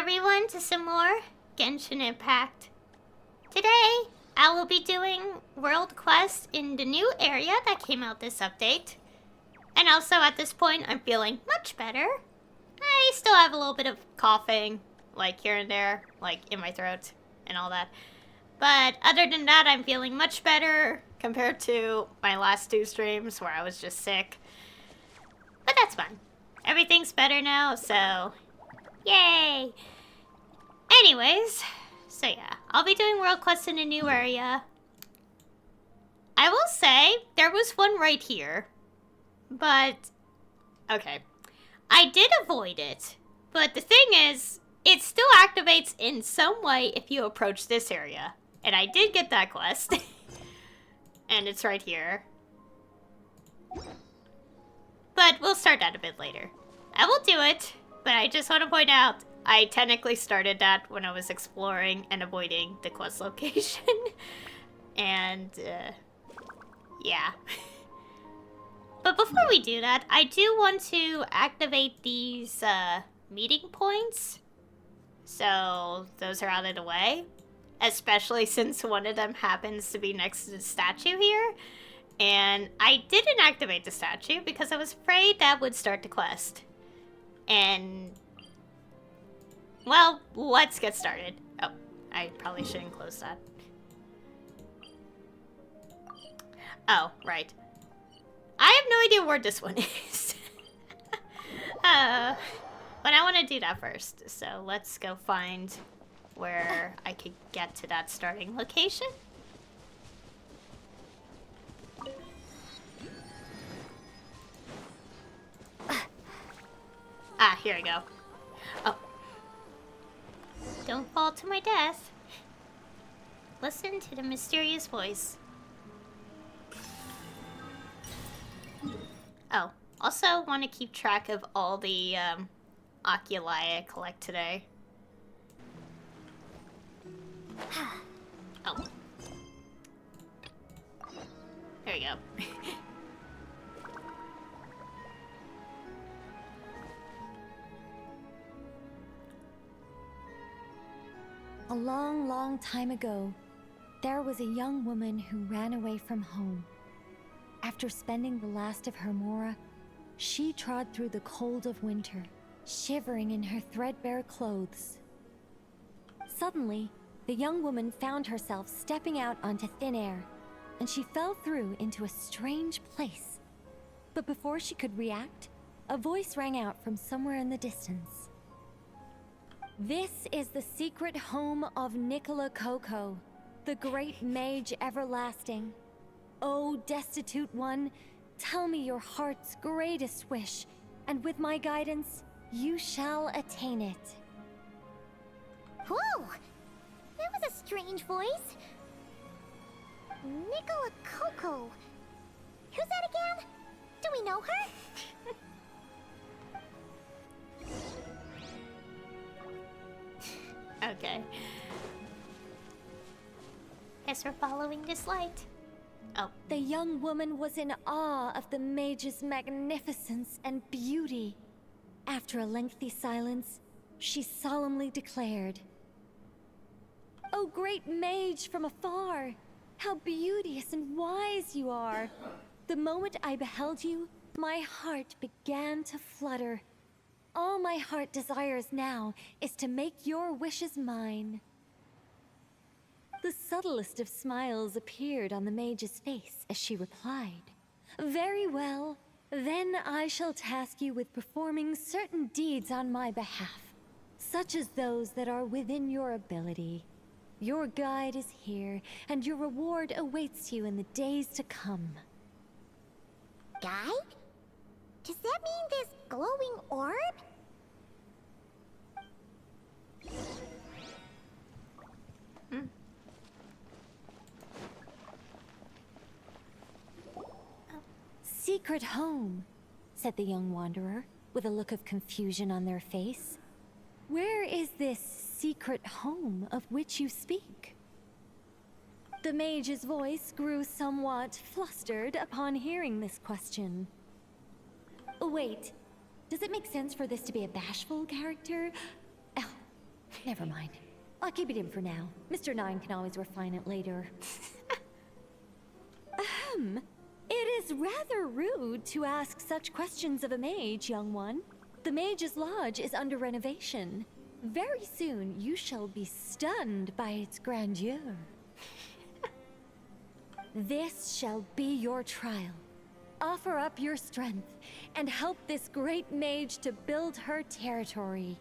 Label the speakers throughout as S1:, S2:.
S1: everyone to some more Genshin Impact. Today, I will be doing World Quest in the new area that came out this update. And also at this point, I'm feeling much better. I still have a little bit of coughing, like here and there, like in my throat and all that. But other than that, I'm feeling much better compared to my last two streams where I was just sick. But that's fine. Everything's better now, so yay! Anyways, so yeah, I'll be doing World Quest in a new area. I will say, there was one right here. But, okay. I did avoid it. But the thing is, it still activates in some way if you approach this area. And I did get that quest. And it's right here. But we'll start that a bit later. I will do it, but I just want to point out, I technically started that when I was exploring and avoiding the quest location. And, yeah. But before we do that, I do want to activate these, meeting points. So, those are out of the way. Especially since one of them happens to be next to the statue here. And I didn't activate the statue because I was afraid that would start the quest. And, well, let's get started. Oh, I probably shouldn't close that. Oh, right. I have no idea where this one is. But I want to do that first. So let's go find where I could get to that starting location. Ah, here we go. Oh. Don't fall to my death. Listen to the mysterious voice. Oh, also want to keep track of all the oculi I collect today. Oh. There we go.
S2: A long, long time ago, there was a young woman who ran away from home. After spending the last of her mora, she trod through the cold of winter, shivering in her threadbare clothes. Suddenly, the young woman found herself stepping out onto thin air, and she fell through into a strange place. But before she could react, a voice rang out from somewhere in the distance. This is the secret home of Nicola, the great mage everlasting. O destitute one, tell me your heart's greatest wish, and with my guidance, you shall attain it.
S3: Whoa! That was a strange voice. Nicola. Who's that again? Do we know her?
S1: Okay. Guess we're following this light. Oh.
S2: The young woman was in awe of the mage's magnificence and beauty. After a lengthy silence, she solemnly declared, "O great mage from afar, how beauteous and wise you are! The moment I beheld you, my heart began to flutter. All my heart desires now is to make your wishes mine." The subtlest of smiles appeared on the mage's face as she replied, "Very well, then I shall task you with performing certain deeds on my behalf, such as those that are within your ability. Your guide is here, and your reward awaits you in the days to come."
S3: Guide? Does that mean this glowing orb?
S2: "Secret home," said the young wanderer, with a look of confusion on their face. "Where is this secret home of which you speak?" The mage's voice grew somewhat flustered upon hearing this question. Wait, does it make sense for this to be a bashful character? Oh, Never mind. I'll keep it in for now. Mr. Nine can always refine it later. It is rather rude to ask such questions of a mage, young one. The Mage's Lodge is under renovation. Very soon, you shall be stunned by its grandeur. This shall be your trial. Offer up your strength and help this great mage to build her territory.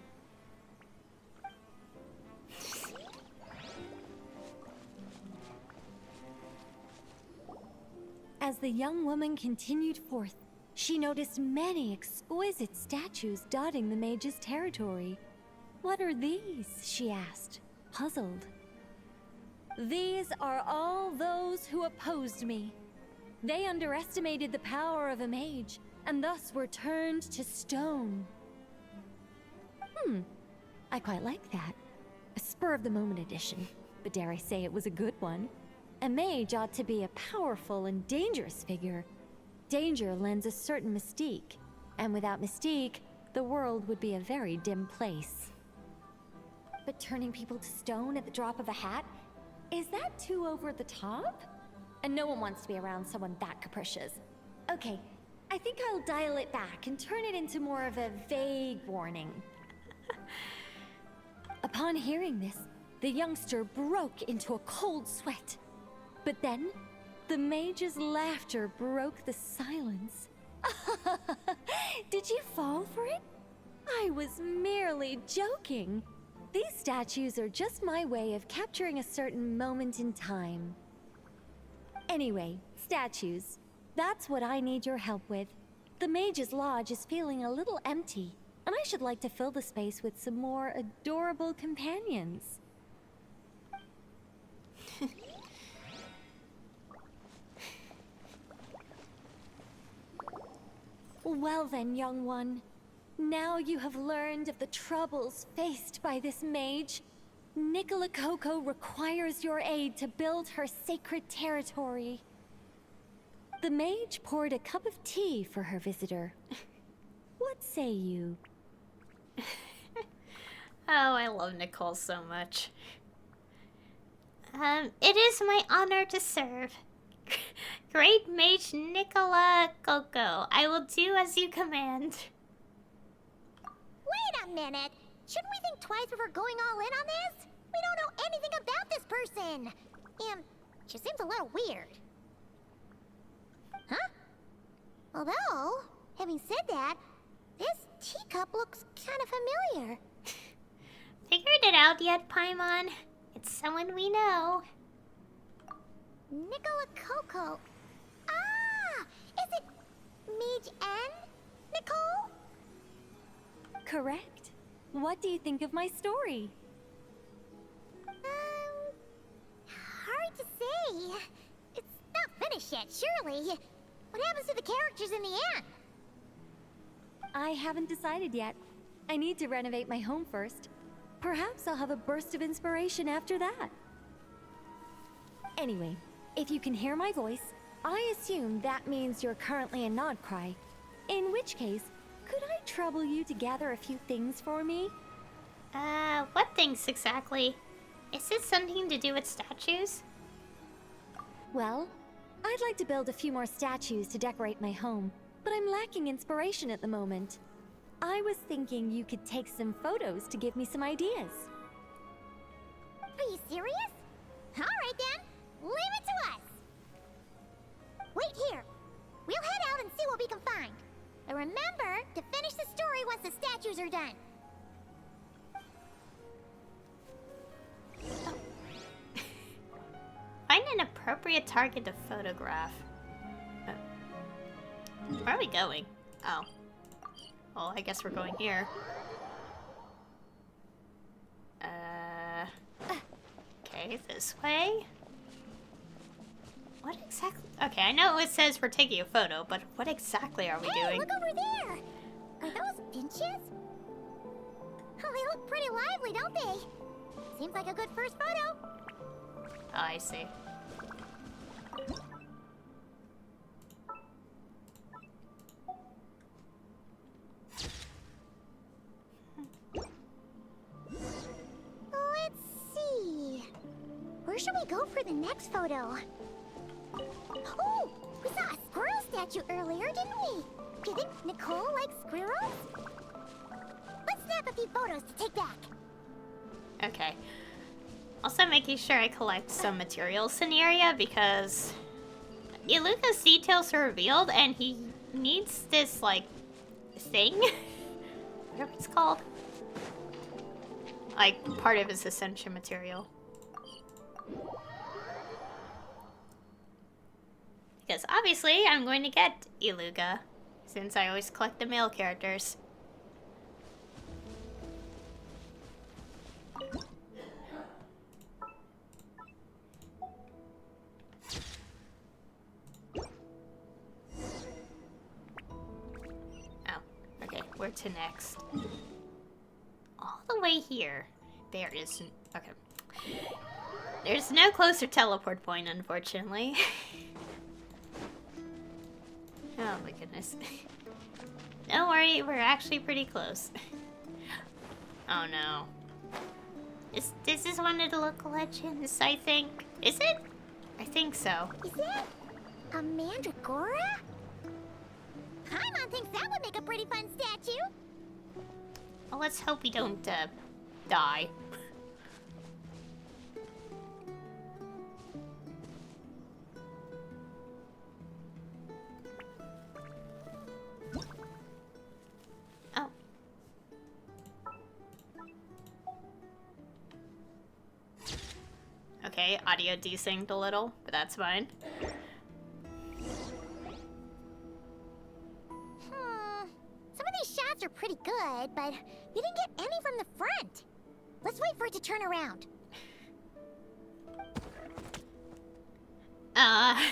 S2: As the young woman continued forth, she noticed many exquisite statues dotting the mage's territory. "What are these?" she asked, puzzled. "These are all those who opposed me. They underestimated the power of a mage, and thus were turned to stone." I quite like that. A spur-of-the-moment addition, but dare I say it was a good one. A mage ought to be a powerful and dangerous figure. Danger lends a certain mystique, and without mystique, the world would be a very dim place. But turning people to stone at the drop of a hat? Is that too over the top? And no one wants to be around someone that capricious. Okay, I think I'll dial it back and turn it into more of a vague warning. Upon hearing this, the youngster broke into a cold sweat. But then, the mage's laughter broke the silence. Did you fall for it? I was merely joking. These statues are just my way of capturing a certain moment in time. Anyway, statues. That's what I need your help with. The Mage's Lodge is feeling a little empty, and I should like to fill the space with some more adorable companions. Well then, young one. Now you have learned of the troubles faced by this mage. Nicola Coco requires your aid to build her sacred territory. The mage poured a cup of tea for her visitor. What say you?
S1: Oh, I love Nicole so much. It is my honor to serve. Great Mage Nicola Coco, I will do as you command.
S3: Wait a minute! Shouldn't we think twice before going all in on this? We don't know anything about this person! And she seems a little weird. Huh? Although, having said that, this teacup looks kind of familiar.
S1: Figured it out yet, Paimon? It's someone we know.
S3: Nicola Coco. Ah! Is it Mage N? Nicole?
S2: Correct. What do you think of my story?
S3: Hard to say. It's not finished yet, surely. What happens to the characters in the end?
S2: I haven't decided yet. I need to renovate my home first. Perhaps I'll have a burst of inspiration after that. Anyway, if you can hear my voice, I assume that means you're currently in Nod-Krai. In which case, could I trouble you to gather a few things for me?
S1: What things exactly? Is it something to do with statues?
S2: Well, I'd like to build a few more statues to decorate my home, but I'm lacking inspiration at the moment. I was thinking you could take some photos to give me some ideas.
S3: Are you serious? Alright then, leave it to us! Wait here. We'll head out and see what we can find. But remember to finish the story once the statues are done.
S1: Find an appropriate target to photograph. Where are we going? Oh. Well, I guess we're going here. Okay, this way. What exactly? Okay, I know it says we're taking a photo, but what exactly are we doing?
S3: Look over there! Are those finches? Oh, they look pretty lively, don't they? Seems like a good first photo.
S1: Oh, I see.
S3: Where should we go for the next photo? Oh, we saw a squirrel statue earlier, didn't we? Do you think Nicole likes squirrels? Let's snap a few photos to take back.
S1: Okay. Also making sure I collect some materials in the area because Illuga's details are revealed and he needs this, like, thing? Whatever it's called. Like, part of his ascension material. Because obviously I'm going to get Illuga, since I always collect the male characters. Oh, okay, where to next? All the way here. There is... okay. There's no closer teleport point, unfortunately. Oh my goodness. Don't worry, we're actually pretty close. Oh no. This is one of the local legends, I think. Is it? I think so.
S3: Is it a mandragora? Paimon thinks that would make a pretty fun statue.
S1: Well, let's hope we don't, die. Oh. Okay, audio desynced a little, but that's fine.
S3: Some of these shots are pretty good, but we didn't get any from the front. Let's wait for it to turn around. Yes!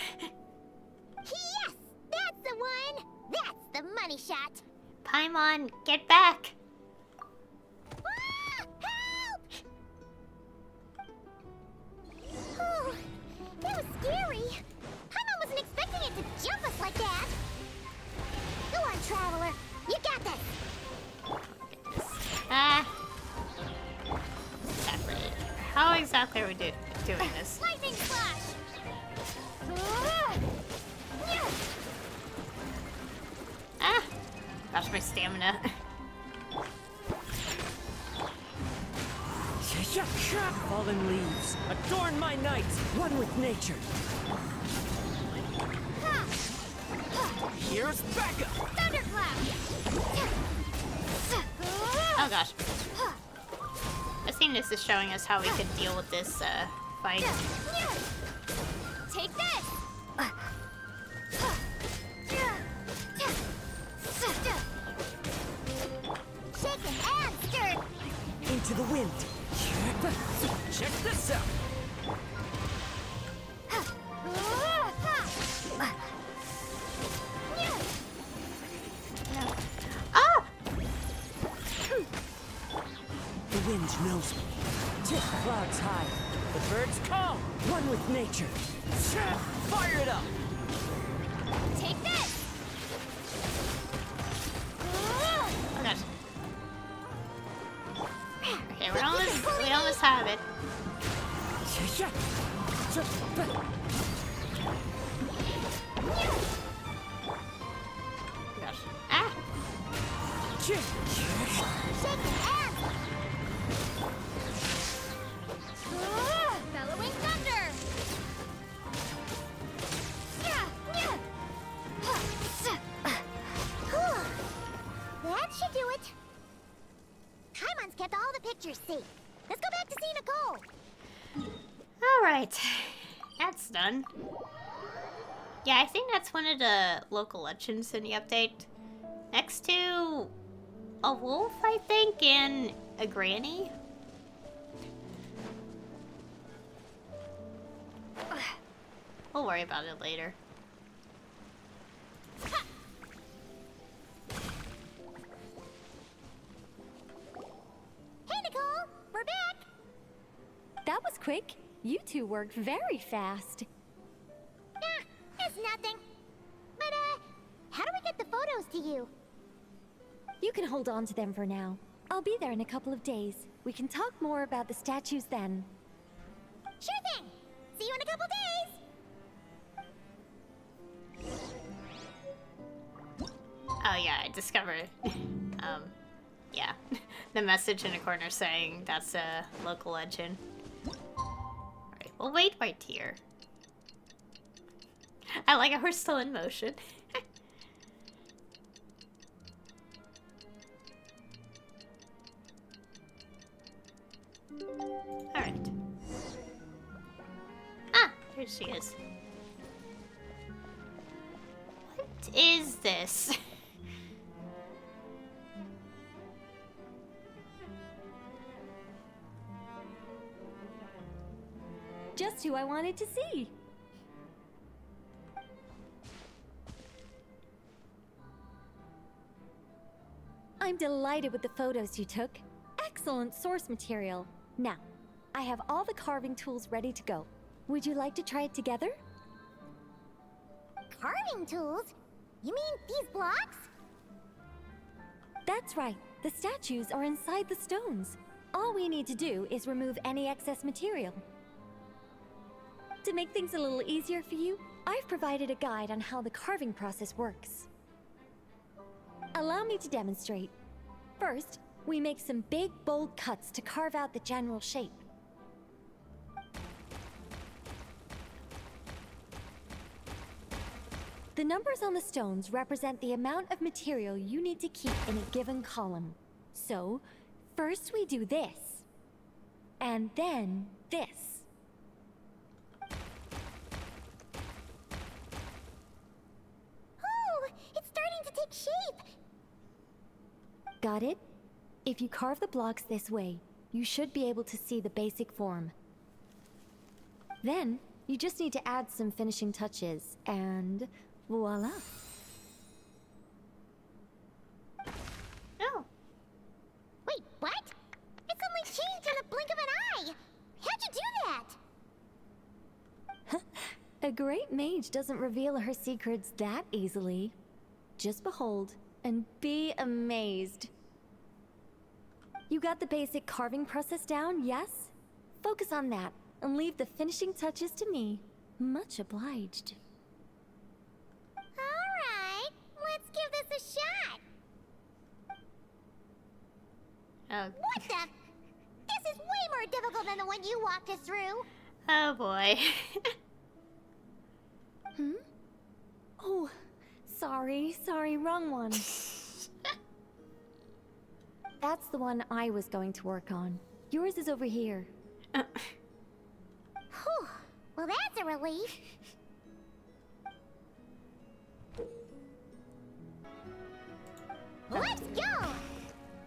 S3: That's the one! That's the money shot!
S1: Paimon, get back!
S3: Ah! Help! Oh, that was scary. Paimon wasn't expecting it to jump us like that. Go on, Traveler. You got this.
S1: Separate. How exactly are we doing this?
S3: Lightning flash!
S1: Ah! Gosh, my stamina.
S4: Fallen leaves, adorn my night, one with nature. Here's backup!
S3: Thunderclap!
S1: Oh gosh. I think this is showing us how we can deal with this, fight.
S3: Take this! Shaken and stirred!
S4: Into the wind. Check this out.
S1: Ah!
S4: The wind knows me. Tip clouds high. The birds calm. One with nature. Fire it up.
S3: Take this!
S1: Oh gosh. Okay, we almost have it. Gosh. Ah!
S3: Shaken and... Bellowing thunder! That should do it. Paimon's kept all the pictures safe. Let's go back to see Nicole.
S1: Alright. That's done. Yeah, I think that's one of the local legends in the update. Next to a wolf, I think, and a granny. We'll worry about it later.
S3: Hey, Nicole! We're back!
S2: That was quick. You two worked very fast.
S3: It's nothing. But, how do we get the photos to you?
S2: You can hold on to them for now. I'll be there in a couple of days. We can talk more about the statues then.
S3: Sure thing. See you in a couple days.
S1: Oh yeah, I discovered. Yeah, the message in the corner saying that's a local legend. Alright, we'll wait right here. I like how we're still in motion. Alright. Ah, here she is. What is this?
S2: Just who I wanted to see. I'm delighted with the photos you took. Excellent source material. Now, I have all the carving tools ready to go. Would you like to try it together?
S3: Carving tools? You mean these blocks?
S2: That's right. The statues are inside the stones. All we need to do is remove any excess material. To make things a little easier for you, I've provided a guide on how the carving process works. Allow me to demonstrate. First, we make some big, bold cuts to carve out the general shape. The numbers on the stones represent the amount of material you need to keep in a given column. So, first we do this, and then this.
S3: Oh, it's starting to take shape.
S2: Got it? If you carve the blocks this way, you should be able to see the basic form. Then, you just need to add some finishing touches, and voila.
S1: Oh.
S3: Wait, what? It suddenly changed in the blink of an eye. How'd you do that?
S2: A great mage doesn't reveal her secrets that easily. Just behold and be amazed. You got the basic carving process down, yes? Focus on that and leave the finishing touches to me. Much obliged.
S3: Alright, let's give this a shot.
S1: Oh.
S3: What the? This is way more difficult than the one you walked us through.
S1: Oh boy.
S2: Hmm? Oh, sorry, wrong one. That's the one I was going to work on. Yours is over here.
S3: Whew, well that's a relief. Let's go!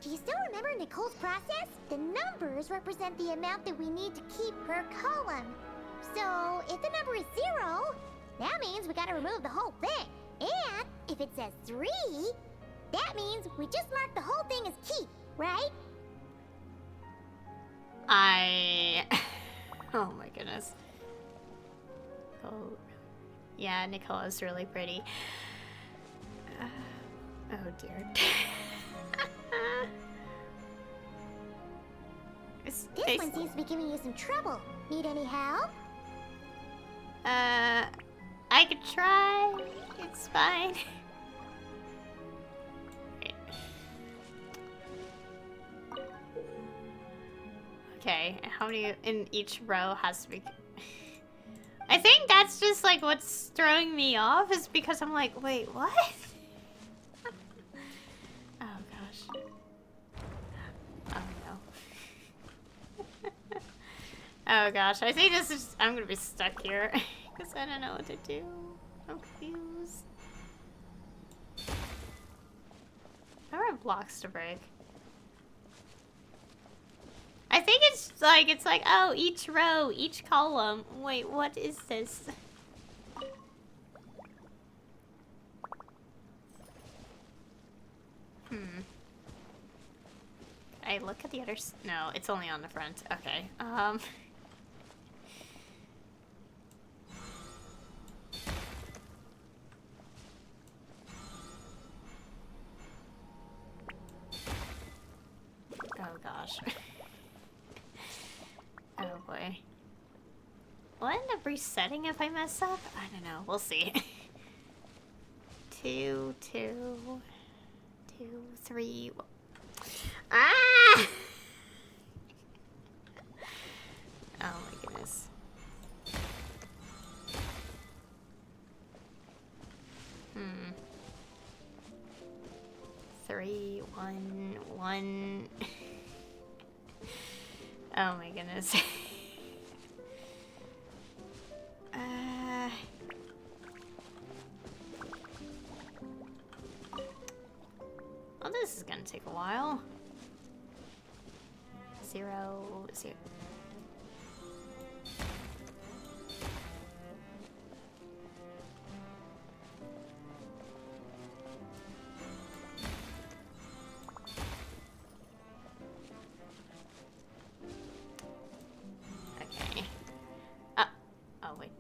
S3: Do you still remember Nicole's process? The numbers represent the amount that we need to keep per column. So, if the number is 0, that means we gotta remove the whole thing. And if it says 3, that means we just mark the whole thing as keep, right?
S1: Oh my goodness. Oh. Yeah, Nicola's really pretty. Oh dear.
S3: This one seems to be giving you some trouble. Need any help?
S1: I could try. It's fine. Okay, how many in each row has to be... I think that's just like what's throwing me off is because I'm like, wait, what? Oh gosh. Oh no. Oh gosh, I think this is... I'm gonna be stuck here because I don't know what to do. I'm confused. How are blocks to break? I think it's like, oh, each row, each column. Wait, what is this? I look at the others. No, it's only on the front. Okay. Oh gosh. Oh boy. Will I end up resetting if I mess up? I don't know. We'll see. 2, 2, 2, 3. Ah! Oh my goodness. Hmm. 3, 1, 1. Oh my goodness. Well, this is gonna take a while. 0, 0. Okay. Oh wait.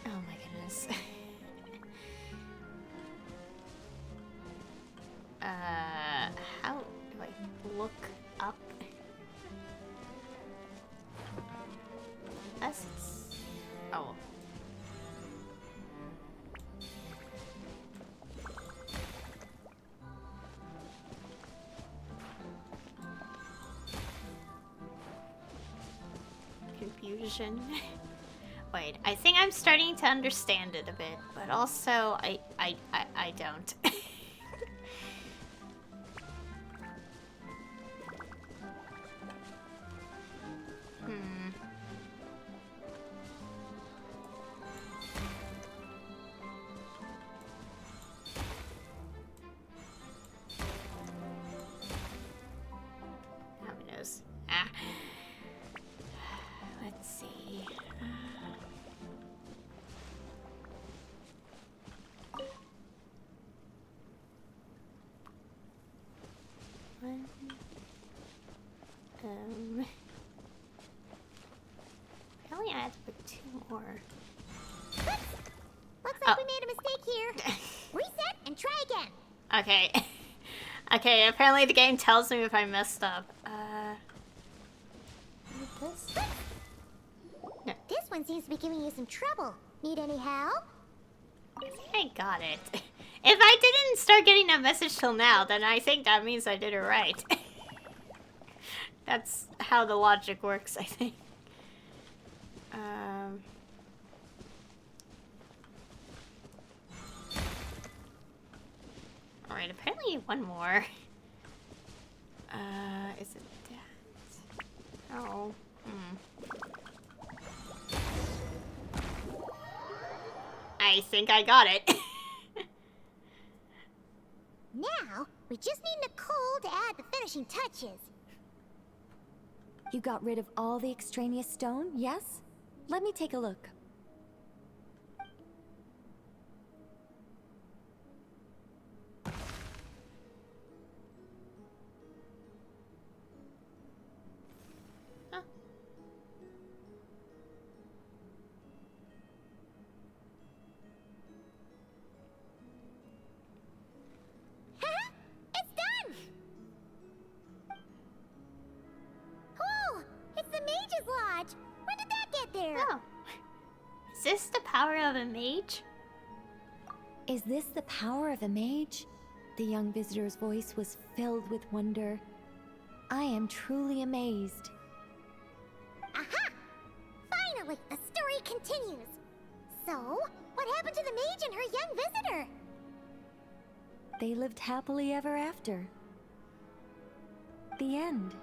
S1: Oh my goodness. How do I look up? That's... Oh. Confusion. Wait, I think I'm starting to understand it a bit, but also I don't. How many knows? Ah. Let's see. One. Apparently I have to put 2 more.
S3: Looks like we made a mistake here. Reset and try again.
S1: Okay. Okay, apparently the game tells me if I messed up. This? No.
S3: This one seems to be giving you some trouble. Need any help?
S1: I think I got it. If I didn't start getting that message till now, then I think that means I did it right. That's how the logic works, I think. Alright, apparently one more. Is it that? Oh. I think I got it.
S3: Now, we just need Nicole to add the finishing touches.
S2: You got rid of all the extraneous stone, yes? Let me take a look.
S1: Oh. Is this the power of a mage?
S2: Is this the power of a mage? The young visitor's voice was filled with wonder. I am truly amazed.
S3: Aha! Finally, the story continues. So, what happened to the mage and her young visitor?
S2: They lived happily ever after. The end.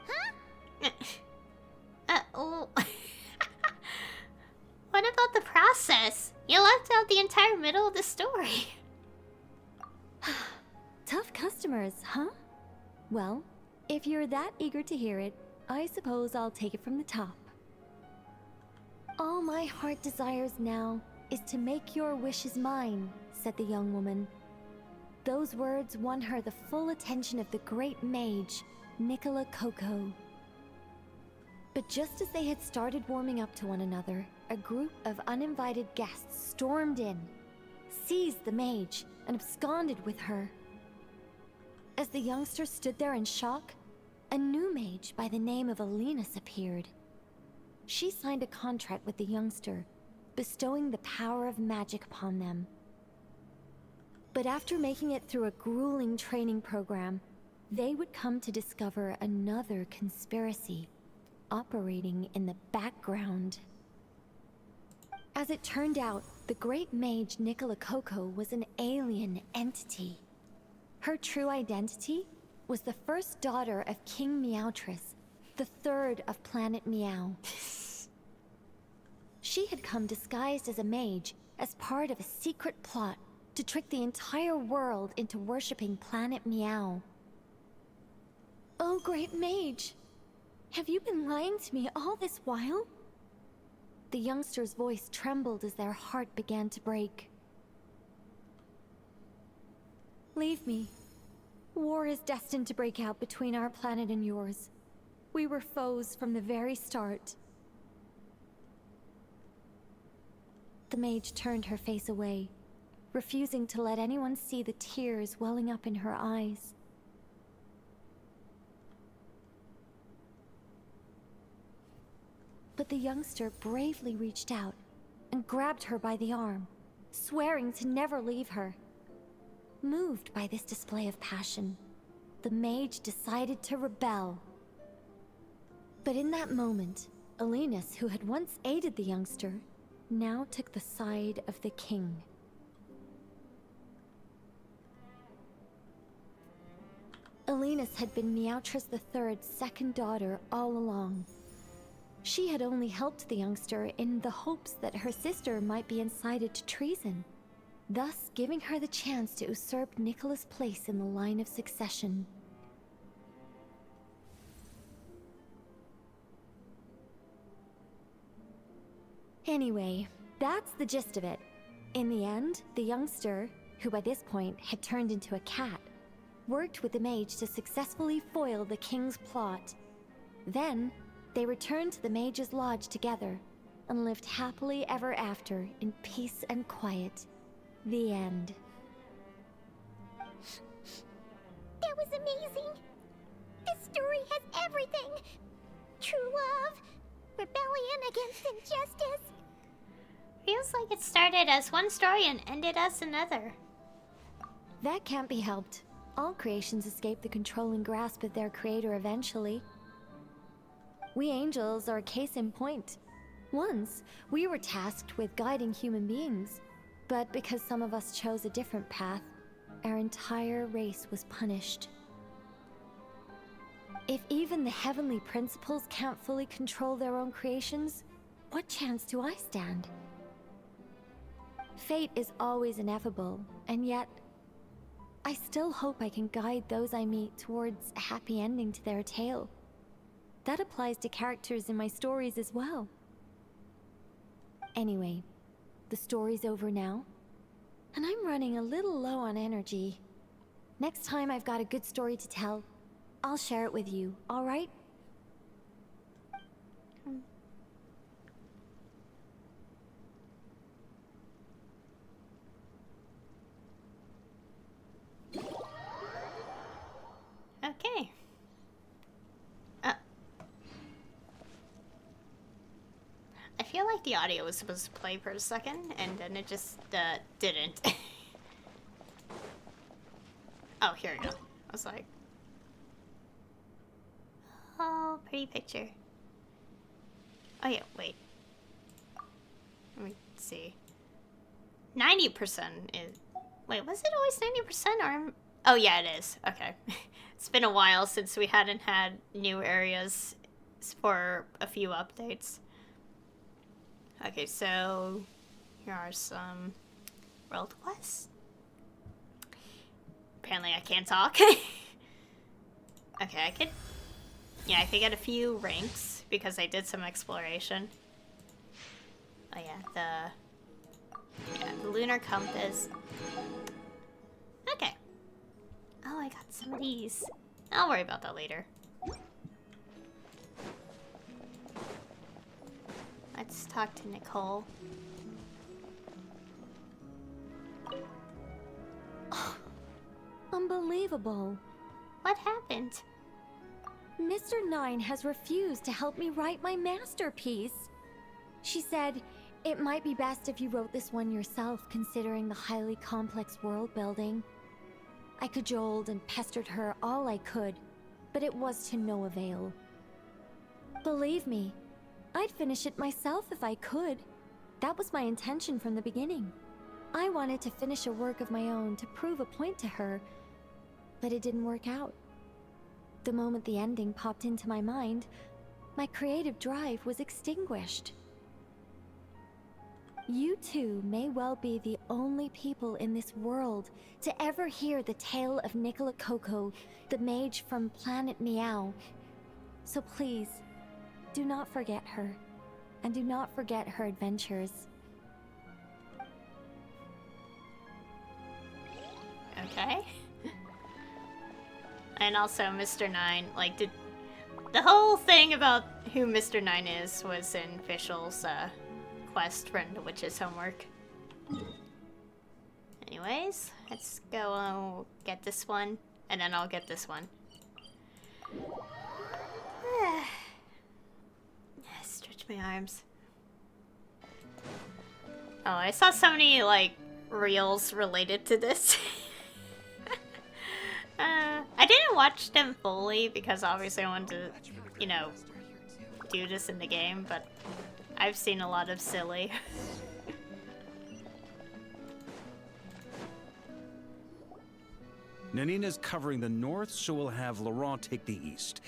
S3: Huh?
S1: Oh. What about the process? You left out the entire middle of the story.
S2: Tough customers, huh? Well, if you're that eager to hear it, I suppose I'll take it from the top. All my heart desires now is to make your wishes mine, said the young woman. Those words won her the full attention of the great mage, Nicola Coco. But just as they had started warming up to one another, a group of uninvited guests stormed in, seized the mage, and absconded with her. As the youngster stood there in shock, a new mage by the name of Alenus appeared. She signed a contract with the youngster, bestowing the power of magic upon them. But after making it through a grueling training program, they would come to discover another conspiracy operating in the background. As it turned out, the great mage Nicola Coco was an alien entity. Her true identity was the first daughter of King Meowtress, the third of Planet Meow. She had come disguised as a mage as part of a secret plot to trick the entire world into worshipping Planet Meow. Oh, great mage! Have you been lying to me all this while? The youngster's voice trembled as their heart began to break. Leave me. War is destined to break out between our planet and yours. We were foes from the very start. The mage turned her face away, refusing to let anyone see the tears welling up in her eyes. But the youngster bravely reached out and grabbed her by the arm, swearing to never leave her. Moved by this display of passion, the mage decided to rebel. But in that moment, Alenus, who had once aided the youngster, now took the side of the king. Alenus had been Meowtress III's second daughter all along. She had only helped the youngster in the hopes that her sister might be incited to treason, thus giving her the chance to usurp Nicola's place in the line of succession. Anyway, that's the gist of it. In the end, the youngster, who by this point had turned into a cat, worked with the mage to successfully foil the king's plot. Then, they returned to the mage's lodge together and lived happily ever after in peace and quiet. The end.
S3: That was amazing! This story has everything! True love, rebellion against injustice.
S1: Feels like it started as one story and ended as another.
S2: That can't be helped. All creations escape the controlling grasp of their creator eventually. We angels are a case in point. Once, we were tasked with guiding human beings, but because some of us chose a different path, our entire race was punished. If even the heavenly principles can't fully control their own creations, what chance do I stand? Fate is always ineffable, and yet, I still hope I can guide those I meet towards a happy ending to their tale. That applies to characters in my stories as well. Anyway, the story's over now, and I'm running a little low on energy. Next time I've got a good story to tell, I'll share it with you, all right?
S1: Okay. I feel like the audio was supposed to play for a second, and then it just didn't. Oh, here we go. I was like, oh, pretty picture. Oh yeah, wait. Let me see. 90% is... Wait, was it always 90% or... Oh yeah, it is. Okay. It's been a while since we hadn't had new areas for a few updates. Okay, so here are some world quests. Apparently I can't talk. Okay, I could get a few ranks because I did some exploration. Oh yeah, the lunar compass. Okay. Oh, I got some of these. I'll worry about that later. Let's talk to Nicole.
S2: Unbelievable.
S1: What happened?
S2: Mr. Nine has refused to help me write my masterpiece. She said, it might be best if you wrote this one yourself, considering the highly complex world building. I cajoled and pestered her all I could, but it was to no avail. Believe me, I'd finish it myself if I could. That was my intention from the beginning. I wanted to finish a work of my own to prove a point to her, but it didn't work out. The moment the ending popped into my mind, my creative drive was extinguished. You two may well be the only people in this world to ever hear the tale of Nicola Coco, the mage from Planet Meow. So please, do not forget her, and do not forget her adventures.
S1: Okay. And also Mr. Nine, like, did the whole thing about who Mr. Nine is was in Fischl's quest for the witch's homework. Anyways, let's go get this one, and then I'll get this one. Stretch my arms. Oh, I saw so many, like, reels related to this. I didn't watch them fully because obviously I wanted to, you know, do this in the game, but I've seen a lot of silly.
S5: Nanina's covering the north, so we'll have Laurent take the east.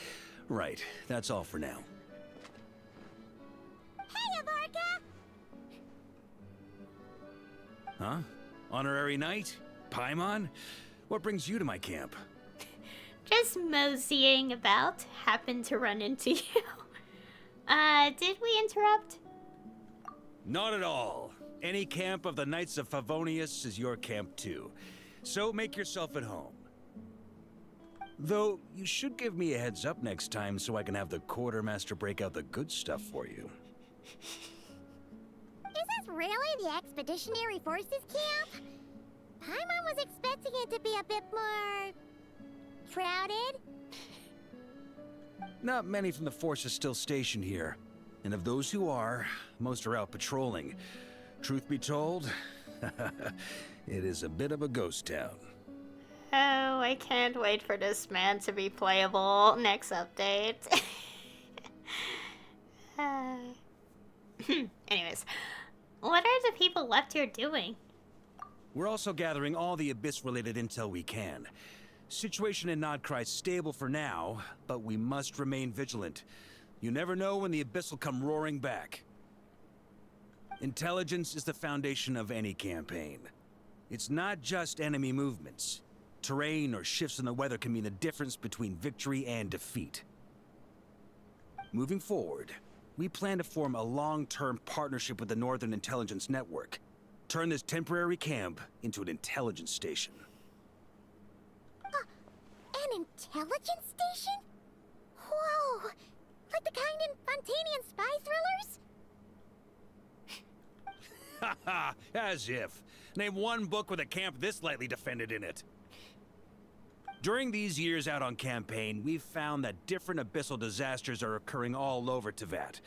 S5: Right, that's all for now.
S3: Hey, Avarka!
S5: Huh? Honorary knight? Paimon? What brings you to my camp?
S1: Just moseying about. Happened to run into you. Did we interrupt?
S5: Not at all. Any camp of the Knights of Favonius is your camp too. So make yourself at home. Though, you should give me a heads up next time so I can have the quartermaster break out the good stuff for you.
S3: Is this really the Expeditionary Forces camp? Paimon was expecting it to be a bit more... crowded?
S5: Not many from the force are still stationed here. And of those who are, most are out patrolling. Truth be told, it is a bit of a ghost town.
S1: Oh, I can't wait for this man to be playable next update. Anyways, what are the people left here doing?
S5: We're also gathering all the Abyss-related intel we can. Situation in Nod-Krai is stable for now, but we must remain vigilant. You never know when the Abyss will come roaring back. Intelligence is the foundation of any campaign. It's not just enemy movements. Terrain or shifts in the weather can mean the difference between victory and defeat. Moving forward, we plan to form a long-term partnership with the Northern Intelligence Network. Turn this temporary camp into an intelligence station.
S3: An intelligence station? Whoa! Like the kind in Fontanian spy thrillers?
S5: Haha, as if. Name one book with a camp this lightly defended in it. During these years out on campaign, we've found that different abyssal disasters are occurring all over Teyvat.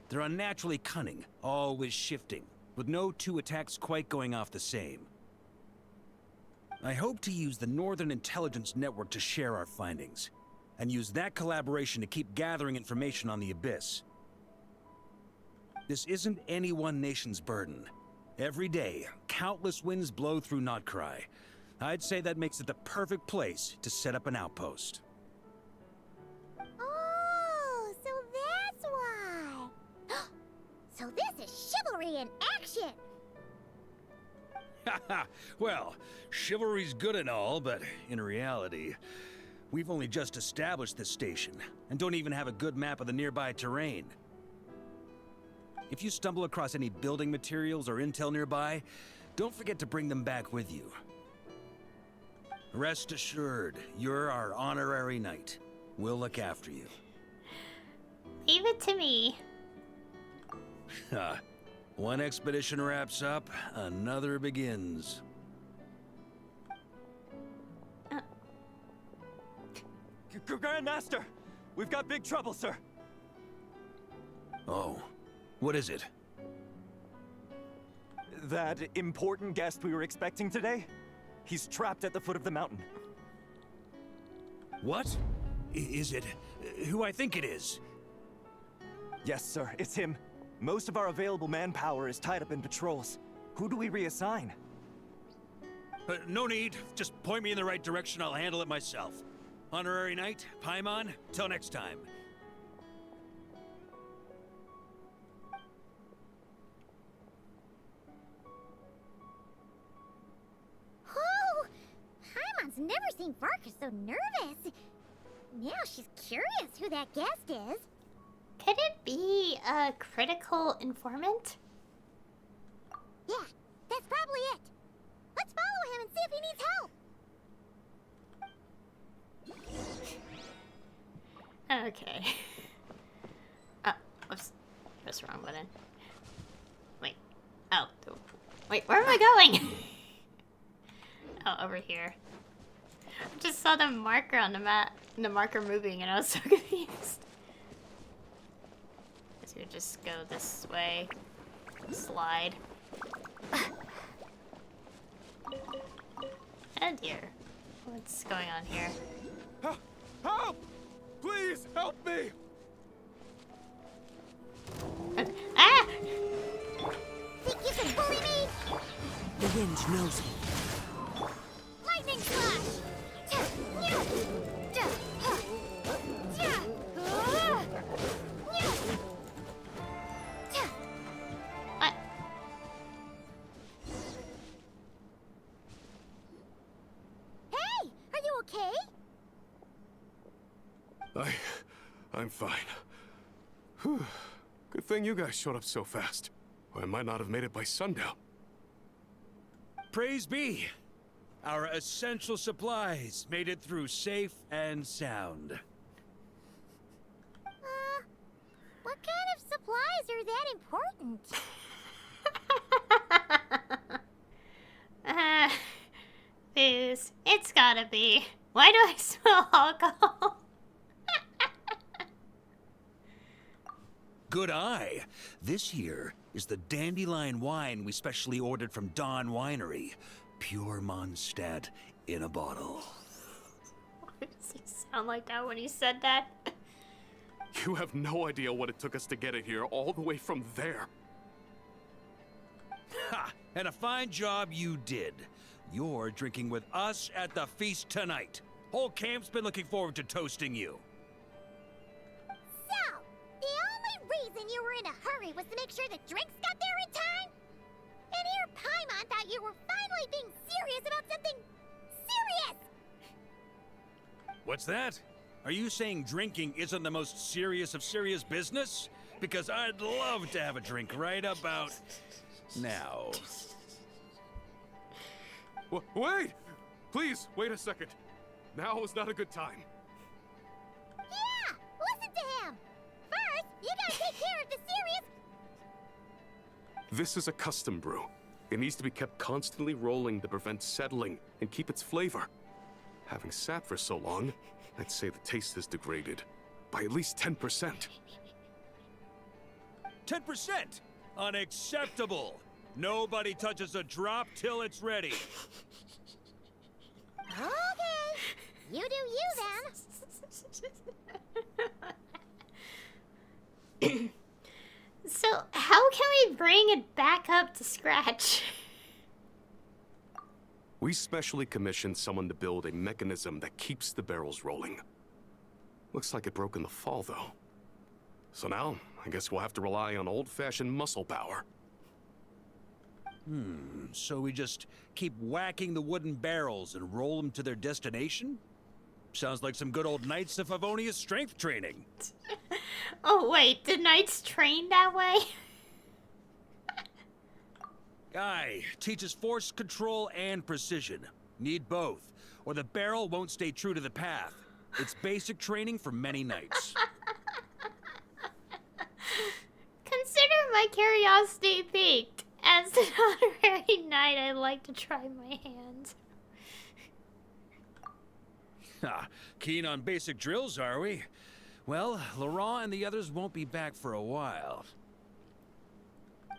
S5: They're unnaturally cunning, always shifting, with no two attacks quite going off the same. I hope to use the Northern Intelligence Network to share our findings, and use that collaboration to keep gathering information on the Abyss. This isn't any one nation's burden. Every day, countless winds blow through Nod-Krai. I'd say that makes it the perfect place to set up an outpost.
S3: Oh, so that's why. So this is chivalry in action.
S5: Haha, well, chivalry's good and all, but in reality, we've only just established this station, and don't even have a good map of the nearby terrain. If you stumble across any building materials or intel nearby, don't forget to bring them back with you. Rest assured, you're our honorary knight. We'll look after you.
S1: Leave it to me.
S5: One expedition wraps up, another begins.
S6: Grandmaster! We've got big trouble, sir!
S5: Oh, what is it?
S6: That important guest we were expecting today? He's trapped at the foot of the mountain.
S5: What? Is it who I think it is?
S6: Yes, sir, it's him. Most of our available manpower is tied up in patrols. Who do we reassign?
S5: No need. Just point me in the right direction. I'll handle it myself. Honorary Knight, Paimon, till next time.
S3: Oh! Paimon's never seen Varka so nervous. Now she's curious who that guest is.
S1: Could it be a critical informant?
S3: Yeah, that's probably it. Let's follow him and see if he needs help.
S1: Okay. Oh, oops. Press the wrong button. Wait. Oh. Wait, where am I going? Oh, over here. I just saw the marker on the map, the marker moving, and I was so confused. Guess we would just go this way. Slide. Oh dear. What's going on here?
S6: Help! Please, help me!
S1: Ah!
S3: Think you can bully me?
S4: The wind knows me.
S3: Lightning slash!
S1: What?
S3: Hey, are you okay?
S7: I'm fine. Whew. Good thing you guys showed up so fast. Or I might not have made it by sundown.
S5: Praise be! Our essential supplies made it through safe and sound.
S3: What kind of supplies are that important?
S1: Booze. It's gotta be. Why do I smell alcohol?
S5: Good eye. This here is the dandelion wine we specially ordered from Dawn Winery. Pure Mondstadt in a bottle.
S1: Why does he sound like that when he said that?
S7: You have no idea what it took us to get it here, all the way from there.
S5: Ha! And a fine job you did. You're drinking with us at the feast tonight. Whole camp's been looking forward to toasting you.
S3: So, the only reason you were in a hurry was to make sure the drinks got there in time? And here Paimon thought you were finally being serious about something serious!
S5: What's that? Are you saying drinking isn't the most serious of serious business? Because I'd love to have a drink right about now.
S7: Wait! Please, wait a second. Now is not a good time.
S3: Yeah! Listen to him! First, you gotta take care of the serious...
S7: This is a custom brew. It needs to be kept constantly rolling to prevent settling and keep its flavor. Having sat for so long, I'd say the taste is degraded by at least 10%.
S5: 10%? Unacceptable! Nobody touches a drop till it's ready.
S3: Okay, you do you then.
S1: So, how can we bring it back up to scratch?
S7: We specially commissioned someone to build a mechanism that keeps the barrels rolling. Looks like it broke in the fall, though. So now, I guess we'll have to rely on old-fashioned muscle power.
S5: So we just keep whacking the wooden barrels and roll them to their destination? Sounds like some good old Knights of Favonius strength training.
S1: Oh wait, did knights train that way?
S5: Guy teaches force control and precision. Need both, or the barrel won't stay true to the path. It's basic training for many knights.
S1: Consider my my curiosity piqued. As an honorary knight, I'd like to try my hands.
S5: Keen on basic drills, are we? Well, Laurent and the others won't be back for a while.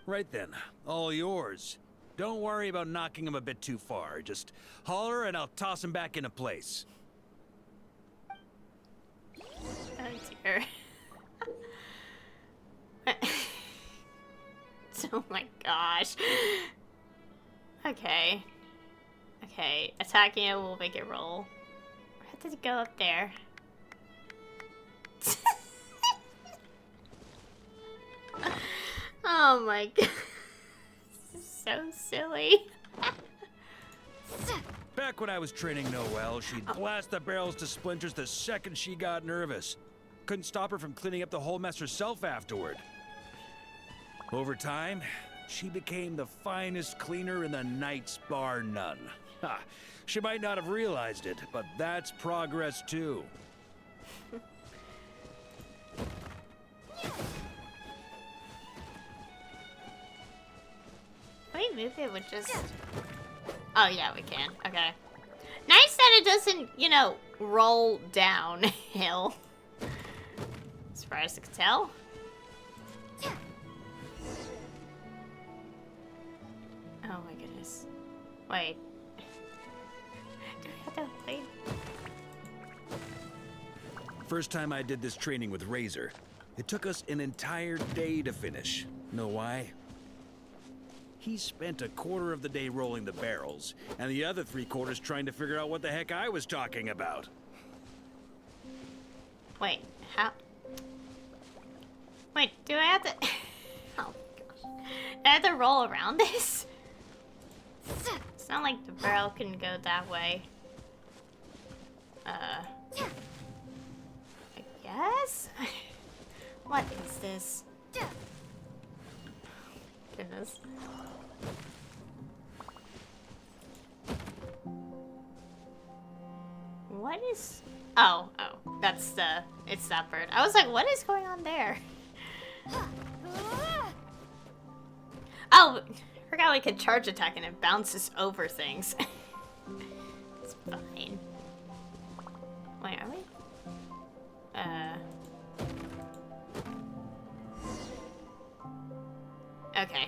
S5: Right then, all yours. Don't worry about knocking him a bit too far. Just holler and I'll toss him back into place.
S1: Oh dear. Oh my gosh. Okay. Okay, attacking it will make it roll. How did it go up there? Oh my god. This is so silly.
S5: Back when I was training Noelle, she'd blast the barrels to splinters the second she got nervous. Couldn't stop her from cleaning up the whole mess herself afterward. Over time, she became the finest cleaner in the Knights, bar none. Ha! She might not have realized it, but that's progress too.
S1: Can we move it with just... Oh yeah, we can. Okay. Nice that it doesn't, you know, roll downhill. As far as I can tell. Oh my goodness. Wait. Do I have to wait?
S5: First time I did this training with Razor, it took us an entire day to finish. Know why? He spent a quarter of the day rolling the barrels, and the other 3/4 trying to figure out what the heck I was talking about.
S1: Wait, how? Wait, do I have to... Oh gosh. Do I have to roll around this? It's not like the barrel can go that way. I guess? What is this? Goodness. What is... Oh, that's the... It's that bird. I was like, what is going on there? Oh, forgot we could charge attack and it bounces over things. It's fine. Wait, are we? Okay.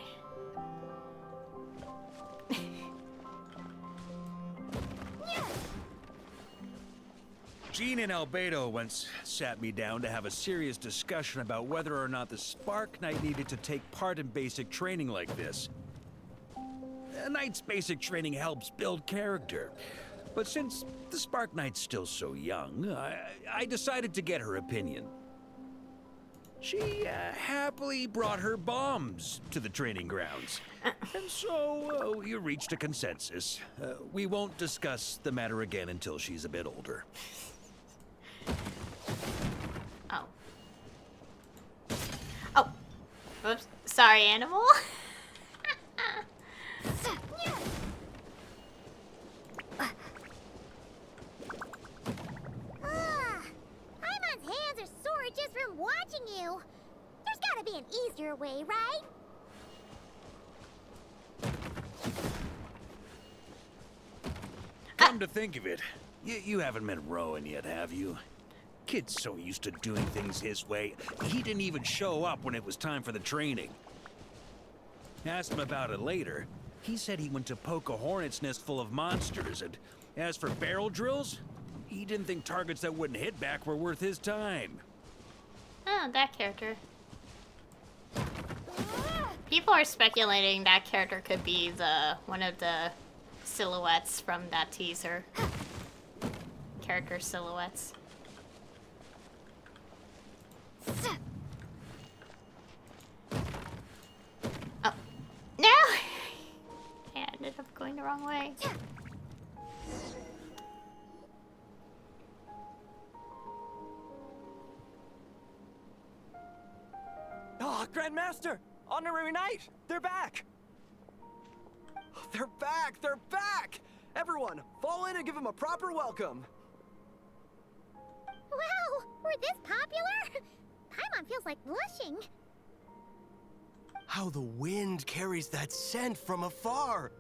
S5: Jean and Albedo once sat me down to have a serious discussion about whether or not the Spark Knight needed to take part in basic training like this. A Knight's basic training helps build character. But since the Spark Knight's still so young, I decided to get her opinion. She happily brought her bombs to the training grounds. And so we reached a consensus. We won't discuss the matter again until she's a bit older.
S1: Oh. Oh. Whoops. Sorry, animal.
S3: Paimon's hands are sore just from watching you. There's gotta be an easier way, right?
S5: Come to think of it, you haven't met Rowan yet, have you? Kid's so used to doing things his way, he didn't even show up when it was time for the training. Asked him about it later. He said he went to poke a hornet's nest full of monsters, and as for barrel drills, he didn't think targets that wouldn't hit back were worth his time.
S1: Oh, that character. People are speculating that character could be one of the silhouettes from that teaser. Character silhouettes. Oh. No! I ended up going the wrong way.
S6: Ah, Grandmaster! Honorary Knight! They're back! They're back! They're back! Everyone, fall in and give them a proper welcome!
S3: Wow, we're this popular? Paimon feels like blushing.
S8: How the wind carries that scent from afar.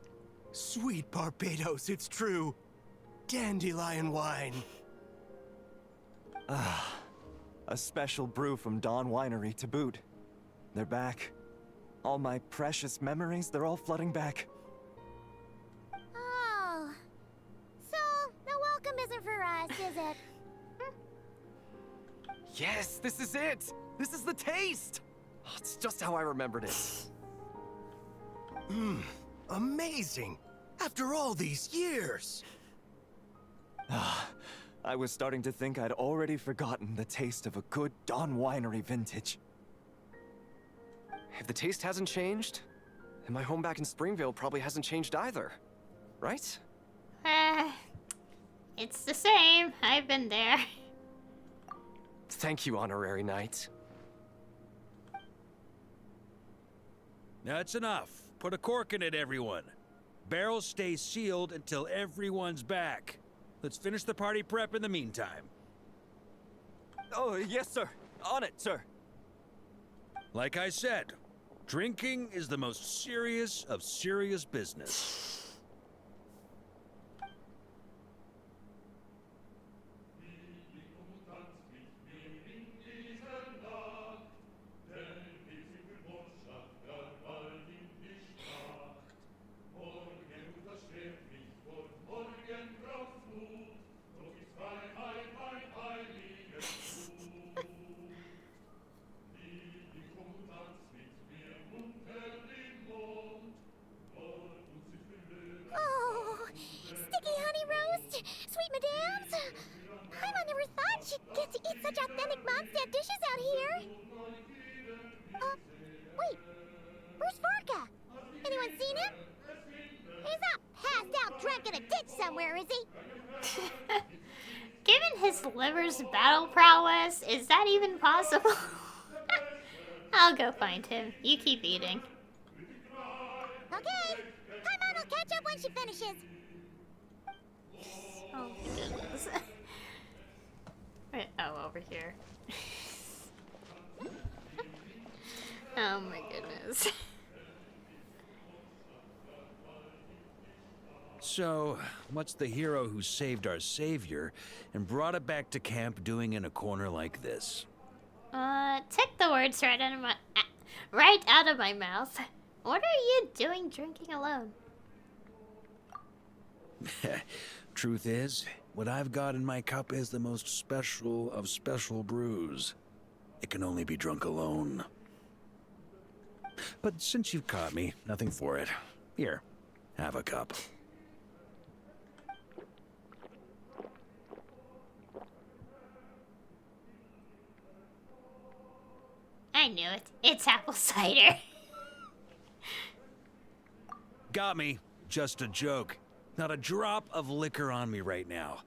S8: Sweet Barbados, it's true. Dandelion wine.
S6: A special brew from Dawn Winery to boot. They're back. All my precious memories, they're all flooding back.
S3: Oh. So, the welcome isn't for us, is it?
S9: Yes, this is it! This is the taste! Oh, it's just how I remembered it.
S8: Amazing! After all these years!
S6: I was starting to think I'd already forgotten the taste of a good Dawn Winery vintage.
S9: If the taste hasn't changed, then my home back in Springvale probably hasn't changed either. Right?
S1: It's the same. I've been there.
S9: Thank you, Honorary Knight.
S5: That's enough. Put a cork in it, everyone. Barrels stay sealed until everyone's back. Let's finish the party prep in the meantime.
S6: Oh, yes, sir. On it, sir.
S5: Like I said, drinking is the most serious of serious business.
S3: Oh, sticky honey roast, sweet madams. Paimon never thought she'd get to eat such authentic Mondstadt dishes out here. Wait, where's Vorka? Anyone seen him? He's not passed out drunk in a ditch somewhere, is he?
S1: Given his liver's battle prowess, is that even possible? I'll go find him. You keep eating.
S3: Okay, Paimon will catch up when she finishes.
S1: Oh my goodness. Wait, oh, over here. Oh my goodness.
S5: So, what's the hero who saved our savior and brought it back to camp doing in a corner like this?
S1: Took the words right out of my mouth. What are you doing drinking alone?
S5: Truth is, what I've got in my cup is the most special of special brews. It can only be drunk alone. But since you've caught me, nothing for it. Here, have a cup.
S1: I knew it. It's apple cider.
S5: Got me. Just a joke. Not a drop of liquor on me right now.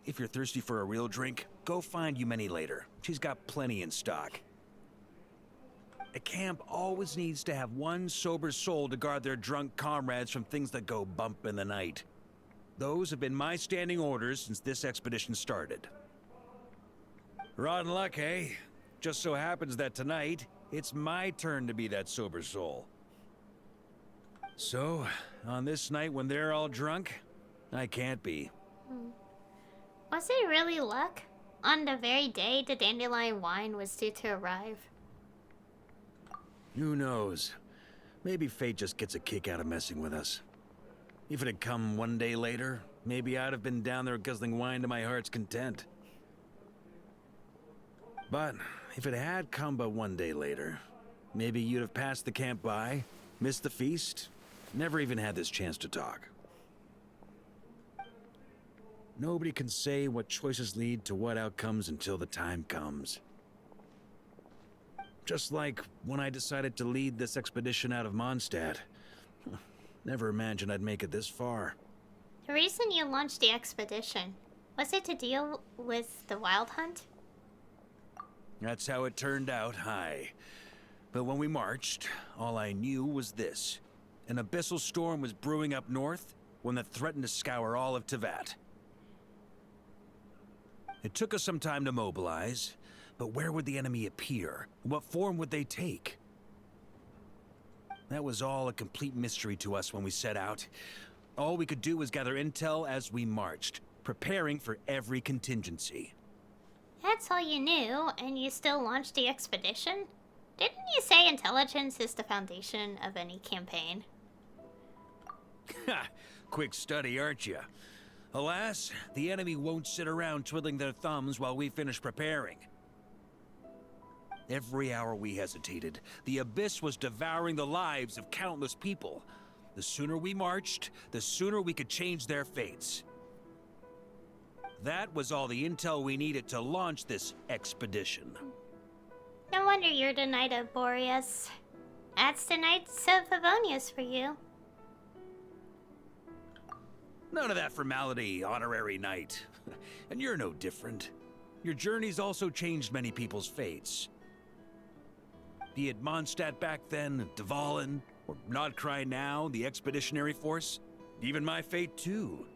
S5: If you're thirsty for a real drink, go find Yumeni later. She's got plenty in stock. A camp always needs to have one sober soul to guard their drunk comrades from things that go bump in the night. Those have been my standing orders since this expedition started. Rotten luck, eh? Just so happens that tonight, it's my turn to be that sober soul. So, on this night when they're all drunk, I can't be.
S1: Was it really luck? On the very day the dandelion wine was due to arrive?
S5: Who knows? Maybe fate just gets a kick out of messing with us. If it had come one day later, maybe I'd have been down there guzzling wine to my heart's content. But if it had come but one day later, maybe you'd have passed the camp by, missed the feast, never even had this chance to talk. Nobody can say what choices lead to what outcomes until the time comes. Just like when I decided to lead this expedition out of Mondstadt. Never imagined I'd make it this far.
S1: The reason you launched the expedition, was it to deal with the wild hunt?
S5: That's how it turned out, aye. But when we marched, all I knew was this. An abyssal storm was brewing up north, one that threatened to scour all of Teyvat. It took us some time to mobilize, but where would the enemy appear? What form would they take? That was all a complete mystery to us when we set out. All we could do was gather intel as we marched, preparing for every contingency.
S1: That's all you knew, and you still launched the expedition? Didn't you say intelligence is the foundation of any campaign?
S5: Ha! Quick study, aren't you? Alas, the enemy won't sit around twiddling their thumbs while we finish preparing. Every hour we hesitated, the Abyss was devouring the lives of countless people. The sooner we marched, the sooner we could change their fates. That was all the intel we needed to launch this expedition.
S1: No wonder you're the Knight of Boreas. That's the Knights of Favonius for you.
S5: None of that formality, honorary knight. And you're no different. Your journey's also changed many people's fates. Be it Mondstadt back then, Dvalin, or Nod-Krai now, the Expeditionary Force, even my fate too.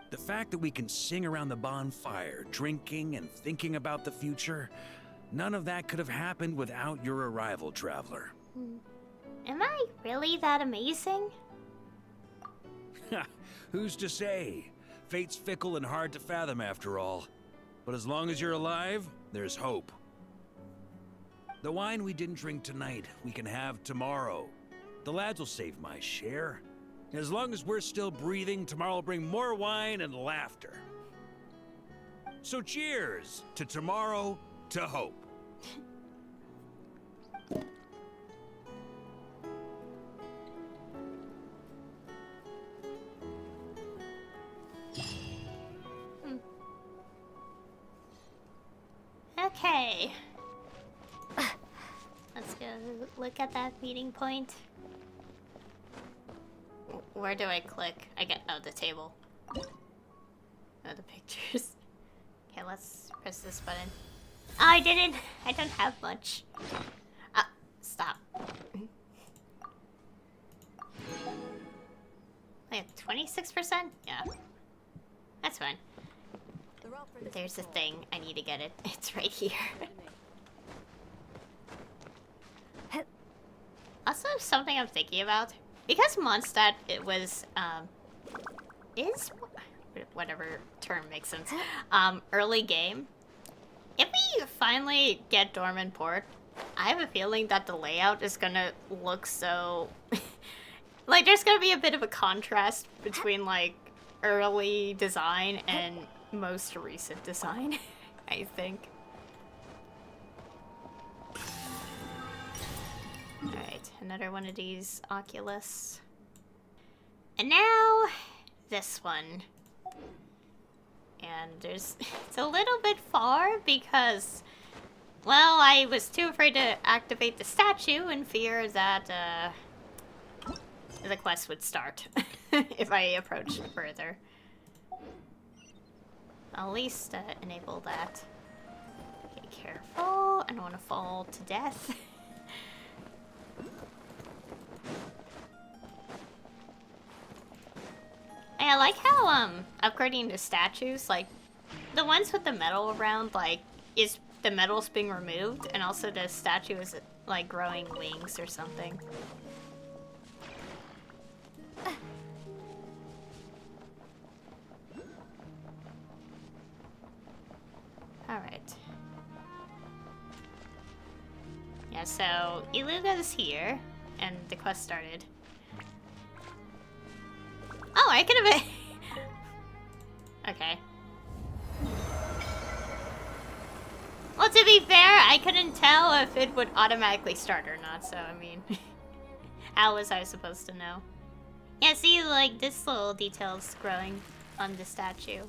S5: The fact that we can sing around the bonfire, drinking and thinking about the future, none of that could have happened without your arrival, traveler.
S1: Am I really that amazing?
S5: Who's to say? Fate's fickle and hard to fathom after all. But as long as you're alive, there's hope. The wine we didn't drink tonight, we can have tomorrow. The lads will save my share. As long as we're still breathing, tomorrow will bring more wine and laughter. So cheers to tomorrow, to hope.
S1: Okay. Let's go look at that meeting point. Where do I click? The table. Oh, the pictures. Okay, let's press this button. Oh, I don't have much. Stop. Like 26%? Yeah. That's fine. There's a thing. I need to get it. It's right here. Also, something I'm thinking about. Because Mondstadt, it was, whatever term makes sense, early game. If we finally get Dormant Port, I have a feeling that the layout is gonna look so... like, there's gonna be a bit of a contrast between, like, early design and most recent design, I think. Alright, another one of these Oculus. And now, this one. And it's a little bit far because, well, I was too afraid to activate the statue in fear that, the quest would start if I approached further. I'll at least enable that. Okay, careful. I don't want to fall to death. I like how upgrading the statues, like the ones with the metal around, like is the metal's being removed, and also the statue is like growing wings or something. Alright. Yeah, so Illuga's here, and the quest started. Oh, I could have... Okay. Well, to be fair, I couldn't tell if it would automatically start or not, so, I mean... how was I supposed to know? Yeah, see, like, this little detail's growing on the statue.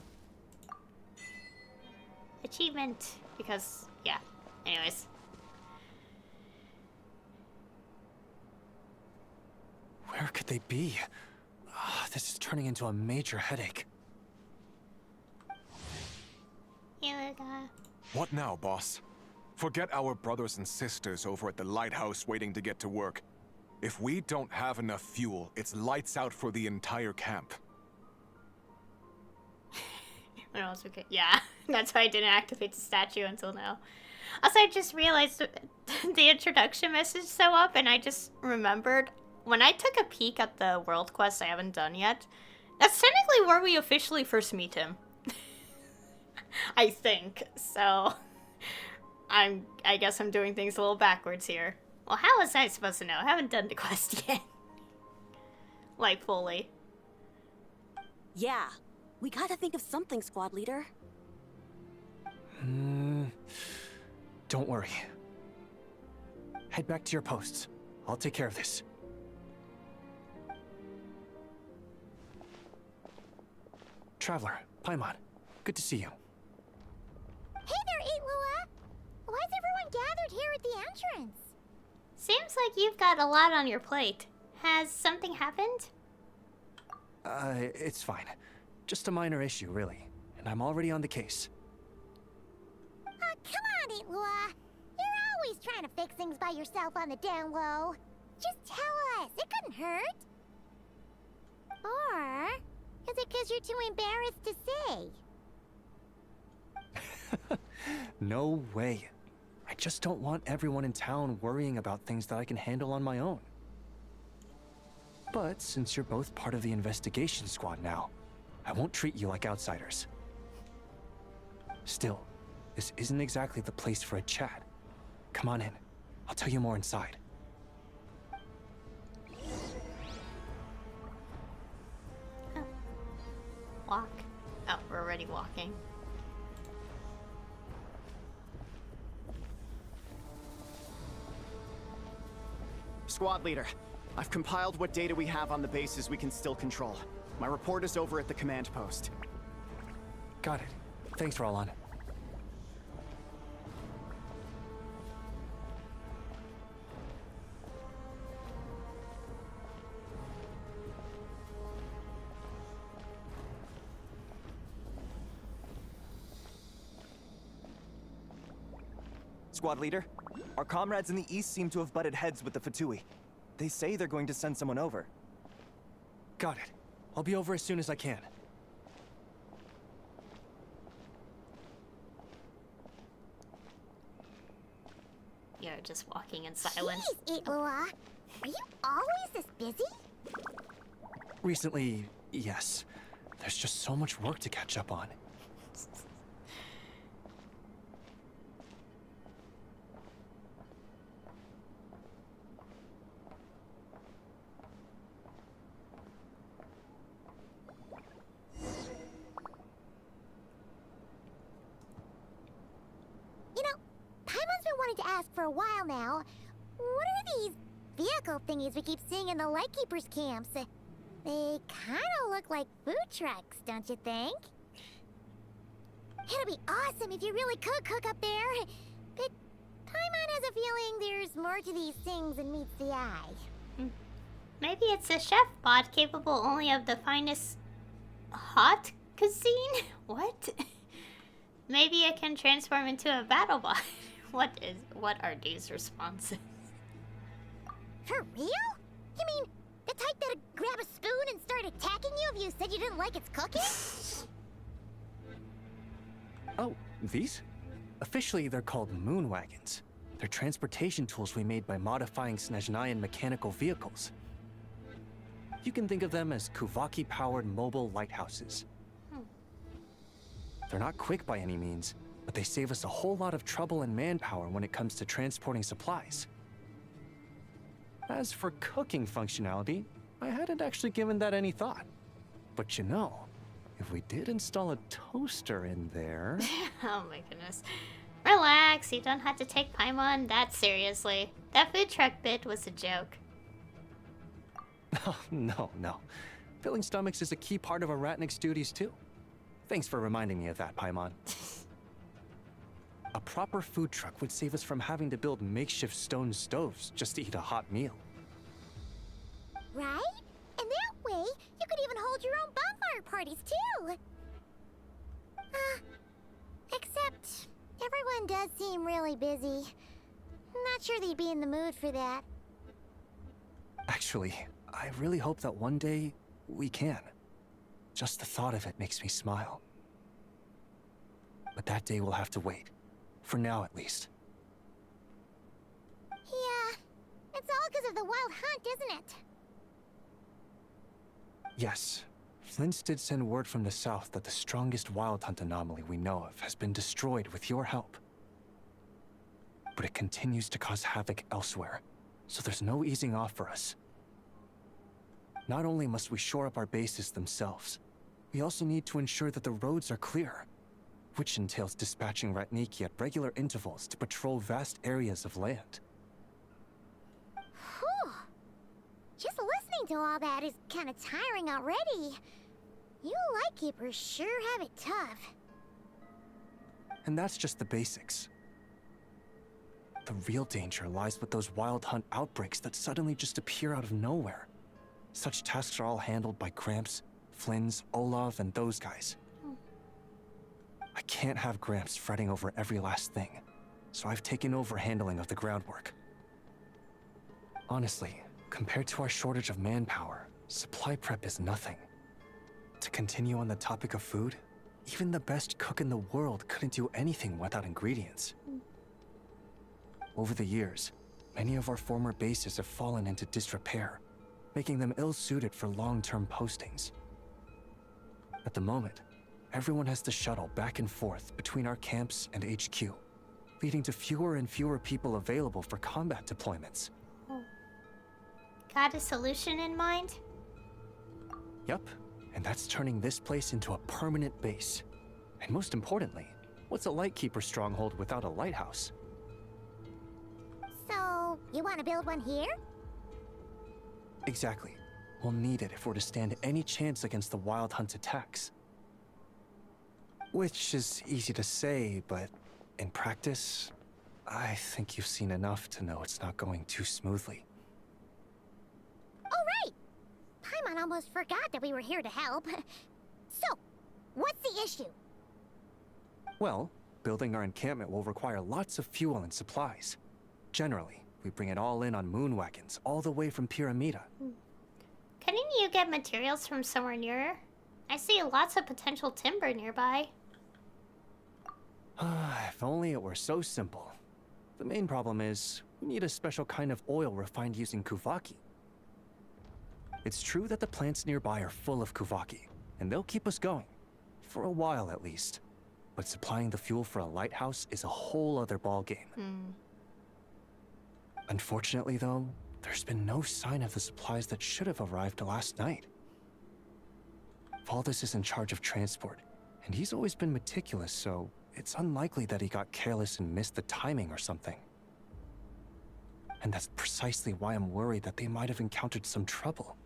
S1: Achievement, because, yeah. Anyways.
S6: Where could they be? This is turning into a major headache.
S1: Illuga.
S10: What now, boss? Forget our brothers and sisters over at the lighthouse waiting to get to work. If we don't have enough fuel, it's lights out for the entire camp.
S1: What else we could... Yeah, that's why I didn't activate the statue until now. Also, I just realized the introduction message so up, and I just remembered when I took a peek at the world quest I haven't done yet. That's technically where we officially first meet him. I think so. I guess I'm doing things a little backwards here. Well, how was I supposed to know? I haven't done the quest yet. Like, fully.
S11: Yeah, we gotta think of something, squad leader.
S6: Don't worry. Head back to your posts. I'll take care of this. Traveler, Paimon, good to see you.
S3: Hey there, Illuga! Why's everyone gathered here at the entrance?
S1: Seems like you've got a lot on your plate. Has something happened?
S6: It's fine. Just a minor issue, really. And I'm already on the case.
S3: Come on, Illuga! You're always trying to fix things by yourself on the down low. Just tell us, it couldn't hurt. Or is it because you're too embarrassed to say?
S6: No way. I just don't want everyone in town worrying about things that I can handle on my own. But since you're both part of the investigation squad now, I won't treat you like outsiders. Still, this isn't exactly the place for a chat. Come on in. I'll tell you more inside.
S1: Walk. Oh, we're already walking.
S12: Squad leader, I've compiled what data we have on the bases we can still control. My report is over at the command post.
S6: Got it. Thanks, Roland. Squad leader, our comrades in the east seem to have butted heads with the Fatui. They say they're going to send someone over. Got it. I'll be over as soon as I can.
S1: You're just walking in silence.
S3: Jeez, Illuga! Are you always this busy?
S6: Recently, yes. There's just so much work to catch up on.
S3: To ask for a while now. What are these vehicle thingies we keep seeing in the Lightkeepers camps? They kind of look like food trucks, don't you think? It'd be awesome if you really could cook up there. But Paimon has a feeling there's more to these things than meets the eye.
S1: Maybe it's a chef bot capable only of the finest hot cuisine? What? Maybe it can transform into a battle bot. What are these responses?
S3: For real? You mean the type that'd grab a spoon and start attacking you if you said you didn't like its cooking?
S6: Oh, these? Officially, they're called moon wagons. They're transportation tools we made by modifying Snezhnayan mechanical vehicles. You can think of them as Kuvaki-powered mobile lighthouses. They're not quick by any means, but they save us a whole lot of trouble and manpower when it comes to transporting supplies. As for cooking functionality, I hadn't actually given that any thought. But you know, if we did install a toaster in there...
S1: Oh my goodness. Relax, you don't have to take Paimon that seriously. That food truck bit was a joke.
S6: Oh, no. Filling stomachs is a key part of a Ratnik's duties too. Thanks for reminding me of that, Paimon. A proper food truck would save us from having to build makeshift stone stoves just to eat a hot meal.
S3: Right? And that way, you could even hold your own bonfire parties too! Except, everyone does seem really busy. Not sure they'd be in the mood for that.
S6: Actually, I really hope that one day, we can. Just the thought of it makes me smile. But that day will have to wait. For now, at least.
S3: the Wild Hunt, isn't it?
S6: Yes. Flint's did send word from the south that the strongest Wild Hunt anomaly we know of has been destroyed with your help. But it continues to cause havoc elsewhere, so there's no easing off for us. Not only must we shore up our bases themselves, we also need to ensure that the roads are clear, which entails dispatching Ratniki at regular intervals to patrol vast areas of land.
S3: Whew. Just listening to all that is kind of tiring already. You Lightkeepers sure have it tough.
S6: And that's just the basics. The real danger lies with those Wild Hunt outbreaks that suddenly just appear out of nowhere. Such tasks are all handled by Gramps, Flynn's, Olav, and those guys. I can't have Gramps fretting over every last thing, so I've taken over handling of the groundwork. Honestly, compared to our shortage of manpower, supply prep is nothing. To continue on the topic of food, even the best cook in the world couldn't do anything without ingredients. Over the years, many of our former bases have fallen into disrepair, making them ill-suited for long-term postings. At the moment, everyone has to shuttle back and forth between our camps and HQ, leading to fewer and fewer people available for combat deployments.
S1: Got a solution in mind?
S6: Yup, and that's turning this place into a permanent base. And most importantly, what's a Lightkeeper stronghold without a lighthouse?
S3: So, you want to build one here?
S6: Exactly. We'll need it if we're to stand any chance against the Wild Hunt attacks. Which is easy to say, but in practice, I think you've seen enough to know it's not going too smoothly.
S3: Oh, right! Paimon almost forgot that we were here to help. So, what's the issue?
S6: Well, building our encampment will require lots of fuel and supplies. Generally, we bring it all in on moon wagons, all the way from Pyramida.
S1: Couldn't you get materials from somewhere nearer? I see lots of potential timber nearby.
S6: If only it were so simple. The main problem is, we need a special kind of oil refined using Kuvaki. It's true that the plants nearby are full of Kuvaki, and they'll keep us going. For a while, at least. But supplying the fuel for a lighthouse is a whole other ballgame. Unfortunately, though, there's been no sign of the supplies that should have arrived last night. Valdis is in charge of transport, and he's always been meticulous, so it's unlikely that he got careless and missed the timing or something. And that's precisely why I'm worried that they might have encountered some trouble.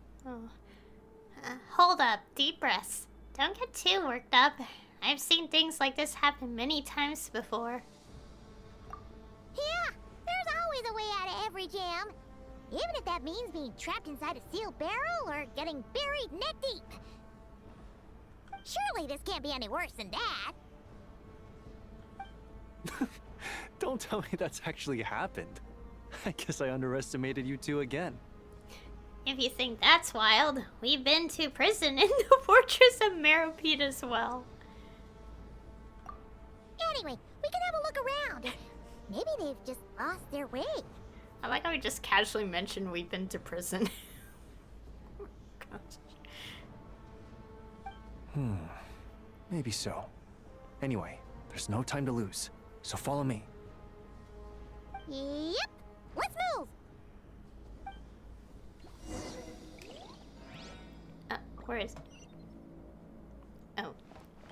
S1: Hold up, deep breaths. Don't get too worked up. I've seen things like this happen many times before.
S3: Yeah, there's always a way out of every jam. Even if that means being trapped inside a sealed barrel or getting buried neck deep. Surely this can't be any worse than that.
S6: Don't tell me that's actually happened. I guess I underestimated you two again.
S1: If you think that's wild, we've been to prison in the Fortress of Meropide as well.
S3: Anyway, we can have a look around. Maybe they've just lost their way.
S1: I like how we just casually mentioned we've been to prison.
S6: Maybe so. Anyway, there's no time to lose, so follow me.
S3: Yep, let's move.
S1: Where is... Oh,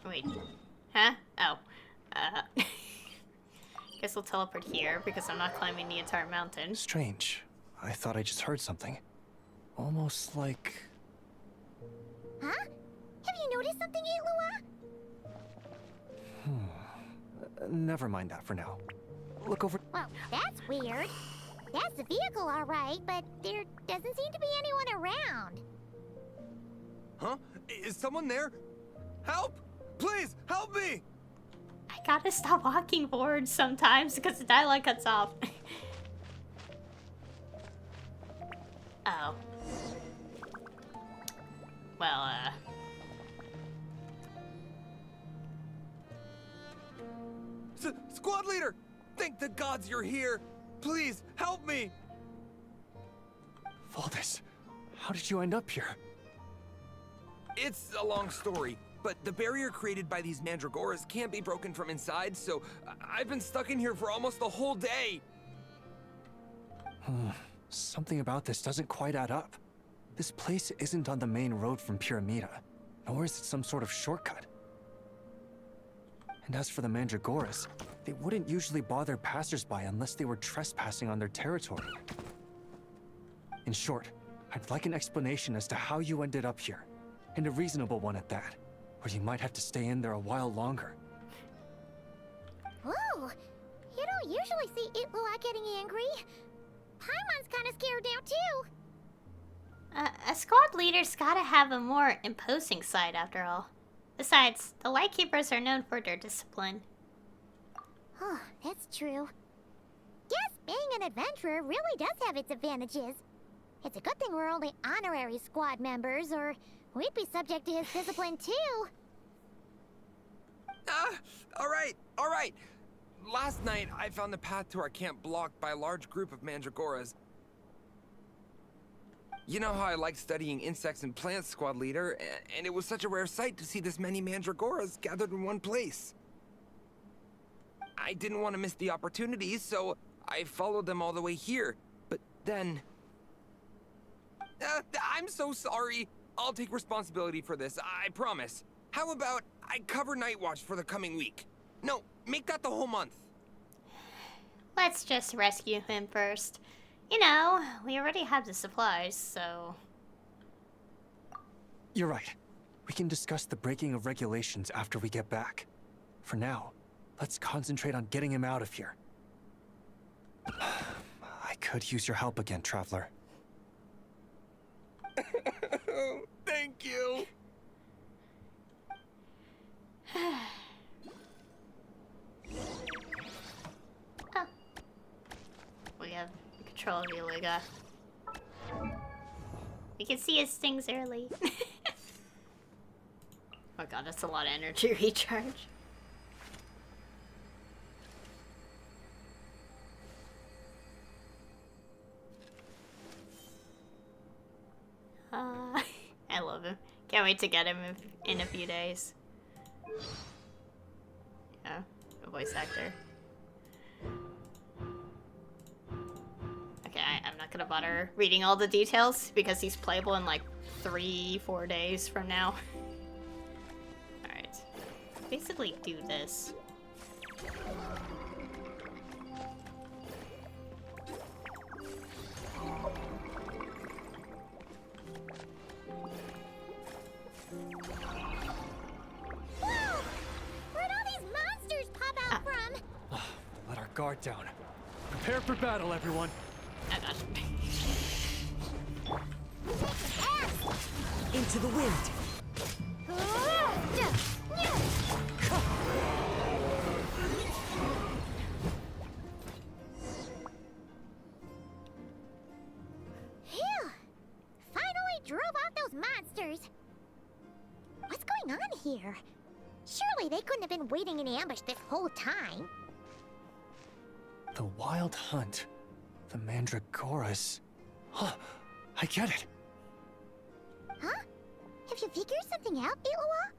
S1: wait. Huh? Oh. Guess we'll teleport here because I'm not climbing the entire mountain.
S6: Strange. I thought I just heard something. Almost like...
S3: Huh? Have you noticed something, Illuga?
S6: Never mind that for now. Look over...
S3: Well, that's weird. That's the vehicle, all right, but there doesn't seem to be anyone around.
S8: Huh? Is someone there? Help! Please, help me!
S1: I gotta stop walking forward sometimes because the dialogue cuts off. Oh. Well,
S8: Squad leader! Thank the gods you're here! Please, help me!
S6: Valdis, how did you end up here?
S13: It's a long story, but the barrier created by these mandragoras can't be broken from inside, so I've been stuck in here for almost the whole day.
S6: Something about this doesn't quite add up. This place isn't on the main road from Pyramida, nor is it some sort of shortcut. And as for the mandragoras, they wouldn't usually bother passersby unless they were trespassing on their territory. In short, I'd like an explanation as to how you ended up here, and a reasonable one at that, or you might have to stay in there a while longer.
S3: Whoa! You don't usually see Illuga getting angry. Paimon's kinda scared now, too.
S1: A squad leader's gotta have a more imposing side, after all. Besides, the Lightkeepers are known for their discipline.
S3: Oh, that's true. Guess being an adventurer really does have its advantages. It's a good thing we're only honorary squad members, or we'd be subject to his discipline, too.
S13: Alright. Last night, I found the path to our camp blocked by a large group of mandragoras. You know how I like studying insects and plants, squad leader, and it was such a rare sight to see this many mandragoras gathered in one place. I didn't want to miss the opportunity, so I followed them all the way here. But then... I'm so sorry. I'll take responsibility for this, I promise. How about I cover Night Watch for the coming week? No, make that the whole month.
S1: Let's just rescue him first. You know, we already have the supplies, so...
S6: You're right. We can discuss the breaking of regulations after we get back. For now, let's concentrate on getting him out of here. I could use your help again, Traveler.
S13: Thank you.
S1: Oh. We have control of the Illuga. We can see his things early. Oh god, that's a lot of energy recharge. I love him. Can't wait to get him in a few days. Yeah, a voice actor. Okay, I'm not gonna bother reading all the details because he's playable in like 3-4 days from now. Alright. Basically do this.
S6: Let our guard down. Prepare for battle, everyone.
S1: Oh gosh.
S4: Into the wind.
S3: Phew! Finally drove out those monsters. What's going on here? Surely they couldn't have been waiting in ambush this whole time.
S6: The Wild Hunt. The Mandragoras. Huh, I get it.
S3: Huh? Have you figured something out, Illuga?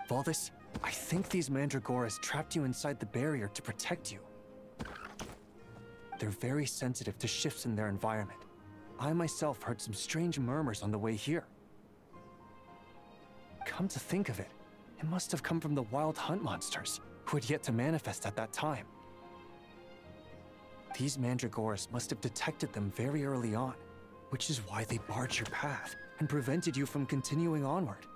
S6: Valdis, I think these Mandragoras trapped you inside the barrier to protect you. They're very sensitive to shifts in their environment. I myself heard some strange murmurs on the way here. Come to think of it, it must have come from the Wild Hunt monsters, who had yet to manifest at that time. These Mandragoras must have detected them very early on, which is why they barred your path and prevented you from continuing onward.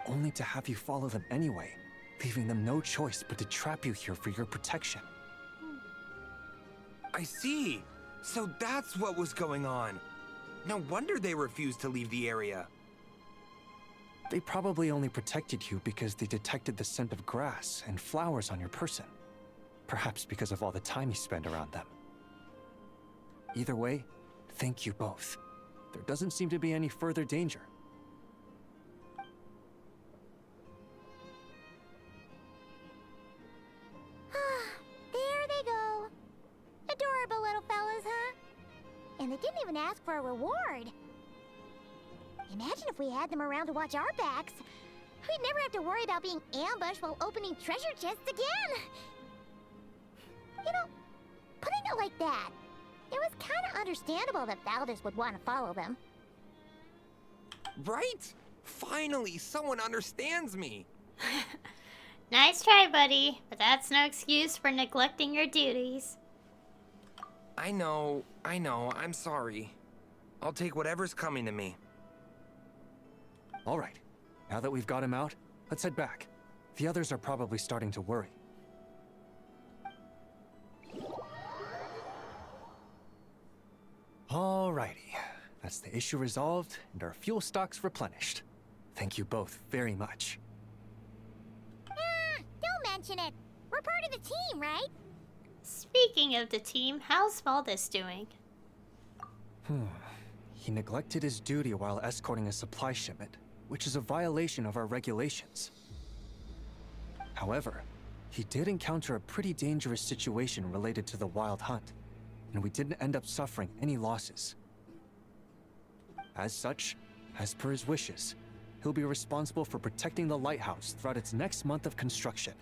S6: Only to have you follow them anyway, leaving them no choice but to trap you here for your protection.
S13: I see. So that's what was going on. No wonder they refused to leave the area.
S6: They probably only protected you because they detected the scent of grass and flowers on your person. Perhaps because of all the time you spend around them. Either way, thank you both. There doesn't seem to be any further danger.
S3: There they go. Adorable little fellas, and they didn't even ask for a reward. Imagine if we had them around to watch our backs. We'd never have to worry about being ambushed while opening treasure chests again. You know, putting it like that, it was kind of understandable that Valdez would want to follow them.
S13: Right? Finally, someone understands me.
S1: Nice try, buddy, but that's no excuse for neglecting your duties.
S13: I know, I'm sorry. I'll take whatever's coming to me.
S6: All right. Now that we've got him out, let's head back. The others are probably starting to worry. Alrighty. That's the issue resolved and our fuel stocks replenished. Thank you both very much.
S3: Don't mention it. We're part of the team, right?
S1: Speaking of the team, how's Valdez doing?
S6: He neglected his duty while escorting a supply shipment, which is a violation of our regulations. However, he did encounter a pretty dangerous situation related to the wild hunt, and we didn't end up suffering any losses. As such, as per his wishes, he'll be responsible for protecting the lighthouse throughout its next month of construction.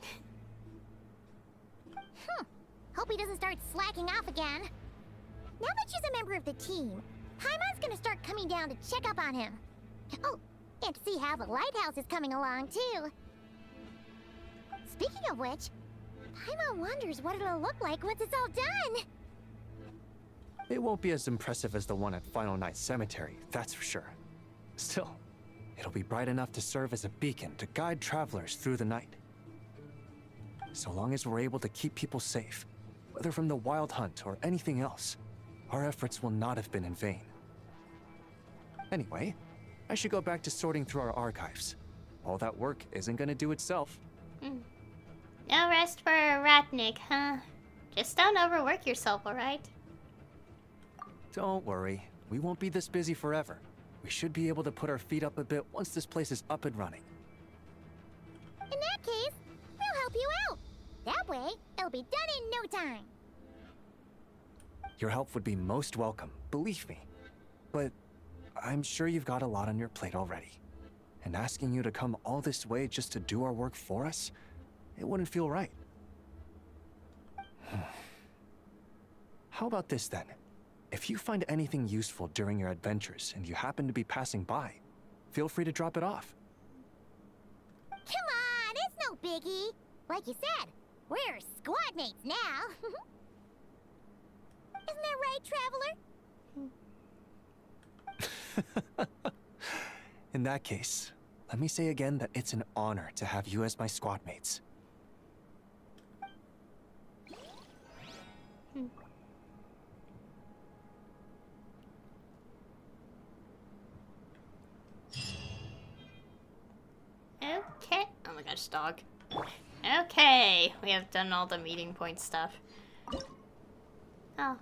S3: Hope he doesn't start slacking off again. Now that she's a member of the team, Paimon's gonna start coming down to check up on him. Oh, and to see how the lighthouse is coming along, too. Speaking of which, Paimon wonders what it'll look like once it's all done.
S6: It won't be as impressive as the one at Final Night Cemetery, that's for sure. Still, it'll be bright enough to serve as a beacon to guide travelers through the night. So long as we're able to keep people safe, whether from the wild hunt or anything else, our efforts will not have been in vain. Anyway, I should go back to sorting through our archives. All that work isn't gonna do itself.
S1: No rest for a Ratnik, huh? Just don't overwork yourself, alright?
S6: Don't worry, we won't be this busy forever. We should be able to put our feet up a bit once this place is up and running.
S3: In that case, we'll help you out. That way, it'll be done in no time.
S6: Your help would be most welcome, believe me. But I'm sure you've got a lot on your plate already. And asking you to come all this way just to do our work for us, it wouldn't feel right. How about this then? If you find anything useful during your adventures and you happen to be passing by, feel free to drop it off.
S3: Come on, it's no biggie. Like you said, we're squad mates now. Isn't that right, Traveler?
S6: In that case, let me say again that it's an honor to have you as my squad mates.
S1: Okay. Oh my gosh, dog. Okay, we have done all the meeting point stuff. Oh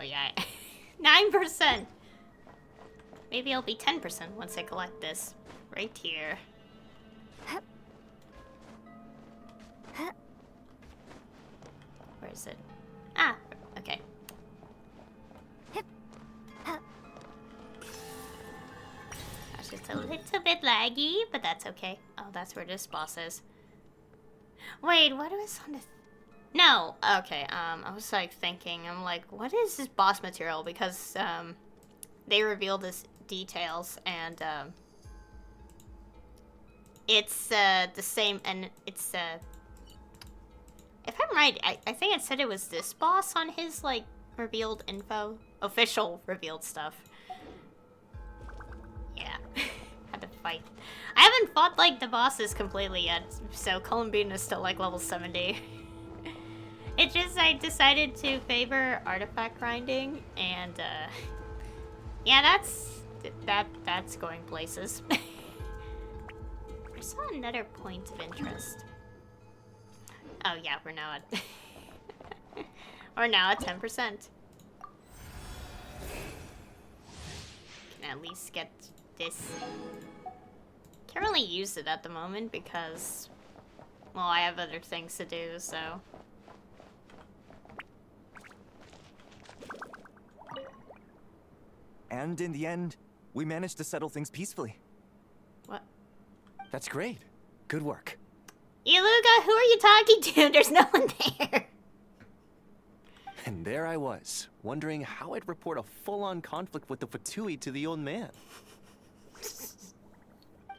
S1: yeah, 9%. Maybe it'll be 10% once I collect this right here. Where is it? Ah, okay. Gosh, it's a little bit laggy, but that's okay. Oh, that's where this boss is. Wait, what was on the... No, okay, I was like thinking, I'm like, what is this boss material? Because, they revealed this details, and, it's, the same, and it's, if I'm right, I think it said it was this boss on his, like, revealed info, official revealed stuff. Yeah, had to fight. I haven't fought, like, the bosses completely yet, so Columbine is still, like, level 70. It's just I decided to favor artifact grinding, and, yeah, that's going places. I saw another point of interest. Oh yeah, we're now at 10%. Can at least get this. Can't really use it at the moment because, well, I have other things to do, so.
S9: And in the end, we managed to settle things peacefully.
S1: What?
S6: That's great. Good work.
S1: Illuga, who are you talking to? There's no one there.
S6: And there I was, wondering how I'd report a full-on conflict with the Fatui to the old man.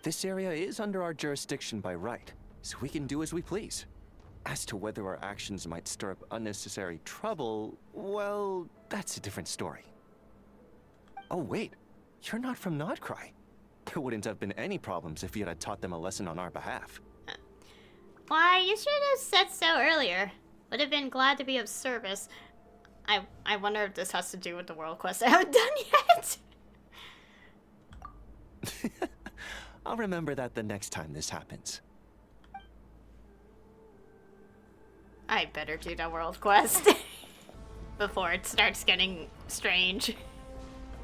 S6: This area is under our jurisdiction by right, so we can do as we please. As to whether our actions might stir up unnecessary trouble, well, that's a different story. Oh wait, you're not from Nod-Krai. There wouldn't have been any problems if you had taught them a lesson on our behalf.
S1: Why, you should have said so earlier. Would have been glad to be of service. I wonder if this has to do with the world quest I haven't done yet.
S6: I'll remember that the next time this happens.
S1: I better do the world quest before it starts getting strange.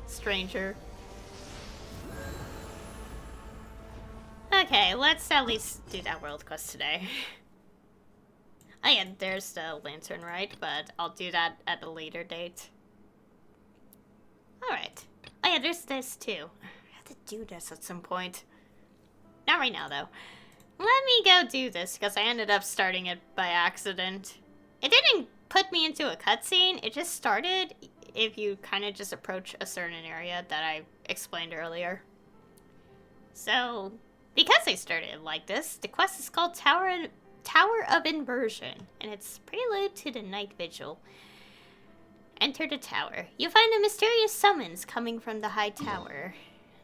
S1: Stranger. Okay, let's at least do that world quest today. Oh yeah, there's the lantern, right? But I'll do that at a later date. Alright. Oh yeah, there's this too. I have to do this at some point. Not right now, though. Let me go do this, because I ended up starting it by accident. It didn't put me into a cutscene, it just started if you kind of just approach a certain area that I explained earlier. So, because I started like this, the quest is called Tower of Inversion, and it's prelude to the night vigil. Enter the tower. You find a mysterious summons coming from the high tower.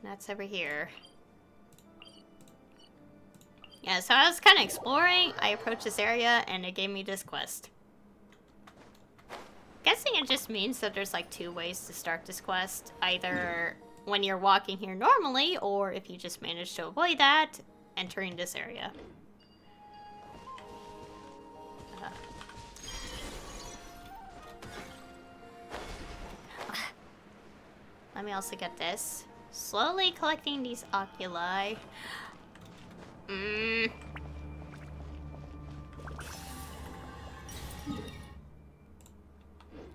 S1: That's over here. Yeah, so I was kind of exploring, I approached this area, and it gave me this quest. Guessing it just means that there's like 2 ways to start this quest. Either when you're walking here normally, or if you just manage to avoid that, entering this area. Let me also get this. Slowly collecting these oculi.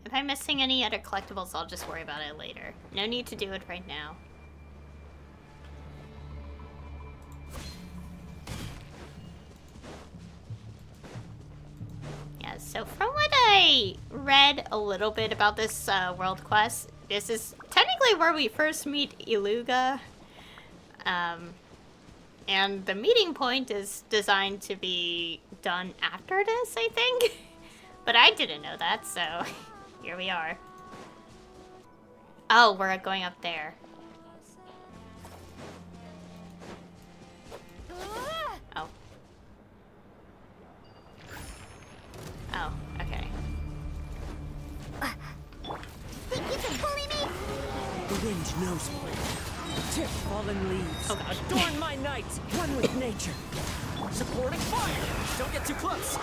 S1: If I'm missing any other collectibles, I'll just worry about it later. No need to do it right now. Yeah, so from what I read a little bit about this world quest, this is technically where we first meet Illuga. And the meeting point is designed to be done after this, I think. But I didn't know that, so here we are. Oh, we're going up there. Oh. Oh, okay.
S3: Think you can bully me?
S4: The wind knows me. Tip fallen leaves.
S1: Oh, gosh.
S4: Adorn my night. One with nature. Supporting fire. Don't get too close.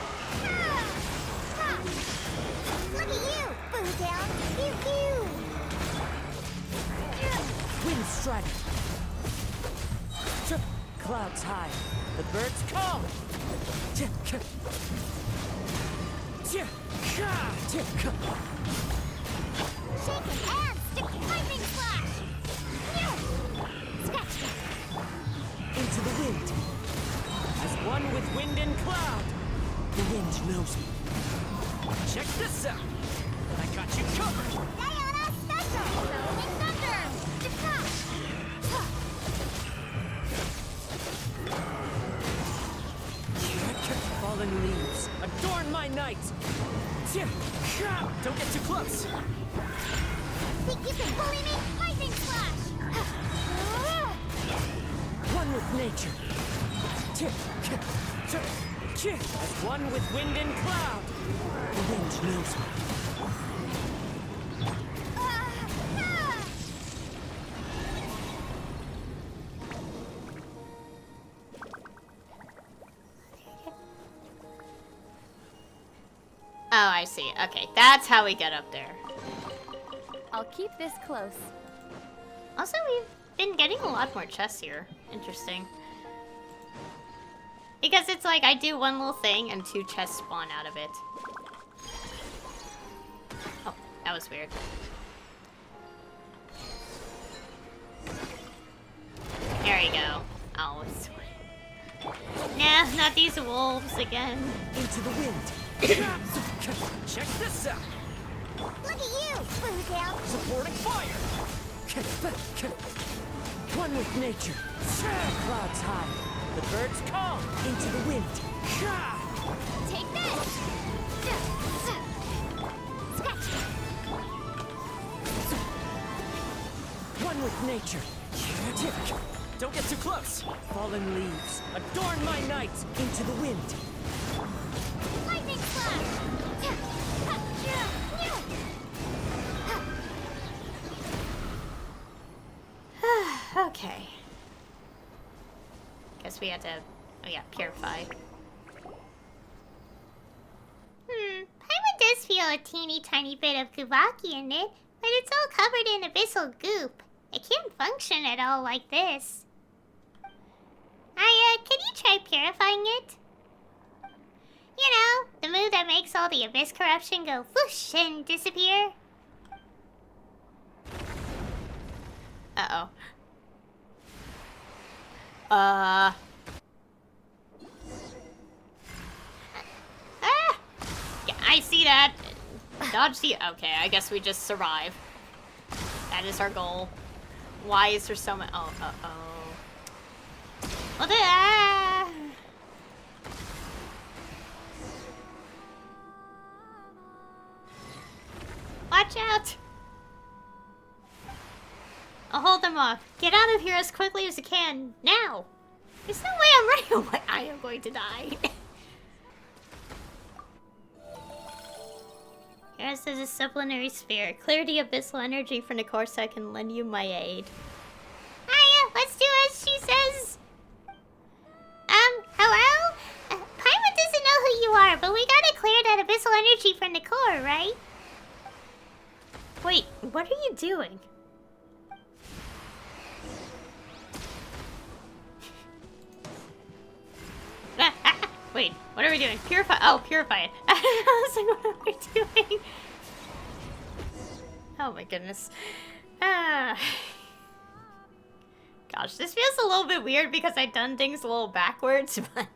S3: Look at you, Boo Down. Pew pew.
S4: Wind strike. Tip clouds high. The birds call. Tip. Tip. Tip.
S3: Shake it and stick lightning flash. Scratch it.
S4: Into the wind. As one with wind and cloud. The wind knows me. Check this out. I got you covered.
S3: Diana Special. Rolling Thunder. Detach.
S4: Fallen leaves. Adorn my night. Don't get too close.
S3: Think you can bully me? Lightning flash.
S4: One with nature. As one with wind and cloud. The wind knows me.
S1: Oh, I see. Okay, that's how we get up there.
S2: I'll keep this close.
S1: Also, we've been getting a lot more chests here. Interesting. Because it's like I do one little thing and 2 chests spawn out of it. Oh, that was weird. got these wolves again.
S4: Into the wind. Check this out.
S3: Look at you, Boozle.
S4: Supporting fire. One with nature. Clouds high. The birds call. Into the wind.
S3: Take this. Scratch.
S4: One with nature. Don't get too close. Fallen leaves. Adorn my night. Into the wind.
S3: Lightning slash.
S1: Okay. Guess we had to, oh yeah, purify. Paimon does feel a teeny tiny bit of Guvaki in it, but it's all covered in abyssal goop. It can't function at all like this. Could you try purifying it? You know, the move that makes all the abyss corruption go whoosh and disappear. Uh-oh. Yeah, I see that. Dodge the... Okay, I guess we just survive. That is our goal. Why is there so much... Oh, uh-oh. Well, watch out! I'll hold them off. Get out of here as quickly as you can. Now! There's no way I'm running away. I am going to die. Here's the disciplinary sphere. Clear the abyssal energy from the core so I can lend you my aid. Hiya, let's do as she says. Hello? Paimon doesn't know who you are, but we gotta clear that abyssal energy from the core, right? Wait, what are you doing? Wait, what are we doing? Purify. Oh, purify it. I was like, what are we doing? Oh my goodness. Gosh, this feels a little bit weird because I've done things a little backwards, but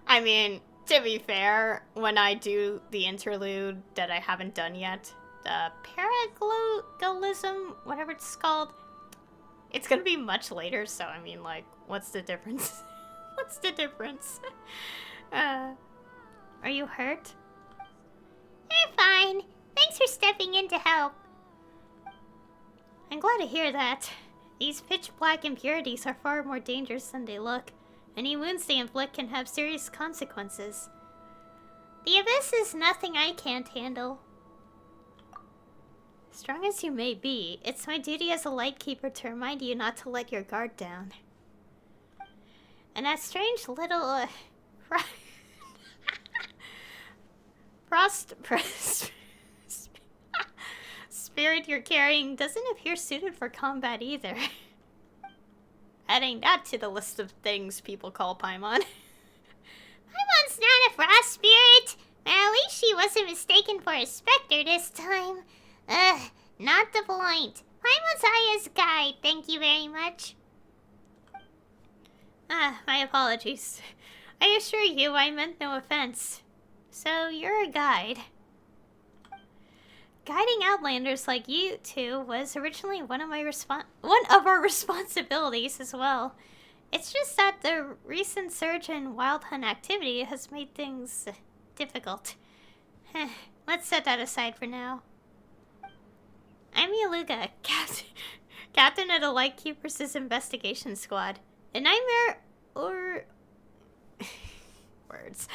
S1: I mean, to be fair, when I do the interlude that I haven't done yet, the paraglolism, whatever it's called, it's gonna be much later, so I mean, like, what's the difference? What's the difference? Are you hurt? You're fine. Thanks for stepping in to help. I'm glad to hear that. These pitch-black impurities are far more dangerous than they look. Any wounds they inflict can have serious consequences. The abyss is nothing I can't handle. Strong as you may be, it's my duty as a Lightkeeper to remind you not to let your guard down. And that strange little, spirit you're carrying doesn't appear suited for combat either. Adding that to the list of things people call Paimon. Paimon's not a frost spirit! Well, at least she wasn't mistaken for a specter this time. Not the point. Paimon's Aya's guide, thank you very much. My apologies. I assure you I meant no offense. So, you're a guide. Guiding Outlanders like you two was originally one of our responsibilities as well. It's just that the recent surge in wild hunt activity has made things difficult. Let's set that aside for now. I'm Illuga, captain of the Lightkeepers' investigation squad. A nightmare words.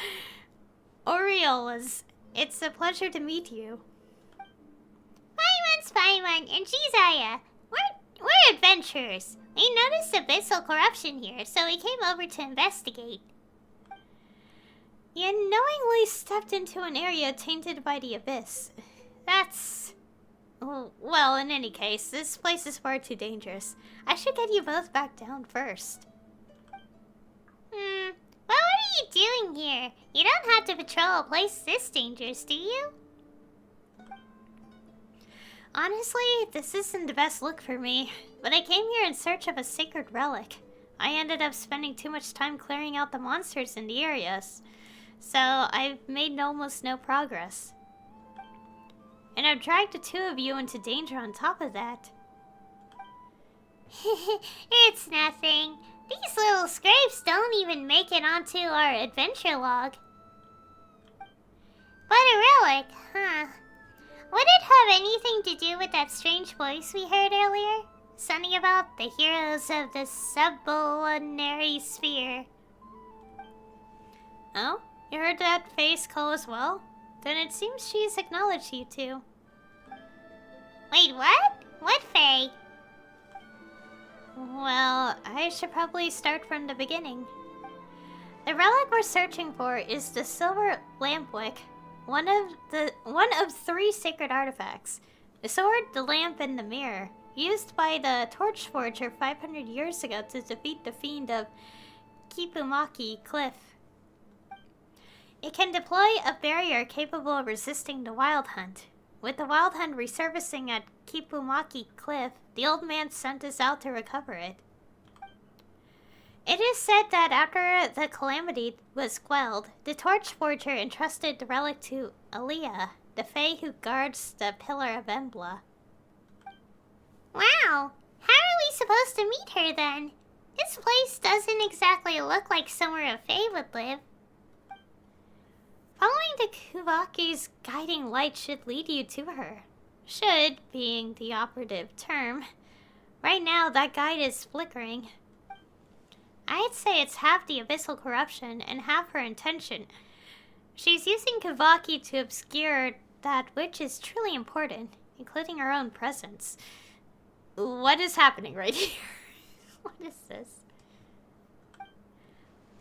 S1: Orioles, it's a pleasure to meet you. Paimon's Paimon, and she's Aya. We're adventurers. We noticed abyssal corruption here, so we came over to investigate. You knowingly stepped into an area tainted by the abyss. That's... Well, in any case, this place is far too dangerous. I should get you both back down first. Well, what are you doing here? You don't have to patrol a place this dangerous, do you? Honestly, this isn't the best look for me, but I came here in search of a sacred relic. I ended up spending too much time clearing out the monsters in the areas, so I've made almost no progress. And I've dragged the two of you into danger on top of that.
S3: It's nothing. These little scrapes don't even make it onto our adventure log. But a relic, huh? Would it have anything to do with that strange voice we heard earlier? Something about the heroes of the sublunary sphere.
S1: Oh? You heard that face call as well? Then it seems she's acknowledged you two.
S3: Wait, what? What Faye?
S1: Well, I should probably start from the beginning. The relic we're searching for is the silver lampwick, one of 3 sacred artifacts. The sword, the lamp, and the mirror, used by the Torch Forger 500 years ago to defeat the fiend of Kipumaki Cliff. It can deploy a barrier capable of resisting the Wild Hunt. With the Wild Hunt resurfacing at Kipumaki Cliff, the old man sent us out to recover it. It is said that after the calamity was quelled, the Torch Forger entrusted the relic to Illuga, the fae who guards the Pillar of Embla.
S3: Wow! How are we supposed to meet her then? This place doesn't exactly look like somewhere a fae would live.
S1: Following the Kuvaki's guiding light should lead you to her. Should being the operative term. Right now, that guide is flickering. I'd say it's half the abyssal corruption and half her intention. She's using Kavaki to obscure that which is truly important, including her own presence. What is happening right here? What is this?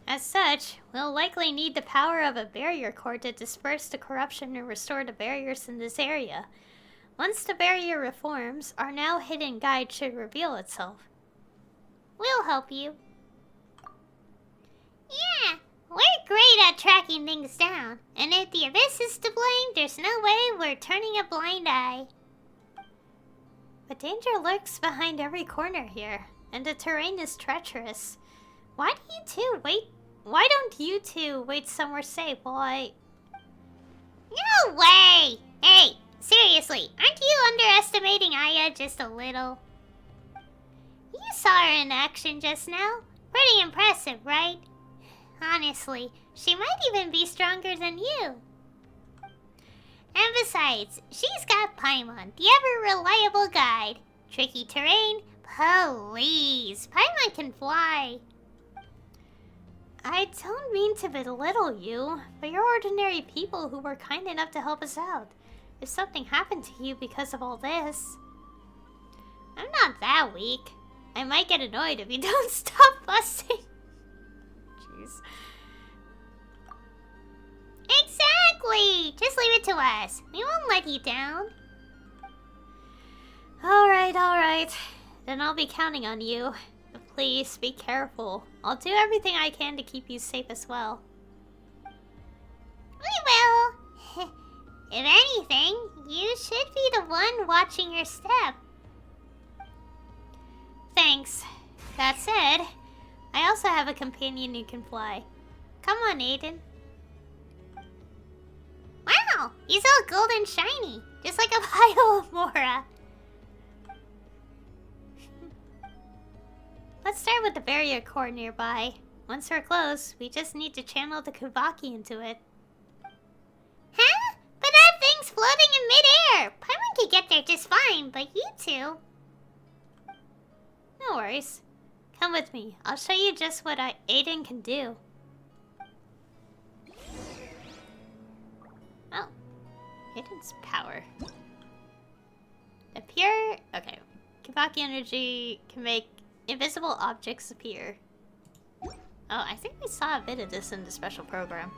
S1: As such, we'll likely need the power of a barrier core to disperse the corruption and restore the barriers in this area. Once the barrier reforms, our now hidden guide should reveal itself.
S3: We'll help you. Yeah, we're great at tracking things down. And if the Abyss is to blame, there's no way we're turning a blind eye.
S1: But danger lurks behind every corner here, and the terrain is treacherous. Why don't you two wait somewhere safe while I...
S3: No way! Hey, seriously, aren't you underestimating Aya just a little? You saw her in action just now. Pretty impressive, right? Honestly, she might even be stronger than you. And besides, she's got Paimon, the ever-reliable guide. Tricky terrain? Please, Paimon can fly.
S1: I don't mean to belittle you, but you're ordinary people who were kind enough to help us out. If something happened to you because of all this...
S3: I'm not that weak. I might get annoyed if you don't stop fussing.
S1: Jeez.
S3: Exactly! Just leave it to us. We won't let you down.
S1: Alright. Then I'll be counting on you. But please, be careful. I'll do everything I can to keep you safe as well.
S3: We will. If anything, you should be the one watching your step.
S1: Thanks. That said, I also have a companion who can fly. Come on, Aiden.
S3: Wow, he's all gold and shiny, just like a pile of Mora.
S1: Let's start with the barrier core nearby. Once we're close, we just need to channel the Kuvaki into it.
S3: Huh? But that thing's floating in midair. Paimon could get there just fine, but you two...
S1: No worries. Come with me. I'll show you just what Aiden can do. Oh. Aiden's power. Appear... Okay. Kavaki energy can make invisible objects appear. Oh, I think we saw a bit of this in the special program.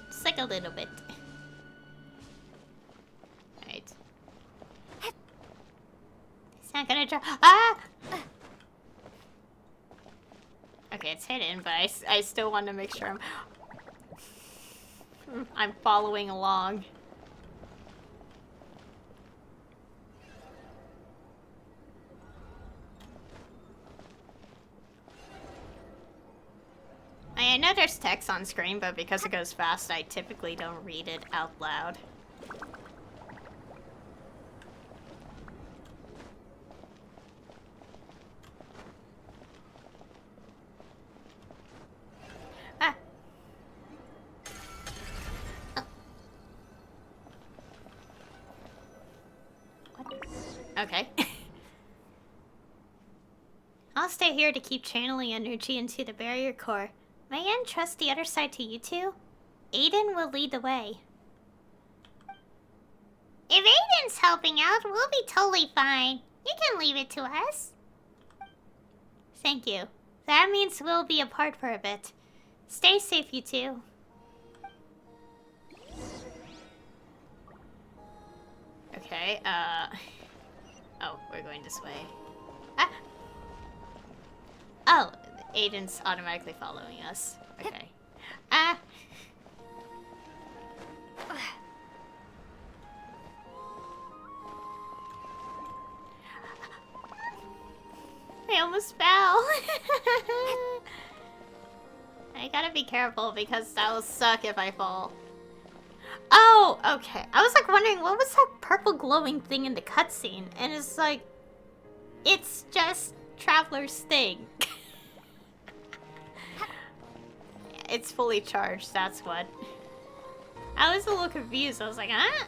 S1: Just like a little bit. Alright. It's not gonna drop. Ah! Okay, it's hidden, but I still want to make sure I'm following along. I know there's text on screen, but because it goes fast, I typically don't read it out loud. Ah. Oh. What? Okay. I'll stay here to keep channeling energy into the barrier core. May I entrust the other side to you two? Aiden will lead the way. If Aiden's helping out, we'll be totally fine. You can leave it to us. Thank you. That means we'll be apart for a bit. Stay safe, you two. Okay, oh, we're going this way. Ah! Oh, Aiden's automatically following us. Okay. Ah! I almost fell. I gotta be careful because that will suck if I fall. Oh, okay. I was like wondering what was that purple glowing thing in the cutscene, and it's like, it's just Traveler's thing. It's fully charged. That's what. I was a little confused. I was like, huh?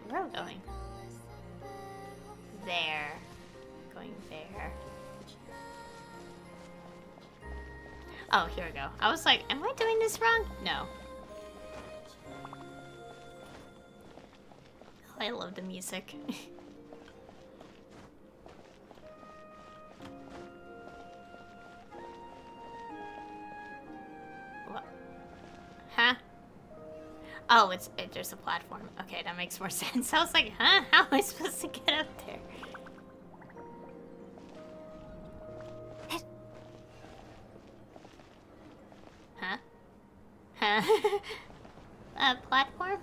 S1: Where are we going? There. Going there. Oh, here we go. I was like, am I doing this wrong? No. Oh, I love the music. What? Huh? Oh, it's there's a platform. Okay, that makes more sense. I was like, huh? How am I supposed to get up there? Huh? Huh? A platform?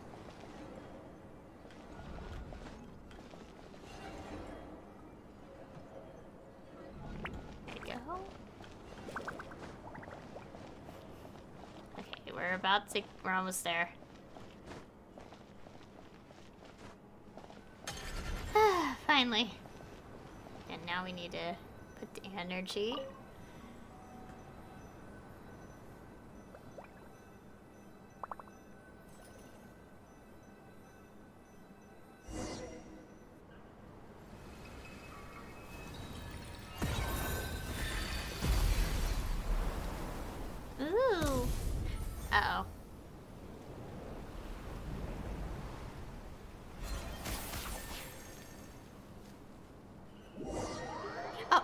S1: There you go. Okay, we're almost there. Finally. And now we need to put the energy. Ooh. Uh-oh. Oh.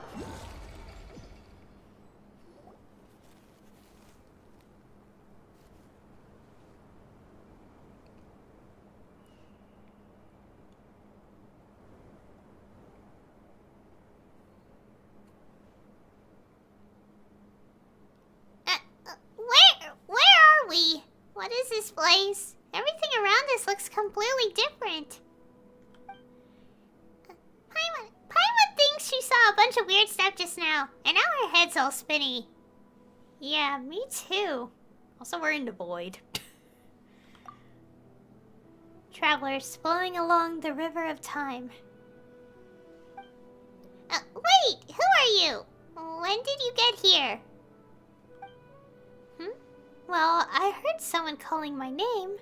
S1: Where are we? What is this place? Everything around us looks completely different. Paimon thinks she saw a bunch of weird stuff just now, and now her head's all spinny. Yeah, me too. Also, we're in the void. Travelers flowing along the river of time. Wait, who are you? When did you get here? Well, I heard someone calling my name.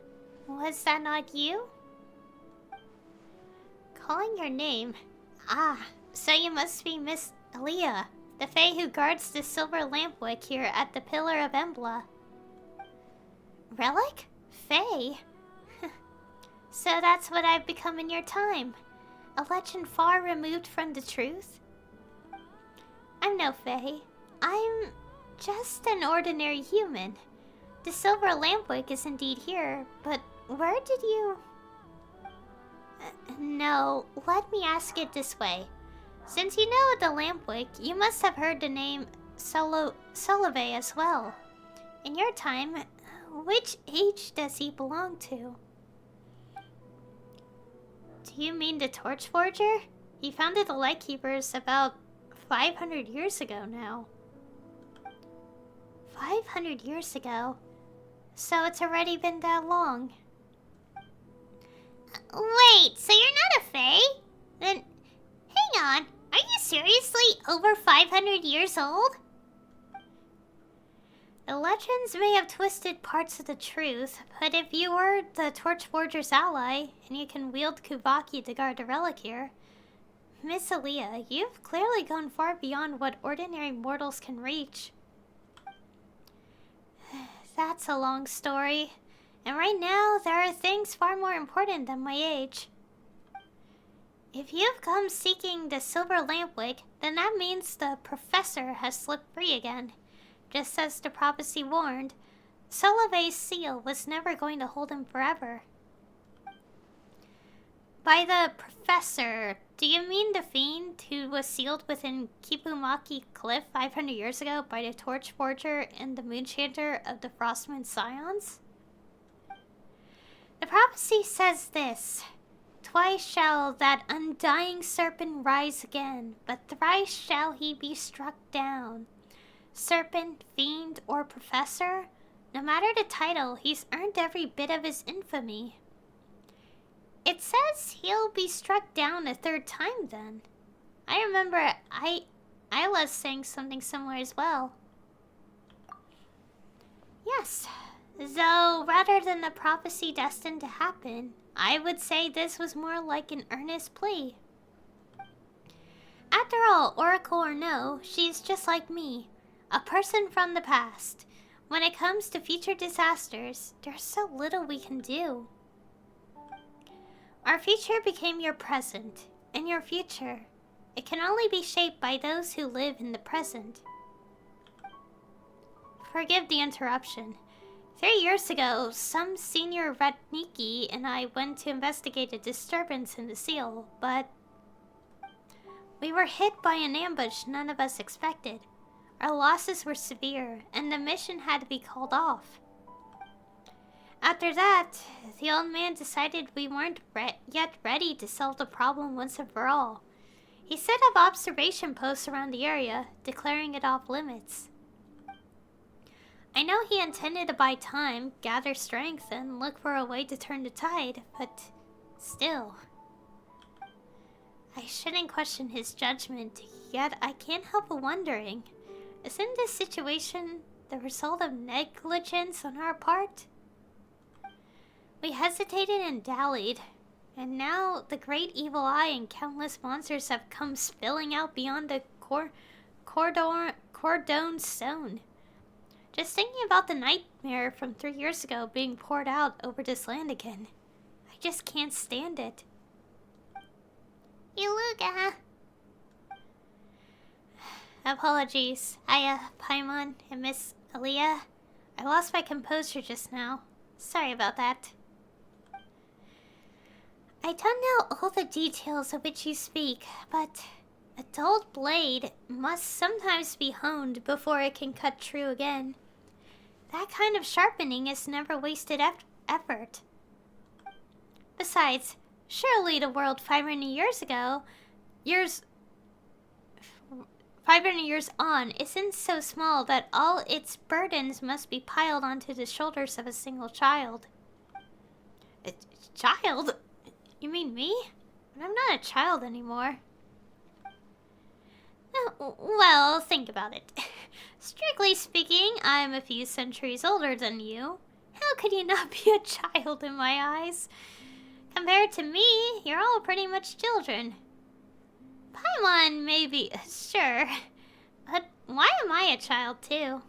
S1: Was that not you? Calling your name? Ah, so you must be Miss Illuga, the Fae who guards the silver lampwick here at the Pillar of Embla. Relic? Fae? So that's what I've become in your time. A legend far removed from the truth? I'm no Fae. I'm just an ordinary human. The silver lampwick is indeed here, but where did you... No, let me ask it this way. Since you know the lampwick, you must have heard the name Solovey as well. In your time, which age does he belong to? Do you mean the Torch Forger? He founded the Lightkeepers about 500 years ago now. 500 years ago. So it's already been that long. Wait, so you're not a Fae? Then, hang on. Are you seriously over 500 years old? The legends may have twisted parts of the truth, but if you were the Torchforger's ally, and you can wield Kuvaki to guard the relic here, Miss Aaliyah, you've clearly gone far beyond what ordinary mortals can reach. That's a long story, and right now there are things far more important than my age. If you've come seeking the Silver Lampwick, then that means the Professor has slipped free again. Just as the prophecy warned, Solove's seal was never going to hold him forever. By the Professor, do you mean the fiend who was sealed within Kipumaki Cliff 500 years ago by the Torchforger and the Moonchanter of the Frostmoon Scions? The prophecy says this: "Twice shall that undying serpent rise again, but thrice shall he be struck down." Serpent, fiend, or professor, no matter the title, he's earned every bit of his infamy. It says he'll be struck down a third time then. I remember Isla's saying something similar as well. Yes, though rather than the prophecy destined to happen, I would say this was more like an earnest plea. After all, Oracle or no, she's just like me. A person from the past. When it comes to future disasters, there's so little we can do. Our future became your present, and your future. It can only be shaped by those who live in the present. Forgive the interruption. 3 years ago, some senior Ratniki and I went to investigate a disturbance in the seal, but we were hit by an ambush none of us expected. Our losses were severe, and the mission had to be called off. After that, the old man decided we weren't yet ready to solve the problem once and for all. He set up observation posts around the area, declaring it off limits. I know he intended to buy time, gather strength, and look for a way to turn the tide, but still. I shouldn't question his judgment, yet I can't help but wondering, isn't this situation the result of negligence on our part? We hesitated and dallied, and now the great evil eye and countless monsters have come spilling out beyond the Cordon Stone. Just thinking about the nightmare from 3 years ago being poured out over this land again, I just can't stand it.
S3: Illuga!
S1: Apologies, Aya, Paimon, and Miss Aaliyah. I lost my composure just now. Sorry about that. I don't know all the details of which you speak, but a dulled blade must sometimes be honed before it can cut true again. That kind of sharpening is never wasted effort. Besides, surely the world 500 years ago, 500 years on, isn't so small that all its burdens must be piled onto the shoulders of a single child. A child? You mean me? I'm not a child anymore. Well, think about it. Strictly speaking, I'm a few centuries older than you. How could you not be a child in my eyes? Compared to me, you're all pretty much children. Paimon may be, sure. But why am I a child too?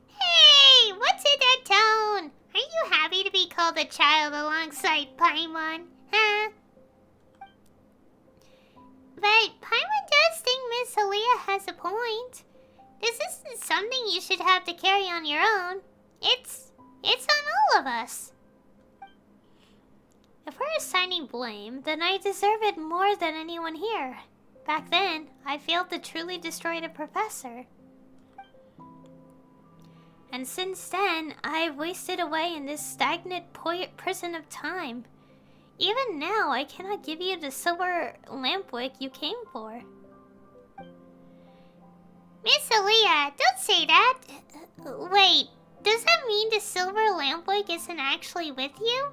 S3: Hey, what's in that tone? Are you happy to be called a child alongside Paimon, huh? But Paimon does think Miss Aaliyah has a point. This isn't something you should have to carry on your own. It's on all of us.
S1: If we're assigning blame, then I deserve it more than anyone here. Back then, I failed to truly destroy the professor. And since then, I've wasted away in this stagnant prison of time. Even now, I cannot give you the silver lampwick you came for. Miss Aaliyah, don't say that. Wait, does that mean the silver lampwick isn't actually with you?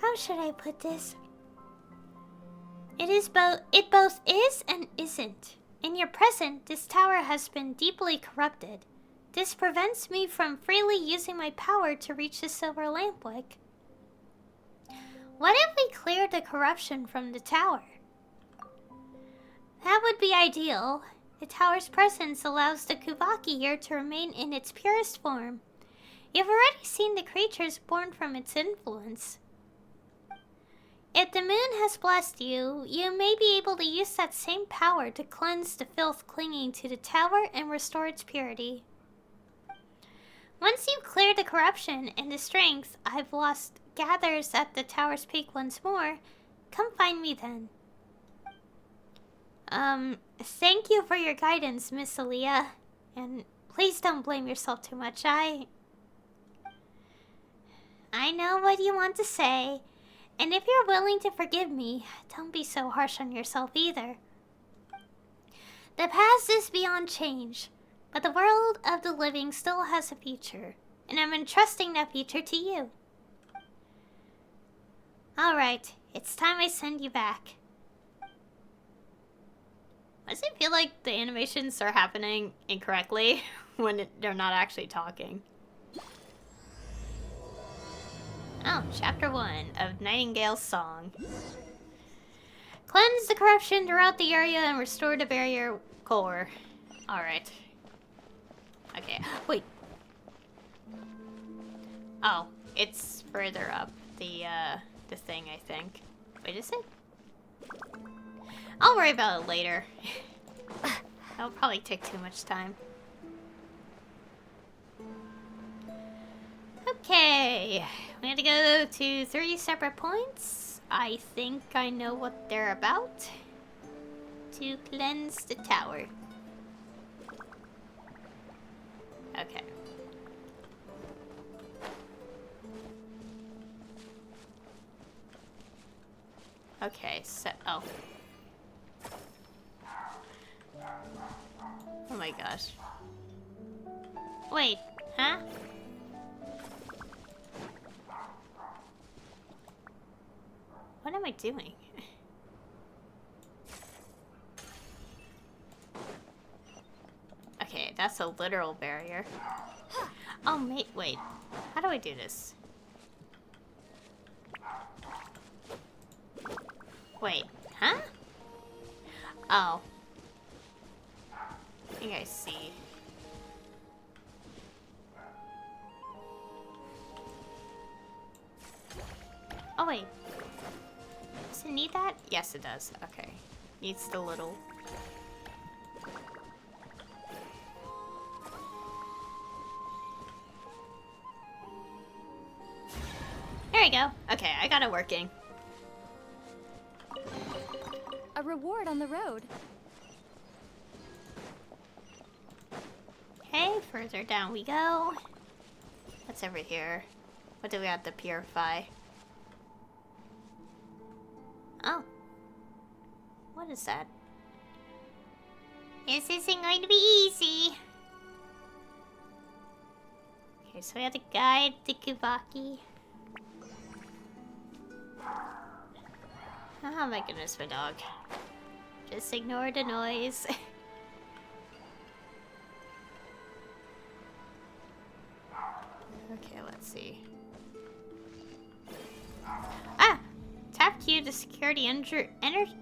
S1: How should I put this? It both is and isn't. In your present, this tower has been deeply corrupted. This prevents me from freely using my power to reach the silver lampwick. What if we cleared the corruption from the tower? That would be ideal. The tower's presence allows the Kuvaki here to remain in its purest form. You've already seen the creatures born from its influence. If the moon has blessed you, you may be able to use that same power to cleanse the filth clinging to the tower and restore its purity. Once you clear the corruption and the strength I've lost gathers at the tower's peak once more, come find me then. Thank you for your guidance, Miss Aaliyah. And please don't blame yourself too much. I know what you want to say. And if you're willing to forgive me, don't be so harsh on yourself either. The past is beyond change, but the world of the living still has a future, and I'm entrusting that future to you. Alright, it's time I send you back. Why does it feel like the animations are happening incorrectly when they're not actually talking? Oh, chapter 1 of Nightingale's song. Cleanse the corruption throughout the area and restore the barrier core. Alright. Okay, wait. Oh, it's further up the thing, I think. Wait, is it? I'll worry about it later. That'll probably take too much time. Okay, we have to go to 3 separate points. I think I know what they're about. To cleanse the tower. Okay. Okay, so... oh. Oh my gosh. Wait, huh? What am I doing? Okay, that's a literal barrier. Oh, wait. How do I do this? Wait, huh? Oh. I think I see. Oh, wait. Does it need that? Yes, it does. Okay. Needs the little... There we go. Okay, I got it working.
S2: A reward on the road.
S1: Okay, further down we go. What's over here? What do we have to purify? Oh. What is that? This isn't going to be easy. Okay, so we have to guide the Kuvaki. Oh my goodness, my dog. Just ignore the noise. Okay, let's see. Ah! Tap Q to secure the energy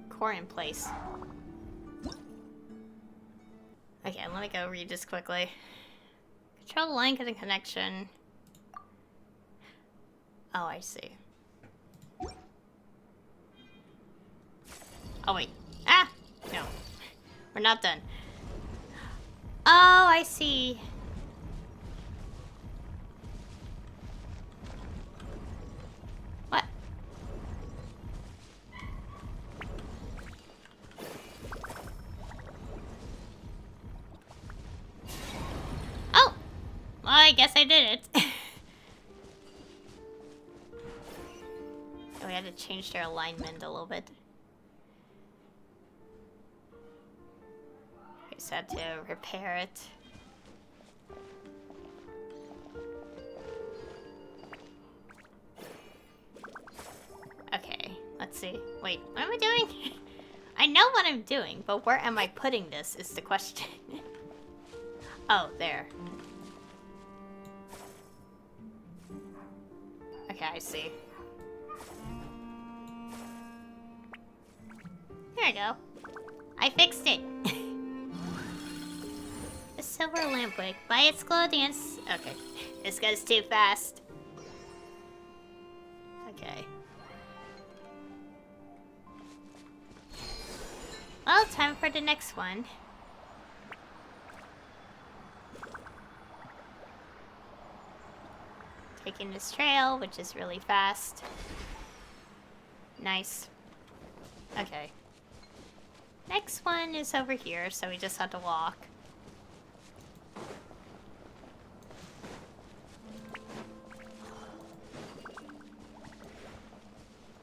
S1: core in place. Okay, let me go read this quickly. Control the link and the connection. Oh, I see. Oh, wait. Ah! No. We're not done. Oh, I see. What? Oh! Well, I guess I did it. Oh, we had to change their alignment a little bit. just had to repair it. Okay, let's see. Wait, what am I doing? I know what I'm doing, but where am I putting this is the question. Oh, there. Okay, I see. There we go. I fixed it. A silver lampwick. By its glow dance. Okay. This goes too fast. Okay. Well, time for the next one. Taking this trail, which is really fast. Nice. Okay. Next one is over here, so we just have to walk.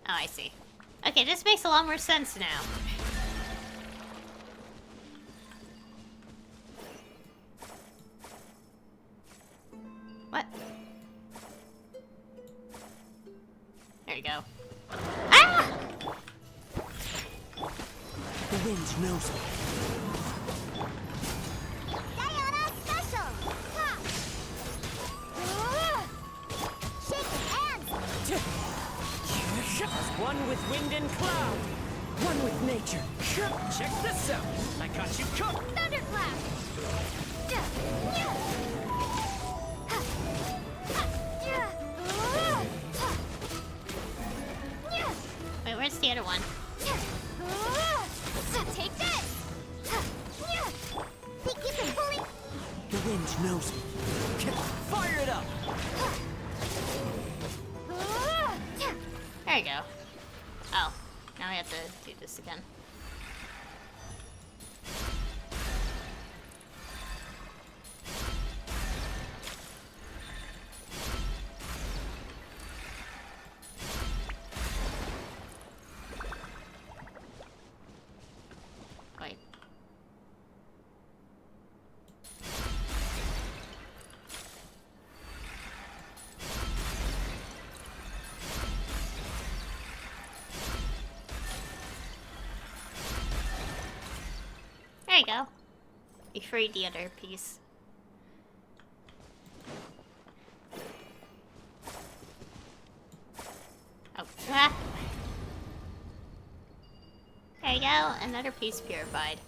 S1: Oh, I see. Okay, this makes a lot more sense now. What? There you go. Ah!
S8: The wind knows me.
S3: Diana special! Ha! Shake hands!
S4: As one with wind and cloud. One with nature. Check this out. I got you covered.
S3: Thunderclap!
S1: Wait, where's the other one?
S3: Take this! Think you can bully?
S8: The wind knows me.
S4: Fire it up.
S1: There you go. Oh, now we have to do this again. Wait. There you go. We freed the other piece. Oh, ah. There you go, another piece purified.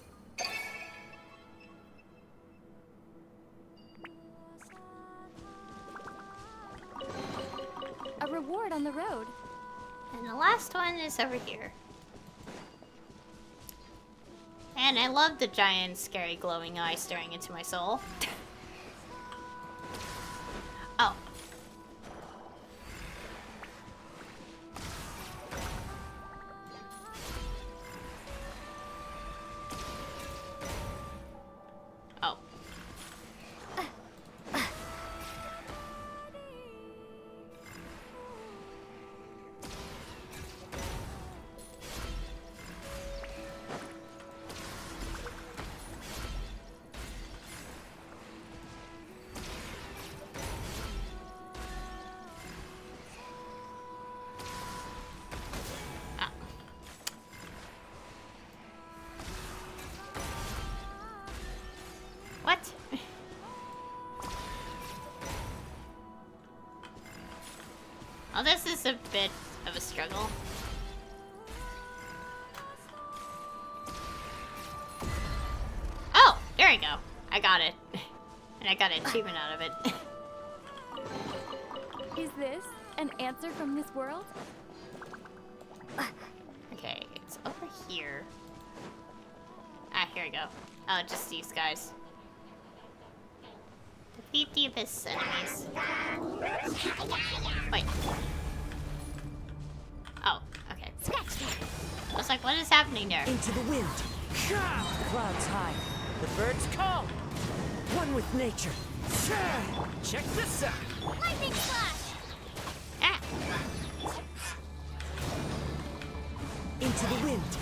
S2: A reward on the road.
S1: And the last one is over here. And I love the giant, scary, glowing eye staring into my soul. Oh. Oh. What? Well, this is a bit of a struggle. Oh, there you go. I got it. And I got an achievement out of it.
S2: Is this an answer from this world?
S1: Okay, it's over here. Ah, here we go. Oh, just these guys. Defeat the abyss enemies. Wait. Oh, okay. I was like, what is happening there?
S4: Into the wind. Clouds high. The birds call. One with nature. Check this out.
S3: Lightning flash!
S1: Ah.
S4: Into the wind.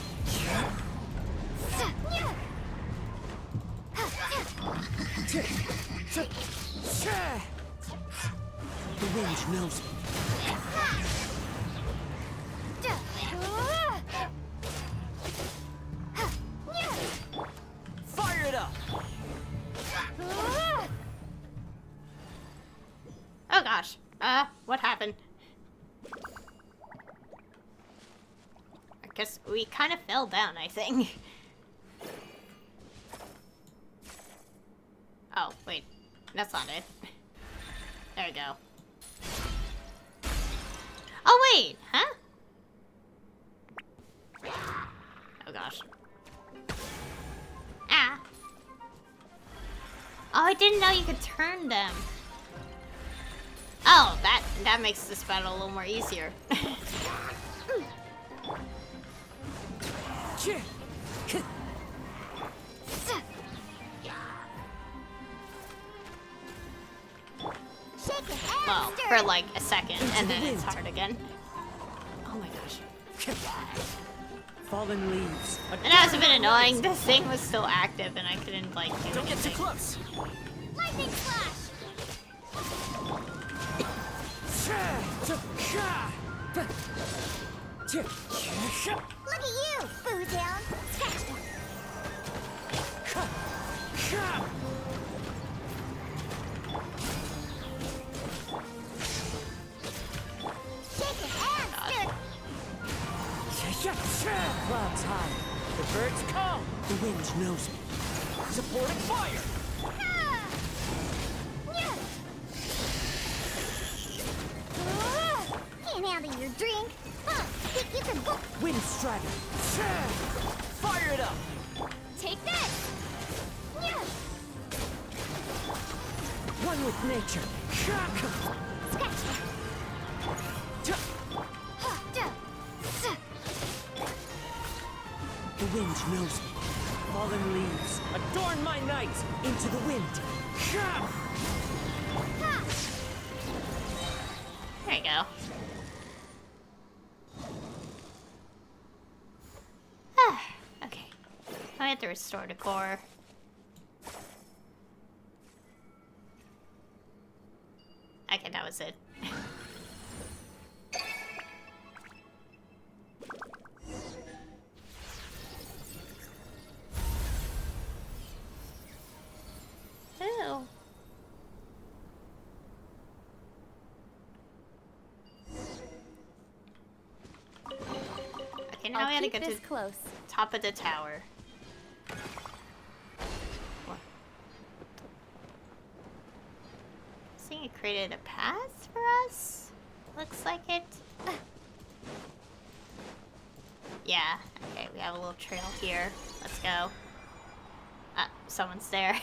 S8: wind knows me.
S4: Fire it up!
S1: Oh gosh. What happened? I guess we kind of fell down, I think. Oh, wait. That's not it. There we go. Oh, wait! Huh? Oh gosh. Ah! Oh, I didn't know you could turn them. Oh, that makes this battle a little more easier. Well, for like a second, and then it's hard again. Oh my gosh.
S4: Fallen leaves.
S1: And that was a bit annoying. This thing was still active, and I couldn't like do
S4: Don't get too
S1: anything.
S4: close.
S3: Lightning flash! Look at you, Bootown! Scratch them! Shake your hands,
S4: Clouds high. The birds come.
S8: The wind knows me.
S4: Supporting fire.
S3: Can't handle your drink. Huh, think you can go.
S4: Wind strider. Fire it up.
S3: Take this!
S4: One with nature.
S3: Scratch that!
S8: The wind knows me.
S4: Fallen leaves. Adorn my night.
S8: Into the wind.
S1: There you go. Okay. I have to restore the core. Okay, that was it. Ooh. Okay, now we gotta get to
S2: close.
S1: top of the tower. What? I think it created a path for us? Looks like it. Yeah, okay, we have a little trail here. Let's go. Someone's there.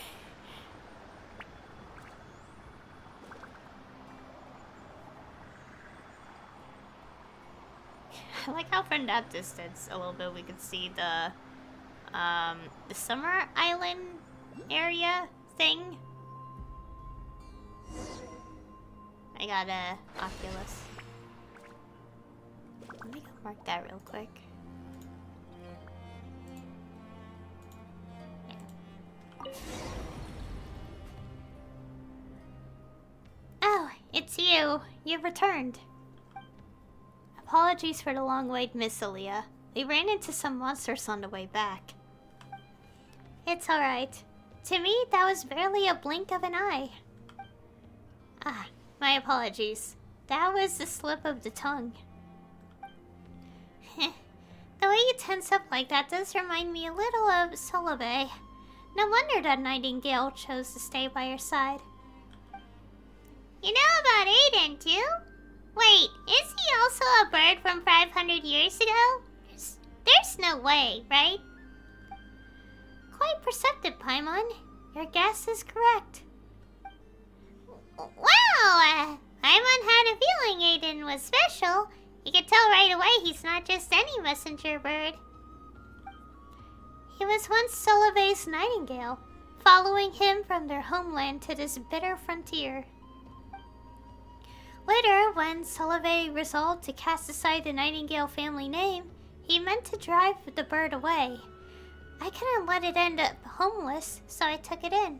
S1: I like how from that distance a little bit we could see the summer island area thing. I got a Oculus. Let me go mark that real quick. Oh, it's you. You've returned. Apologies for the long wait, Miss Aaliyah. We ran into some monsters on the way back. It's alright. To me, that was barely a blink of an eye. Ah, my apologies. That was the slip of the tongue. The way you tense up like that does remind me a little of Solovey. No wonder that Nightingale chose to stay by your side. You know about Aiden, too? Wait, is he also a bird from 500 years ago? There's no way, right? Quite perceptive, Paimon. Your guess is correct. Wow! Paimon had a feeling Aiden was special. You could tell right away he's not just any messenger bird. He was once Solovey's Nightingale, following him from their homeland to this bitter frontier. Later, when Solovey resolved to cast aside the Nightingale family name, he meant to drive the bird away. I couldn't let it end up homeless, so I took it in.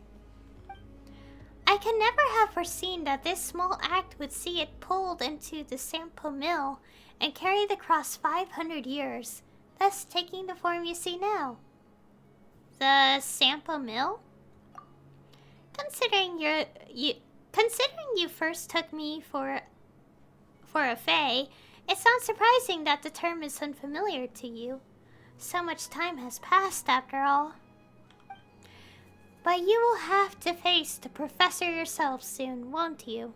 S1: I could never have foreseen that this small act would see it pulled into the Sampo Mill and carried across 500 years, thus taking the form you see now. The Sampo Mill? Considering you first took me for a fae, it's not surprising that the term is unfamiliar to you. So much time has passed after all. But you will have to face the professor yourself soon, won't you?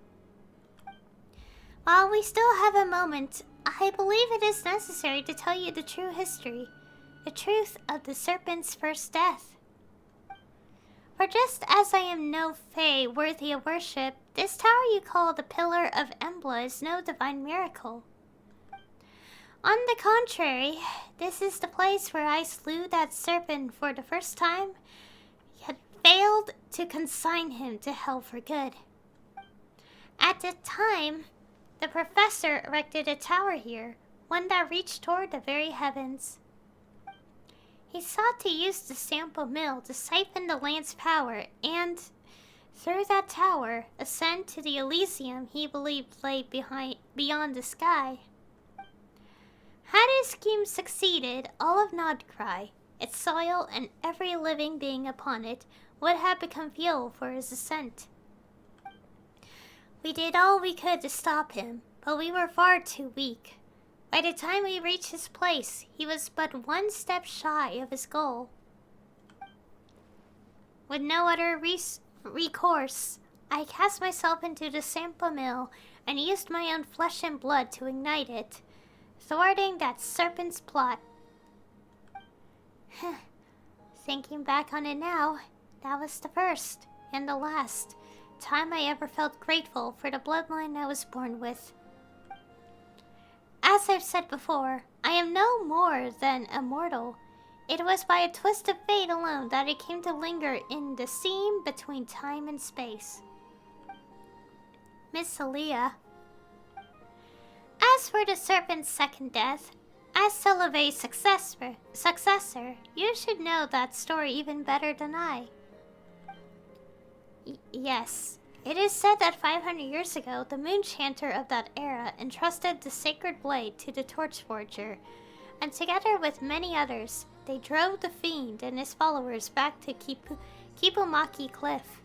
S1: While we still have a moment, I believe it is necessary to tell you the true history, the truth of the serpent's first death. For just as I am no fae worthy of worship, this tower you call the Pillar of Embla is no divine miracle. On the contrary, this is the place where I slew that serpent for the first time, yet failed to consign him to hell for good. At the time, the professor erected a tower here, one that reached toward the very heavens. He sought to use the Sampo Mill to siphon the land's power and, through that tower, ascend to the Elysium he believed lay beyond the sky. Had his scheme succeeded, all of Nod-Krai, its soil and every living being upon it, would have become fuel for his ascent. We did all we could to stop him, but we were far too weak. By the time we reached his place, he was but one step shy of his goal. With no other recourse, I cast myself into the Sampo Mill and used my own flesh and blood to ignite it, thwarting that serpent's plot. Thinking back on it now, that was the first and the last time I ever felt grateful for the bloodline I was born with. As I've said before, I am no more than a mortal. It was by a twist of fate alone that I came to linger in the seam between time and space. Miss Aaliyah. As for the serpent's second death, as Seleve's successor, you should know that story even better than I. Yes. It is said that 500 years ago, the moon chanter of that era entrusted the sacred blade to the Torchforger, and together with many others, they drove the fiend and his followers back to Kipumaki Cliff.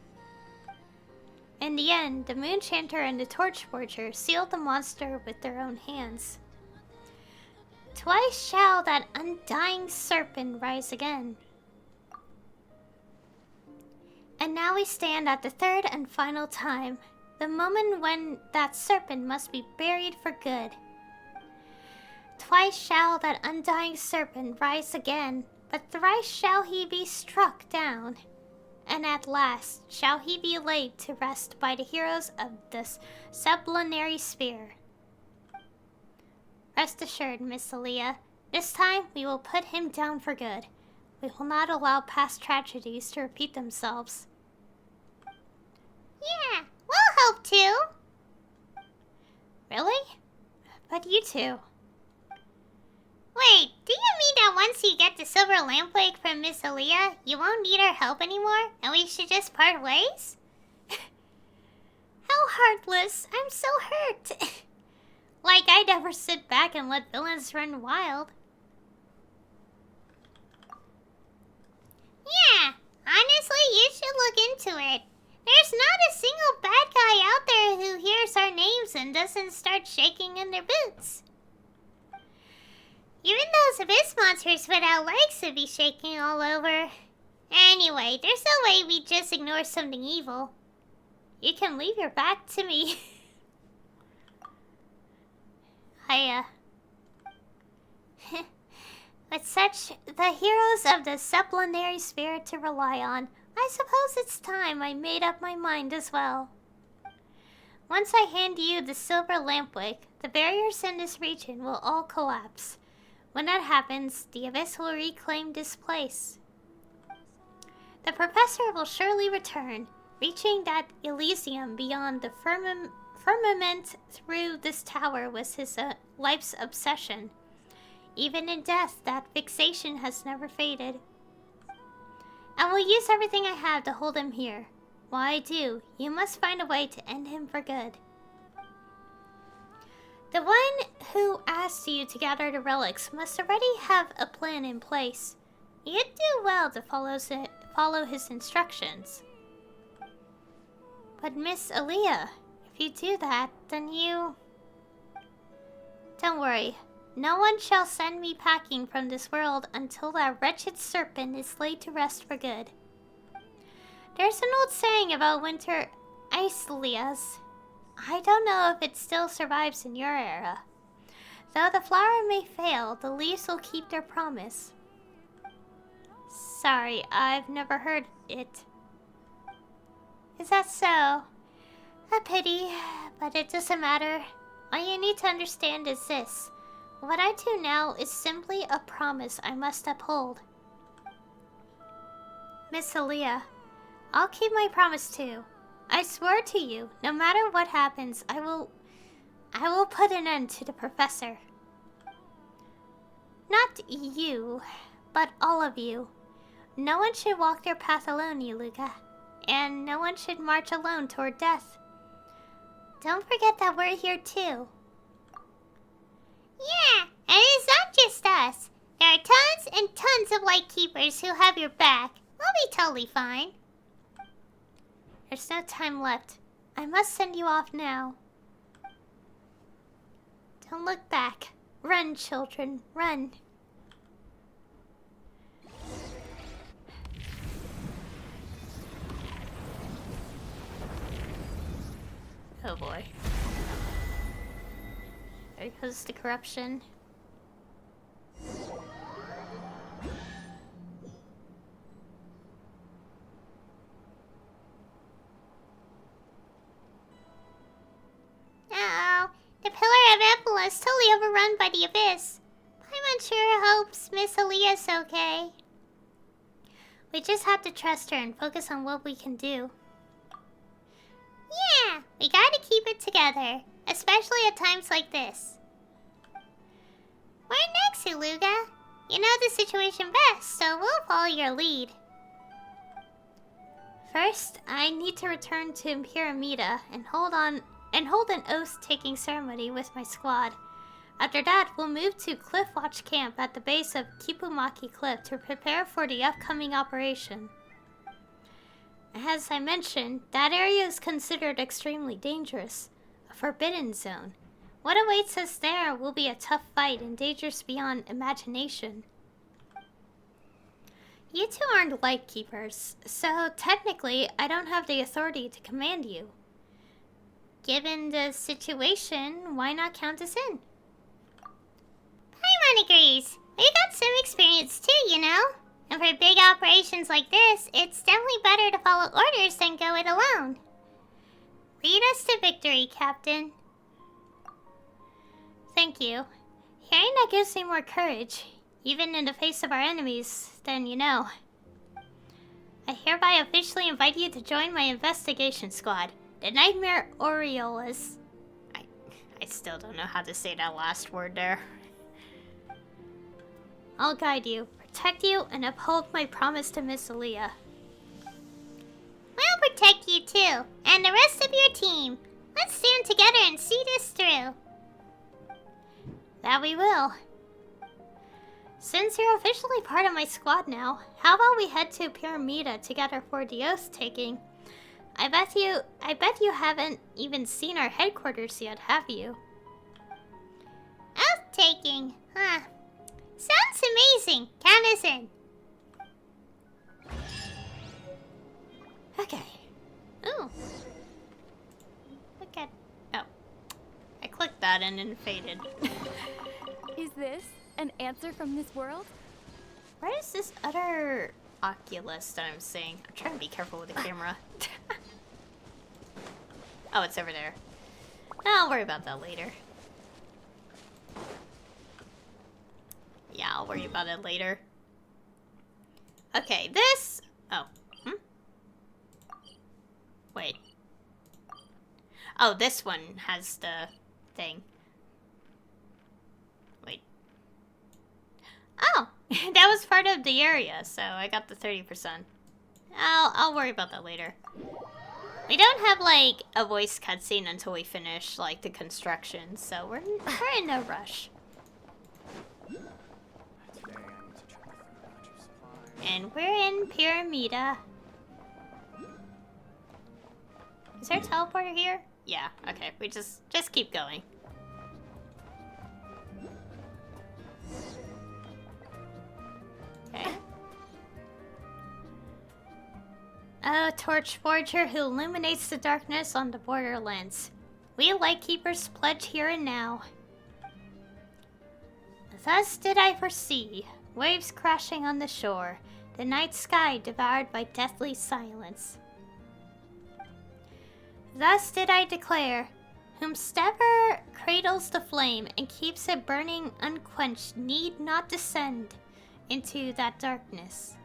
S1: In the end, the moon chanter and the Torchforger sealed the monster with their own hands. Twice shall that undying serpent rise again. And now we stand at the third and final time, the moment when that serpent must be buried for good. Twice shall that undying serpent rise again, but thrice shall he be struck down, and at last shall he be laid to rest by the heroes of the sublunary sphere. Rest assured, Miss Aaliyah, this time we will put him down for good. We will not allow past tragedies to repeat themselves.
S3: Yeah, we'll hope to.
S1: Really? But you two.
S3: Wait, do you mean that once you get the silver lampwake from Miss Aaliyah, you won't need our help anymore, and we should just part ways?
S1: How heartless. I'm so hurt. Like I'd ever sit back and let villains run wild.
S3: Yeah, honestly, you should look into it. There's not a single bad guy out there who hears our names and doesn't start shaking in their boots. Even those abyss monsters without legs would be shaking all over. Anyway, there's no way we just ignore something evil.
S1: You can leave your back to me. With such the heroes of the sublunary sphere to rely on, I suppose it's time I made up my mind as well. Once I hand you the silver lampwick, the barriers in this region will all collapse. When that happens, the Abyss will reclaim this place. The Professor will surely return, reaching that Elysium beyond the firmament through this tower was his life's obsession. Even in death, that fixation has never faded. I will use everything I have to hold him here. Why do? You must find a way to end him for good. The one who asked you to gather the relics must already have a plan in place. You'd do well to follow his instructions. But Miss Aaliyah, if you do that, then you... Don't worry. No one shall send me packing from this world until that wretched serpent is laid to rest for good. There's an old saying about winter icelias. I don't know if it still survives in your era. Though the flower may fail, the leaves will keep their promise. Sorry, I've never heard it. Is that so? A pity, but it doesn't matter. All you need to understand is this. What I do now is simply a promise I must uphold. Miss Aaliyah, I'll keep my promise too. I swear to you, no matter what happens, I will put an end to the professor. Not you, but all of you. No one should walk their path alone, Illuga. And no one should march alone toward death. Don't forget that we're here too.
S3: Yeah, and it's not just us. There are tons and tons of Lightkeepers who have your back. We'll be totally fine.
S1: There's no time left. I must send you off now. Don't look back. Run, children, run. Oh boy. There goes the corruption.
S3: Uh-oh. The Pillar of Apple is totally overrun by the Abyss. Paimon sure hopes Miss Aaliyah's okay.
S1: We just have to trust her and focus on what we can do.
S3: Yeah, we gotta keep it together. Especially at times like this. Where next, Illuga? You know the situation best, so we'll follow your lead.
S1: First, I need to return to Pyramida and hold an oath-taking ceremony with my squad. After that, we'll move to Cliffwatch Camp at the base of Kipumaki Cliff to prepare for the upcoming operation. As I mentioned, that area is considered extremely dangerous. A forbidden zone. What awaits us there will be a tough fight and dangerous beyond imagination. You two aren't Lightkeepers, so technically I don't have the authority to command you. Given the situation, why not count us in?
S3: Paimon agrees. We got some experience too, you know? And for big operations like this, it's definitely better to follow orders than go it alone. Lead us to victory, Captain.
S1: Thank you. Hearing that gives me more courage, even in the face of our enemies, then you know. I hereby officially invite you to join my investigation squad, the Nightmare Orioles. I still don't know how to say that last word there. I'll guide you, protect you, and uphold my promise to Miss Aaliyah.
S3: We'll protect you too, and the rest of your team. Let's stand together and see this through.
S1: That we will. Since you're officially part of my squad now, how about we head to Pyramida together for the oath-taking? I bet you haven't even seen our headquarters yet, have you?
S3: Oath-taking, huh? Sounds amazing. Count us in.
S1: Okay. Ooh. Look at... Oh. I clicked that and it faded.
S2: Is this an answer from this world?
S1: Where is this other Oculus that I'm seeing? I'm trying to be careful with the camera. Oh, it's over there. I'll worry about that later. Yeah, I'll worry about it later. Okay, this... Oh. Wait. Oh, this one has the thing. Wait. Oh! That was part of the area, so I got the 30%. I'll worry about that later. We don't have, like, a voice cutscene until we finish, like, the construction, so we're in no rush. And we're in Pyramida. Is there a teleporter here? Yeah, okay, we just keep going. Okay. A torch forger who illuminates the darkness on the borderlands. We Lightkeepers pledge here and now. Thus did I foresee, waves crashing on the shore, the night sky devoured by deathly silence. Thus did I declare, whomsoever cradles the flame and keeps it burning unquenched need not descend into that darkness.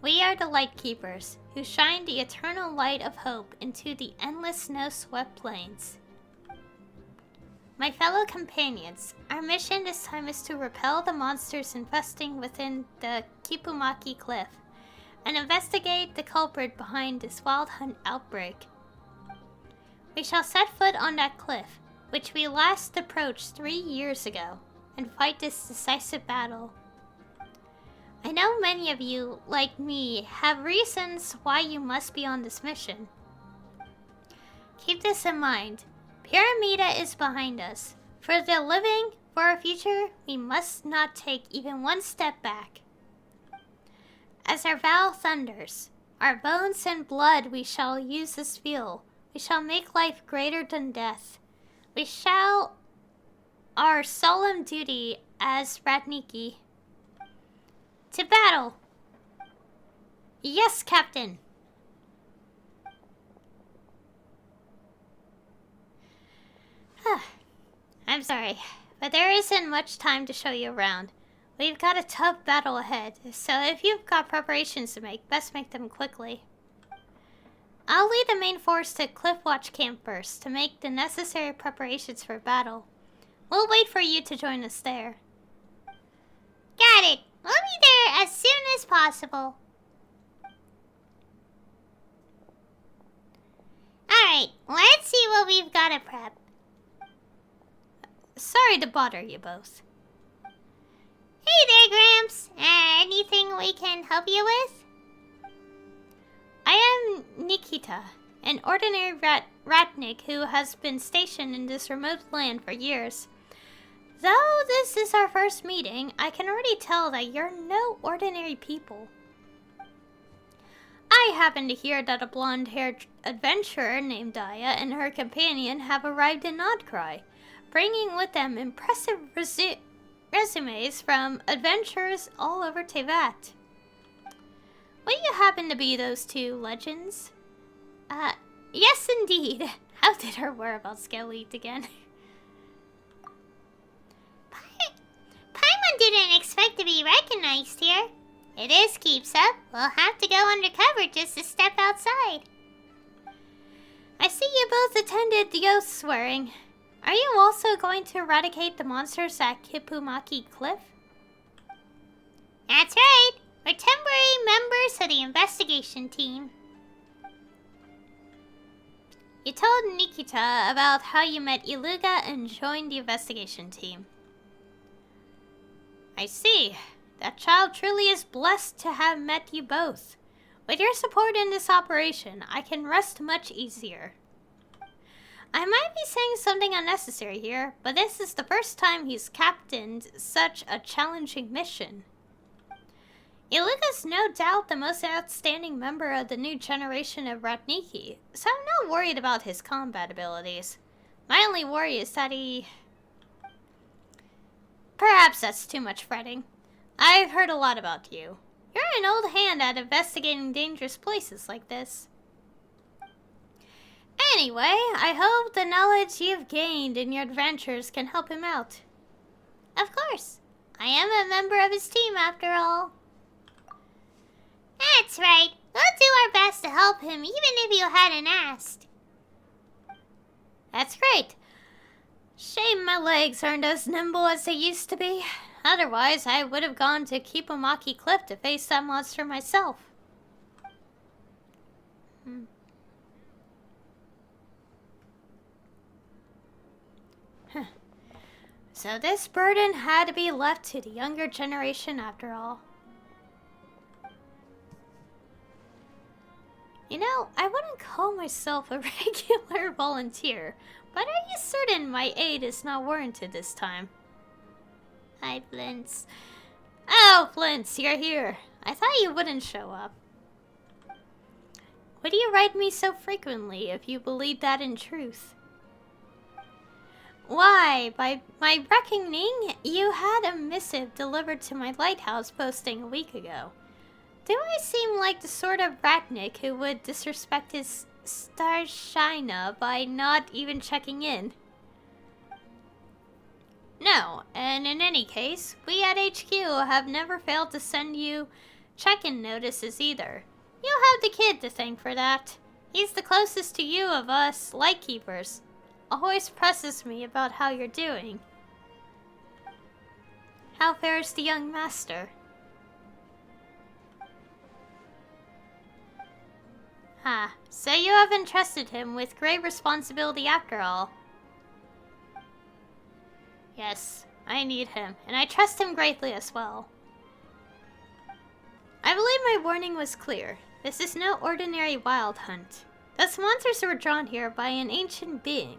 S1: We are the Lightkeepers, who shine the eternal light of hope into the endless snow-swept plains. My fellow companions, our mission this time is to repel the monsters infesting within the Kipumaki Cliff, and investigate the culprit behind this wild hunt outbreak. We shall set foot on that cliff, which we last approached 3 years ago, and fight this decisive battle. I know many of you, like me, have reasons why you must be on this mission. Keep this in mind. Pyramida is behind us. For the living, for our future, we must not take even one step back. As our vow thunders, our bones and blood we shall use as fuel. We shall make life greater than death. We shall our solemn duty as Radniki. To battle! Yes, Captain! I'm sorry, but there isn't much time to show you around. We've got a tough battle ahead, so if you've got preparations to make, best make them quickly. I'll lead the main force to Cliffwatch Camp first to make the necessary preparations for battle. We'll wait for you to join us there. Got it! We'll be there as soon as possible. Alright, let's see what we've got to prep. Sorry to bother you both. Hey there, Gramps! Anything we can help you with? I am Nikita, an ordinary ratnik who has been stationed in this remote land for years. Though this is our first meeting, I can already tell that you're no ordinary people. I happen to hear that a blonde-haired adventurer named Daya and her companion have arrived in Nod-Krai, bringing with them impressive resumes from adventurers all over Tevat. Will you happen to be those two legends? Yes indeed. How did our whereabouts get leaked again? Paimon didn't expect to be recognized here. If this keeps up, we'll have to go undercover just to step outside. I see you both attended the oath swearing. Are you also going to eradicate the monsters at Kipumaki Cliff? That's right. We're temporary members of the investigation team. You told Nikita about how you met Illuga and joined the investigation team. I see. That child truly is blessed to have met you both. With your support in this operation, I can rest much easier. I might be saying something unnecessary here, but this is the first time he's captained such a challenging mission. Illuga's no doubt the most outstanding member of the new generation of Ratniki, so I'm not worried about his combat abilities. My only worry is that he... Perhaps that's too much fretting. I've heard a lot about you. You're an old hand at investigating dangerous places like this. Anyway, I hope the knowledge you've gained in your adventures can help him out. Of course. I am a member of his team after all. That's right. We'll do our best to help him even if you hadn't asked. That's great. Shame my legs aren't as nimble as they used to be. Otherwise, I would have gone to Kipumaki Cliff to face that monster myself. So this burden had to be left to the younger generation after all. You know, I wouldn't call myself a regular volunteer, but are you certain my aid is not warranted this time? Hi, Flintz. Oh, Flintz, you're here. I thought you wouldn't show up. Would you write me so frequently if you believed that in truth? Why, by my reckoning, you had a missive delivered to my lighthouse posting a week ago. Do I seem like the sort of ratnik who would disrespect his starshina by not even checking in? No, and in any case, we at HQ have never failed to send you check-in notices either. You have the kid to thank for that. He's the closest to you of us lightkeepers. Always presses me about how you're doing. How fares the young master? Ah, so you have entrusted him with great responsibility after all. Yes, I need him, and I trust him greatly as well. I believe my warning was clear. This is no ordinary wild hunt. Those monsters were drawn here by an ancient being,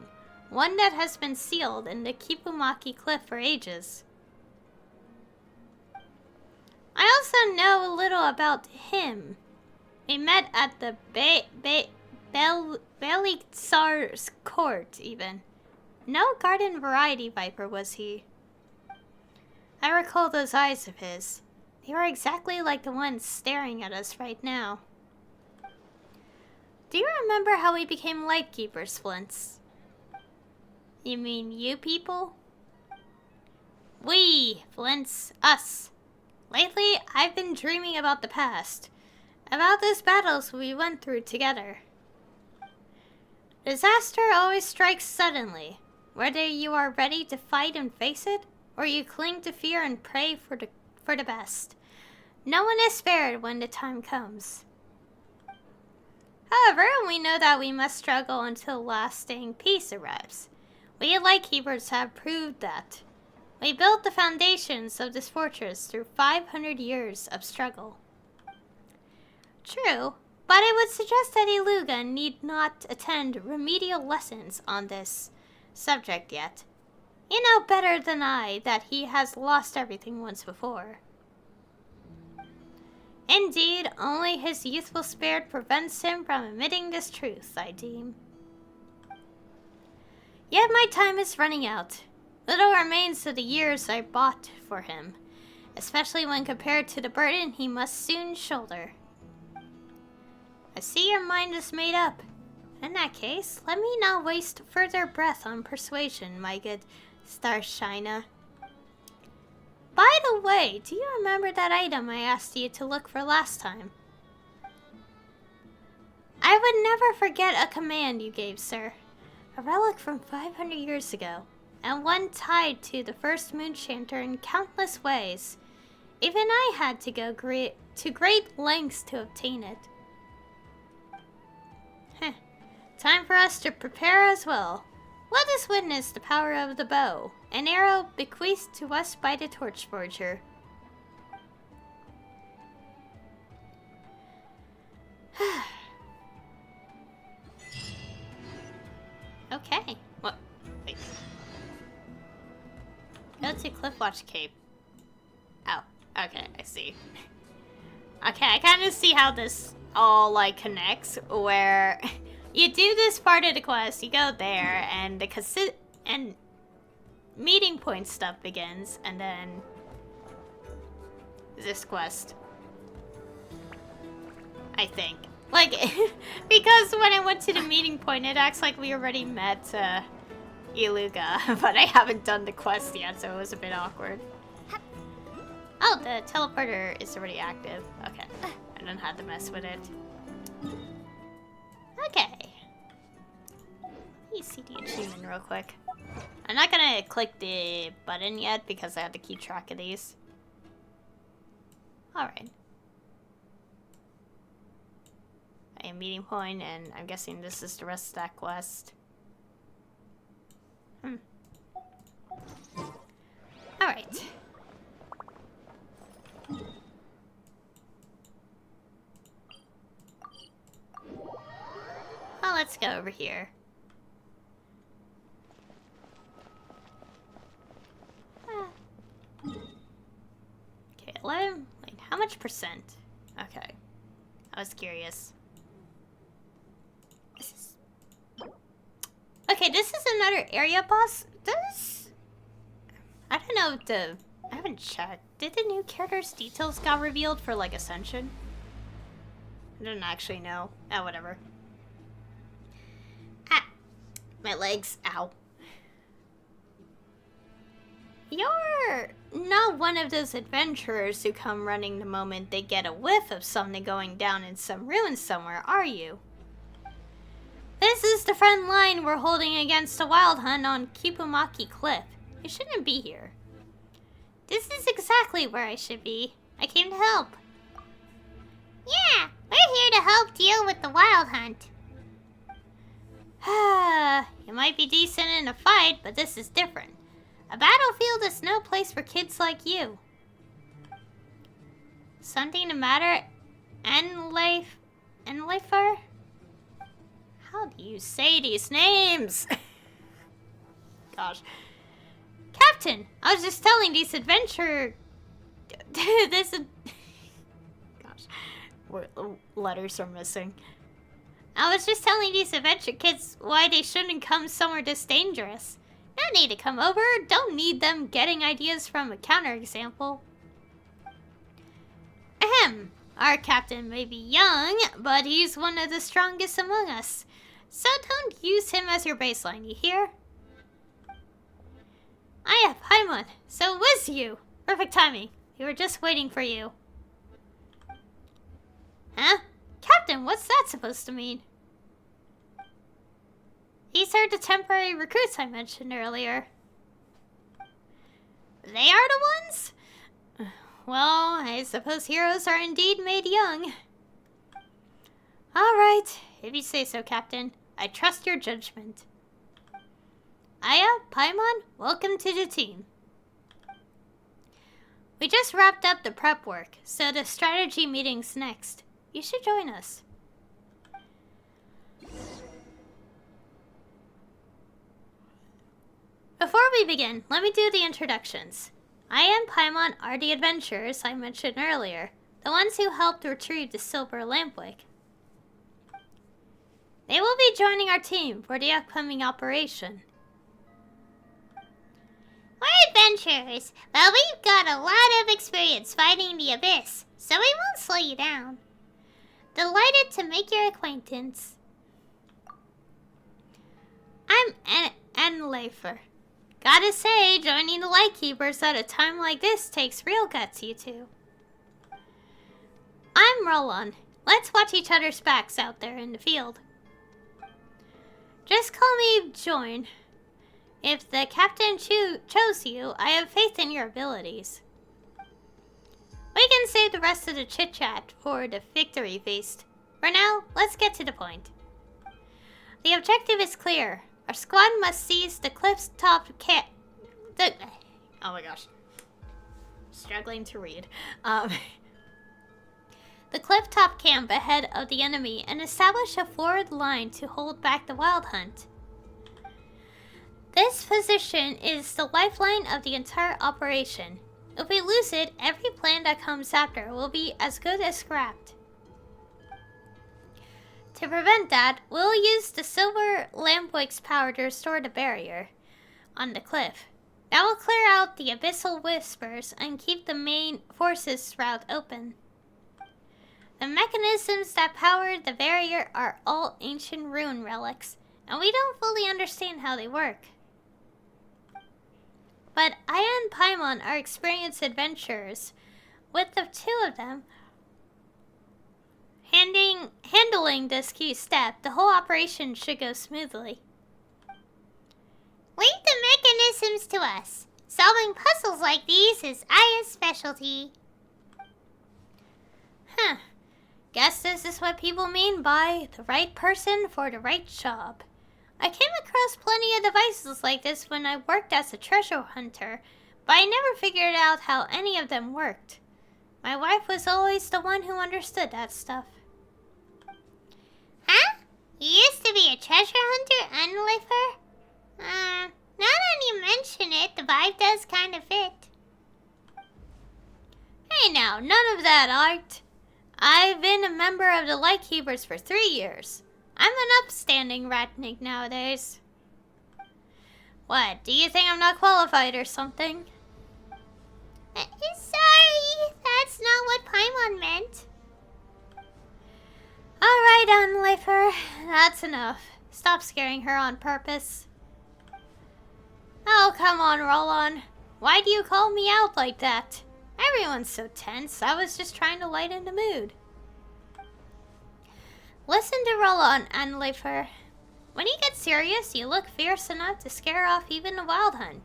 S1: one that has been sealed in the Kipumaki cliff for ages. I also know a little about him. We met at the Belisar's court, even. No garden variety viper was he. I recall those eyes of his. They were exactly like the ones staring at us right now. Do you remember how we became lightkeepers, Flintz? You mean you people? We, Flintz, us. Lately, I've been dreaming about the past. About those battles we went through together. Disaster always strikes suddenly. Whether you are ready to fight and face it, or you cling to fear and pray for the best. No one is spared when the time comes. However, we know that we must struggle until lasting peace arrives. We lightkeepers have proved that. We built the foundations of this fortress through 500 years of struggle. True, but I would suggest that Illuga need not attend remedial lessons on this subject yet. You know better than I that he has lost everything once before. Indeed, only his youthful spirit prevents him from admitting this truth, I deem. Yet my time is running out. Little remains of the years I bought for him, especially when compared to the burden he must soon shoulder. I see your mind is made up. In that case, let me not waste further breath on persuasion, my good Starshina. By the way, do you remember that item I asked you to look for last time? I would never forget a command you gave, sir. A relic from 500 years ago, and one tied to the first Moonchanter in countless ways. Even I had to go to great lengths to obtain it. Time for us to prepare as well. Let us witness the power of the bow, an arrow bequeathed to us by the Torchforger. Okay. What? Wait. Go to Cliffwatch Cape. Oh, okay, I see. Okay, I kind of see how this all, like, connects, where you do this part of the quest, you go there, and the meeting point stuff begins, and then this quest. I think. Like, because when I went to the meeting point, it acts like we already met Illuga, but I haven't done the quest yet, so it was a bit awkward. Oh, the teleporter is already active. Okay, I don't have to mess with it. Okay. Let me see the achievement real quick. I'm not gonna click the button yet because I have to keep track of these. Alright. A meeting point, and I'm guessing this is the rest of that quest. Let's go over here. Okay, 11. Wait, how much percent? Okay. I was curious. Okay, this is another area boss. I don't know if I haven't checked. Did the new character's details got revealed for, like, Ascension? I don't actually know. Oh, whatever. Ah! My legs. Ow. You're not one of those adventurers who come running the moment they get a whiff of something going down in some ruins somewhere, are you? This is the front line we're holding against a wild hunt on Kipumaki Cliff. You shouldn't be here. This is exactly where I should be. I came to help.
S3: Yeah, we're here to help deal with the wild hunt.
S1: You might be decent in a fight, but this is different. A battlefield is no place for kids like you. Something the matter? Enlifer? How do you say these names? Gosh. Captain, I was just telling these this is... Gosh. Letters are missing. I was just telling these adventure kids why they shouldn't come somewhere this dangerous. No need to come over. Don't need them getting ideas from a counterexample. Ahem. Our captain may be young, but he's one of the strongest among us. So don't use him as your baseline, you hear? I have Paimon, so was you. Perfect timing. We were just waiting for you. Huh? Captain, what's that supposed to mean? These are the temporary recruits I mentioned earlier. They are the ones? Well, I suppose heroes are indeed made young. Alright, if you say so, Captain. I trust your judgment. Aya, Paimon, welcome to the team. We just wrapped up the prep work, so the strategy meeting's next. You should join us. Before we begin, let me do the introductions. I and Paimon are the adventurers I mentioned earlier, the ones who helped retrieve the silver lampwick. They will be joining our team for the upcoming operation.
S3: We're adventurers. Well, we've got a lot of experience fighting the Abyss, so we won't slow you down. Delighted to make your acquaintance.
S1: I'm Enlifer. Gotta say, joining the Lightkeepers at a time like this takes real guts, you two. I'm Roland. Let's watch each other's backs out there in the field. Just call me Join. If the captain chose you, I have faith in your abilities. We can save the rest of the chit-chat for the victory feast. For now, let's get to the point. The objective is clear. Our squad must seize the cliff's top oh my gosh. Struggling to read. The cliff top camp ahead of the enemy and establish a forward line to hold back the wild hunt. This position is the lifeline of the entire operation. If we lose it, every plan that comes after will be as good as scrapped. To prevent that, we'll use the silver lampwick's power to restore the barrier on the cliff. That will clear out the abyssal whispers and keep the main forces route open. The mechanisms that power the barrier are all ancient rune relics, and we don't fully understand how they work. But Aya and Paimon are experienced adventurers. With the two of them handling this key step, the whole operation should go smoothly.
S3: Leave the mechanisms to us. Solving puzzles like these is Aya's specialty.
S1: Huh. Guess this is what people mean by the right person for the right job. I came across plenty of devices like this when I worked as a treasure hunter, but I never figured out how any of them worked. My wife was always the one who understood that stuff.
S3: Huh?
S1: You used to be a treasure hunter, Unlifer? Now that you mention it, the vibe does kind of fit. Hey now, none of that, Art. I've been a member of the Lightkeepers for 3 years. I'm an upstanding ratnik nowadays. What, do you think I'm not qualified or something? Sorry, that's not what Paimon meant. Alright, Unlifer, that's enough. Stop scaring her on purpose. Oh, come on, Rollon. Why do you call me out like that? Everyone's so tense. I was just trying to lighten the mood. Listen to Rollon, Unlifer. When you get serious, you look fierce enough to scare off even the Wild Hunt.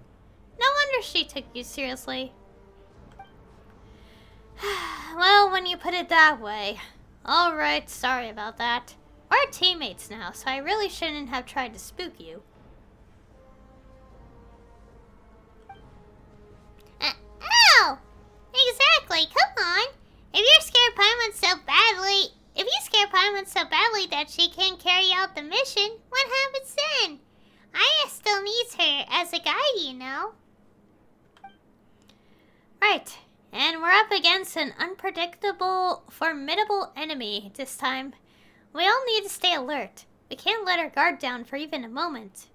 S1: No wonder she took you seriously. Well, when you put it that way. Alright, sorry about that. We're teammates now, so I really shouldn't have tried to spook you. Ow! Exactly, come on! If you scare Paimon so badly that she can't carry out the mission, what happens then? Aya still needs her as a guide, you know. Right, and we're up against an unpredictable, formidable enemy this time. We all need to stay alert. We can't let our guard down for even a moment.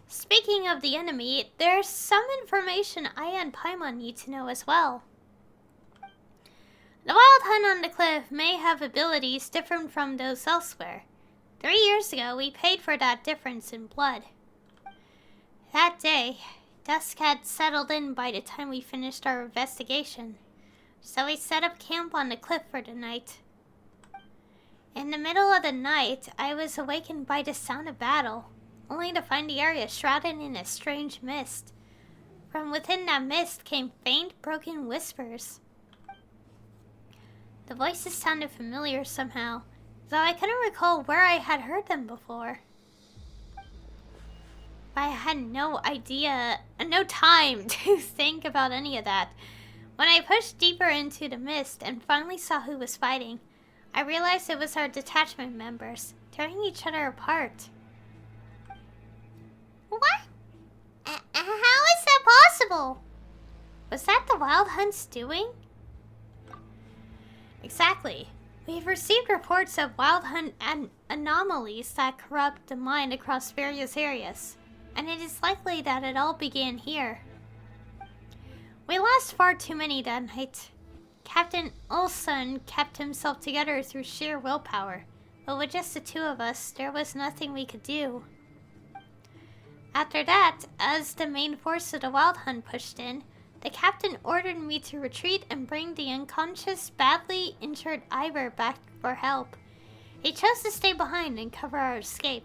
S1: Speaking of the enemy, there's some information Aya and Paimon need to know as well. The Wild Hunt on the cliff may have abilities different from those elsewhere. 3 years ago, we paid for that difference in blood. That day, dusk had settled in by the time we finished our investigation, so we set up camp on the cliff for the night. In the middle of the night, I was awakened by the sound of battle, only to find the area shrouded in a strange mist. From within that mist came faint, broken whispers. The voices sounded familiar somehow, though I couldn't recall where I had heard them before. But I had no idea, no time to think about any of that. When I pushed deeper into the mist and finally saw who was fighting, I realized it was our detachment members, tearing each other apart. What? How is that possible? Was that the Wild Hunt's doing? Exactly. We've received reports of Wild Hunt anomalies that corrupt the mind across various areas, and it is likely that it all began here. We lost far too many that night. Captain Ulson kept himself together through sheer willpower, but with just the two of us, there was nothing we could do. After that, as the main force of the Wild Hunt pushed in, the captain ordered me to retreat and bring the unconscious, badly injured Ivor back for help. He chose to stay behind and cover our escape.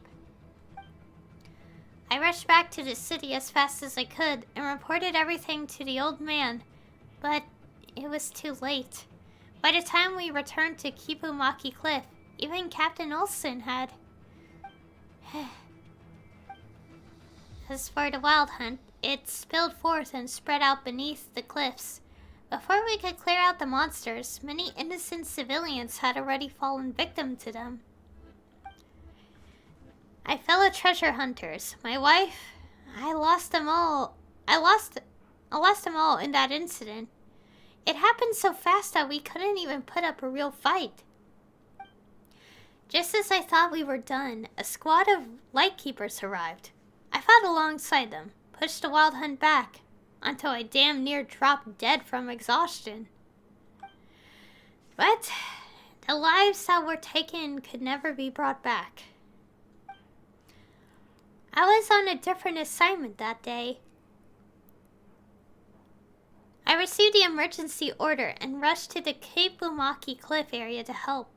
S1: I rushed back to the city as fast as I could and reported everything to the old man, but it was too late. By the time we returned to Kibumaki Cliff, even Captain Olsen had... As for the Wild Hunt, it spilled forth and spread out beneath the cliffs. Before we could clear out the monsters, many innocent civilians had already fallen victim to them. My fellow treasure hunters, my wife, I lost them all. I lost them all in that incident. It happened so fast that we couldn't even put up a real fight. Just as I thought we were done, a squad of Lightkeepers arrived. I fought alongside them, pushed the Wild Hunt back, until I damn near dropped dead from exhaustion. But the lives that were taken could never be brought back. I was on a different assignment that day. I received the emergency order and rushed to the Kibumaki Cliff area to help.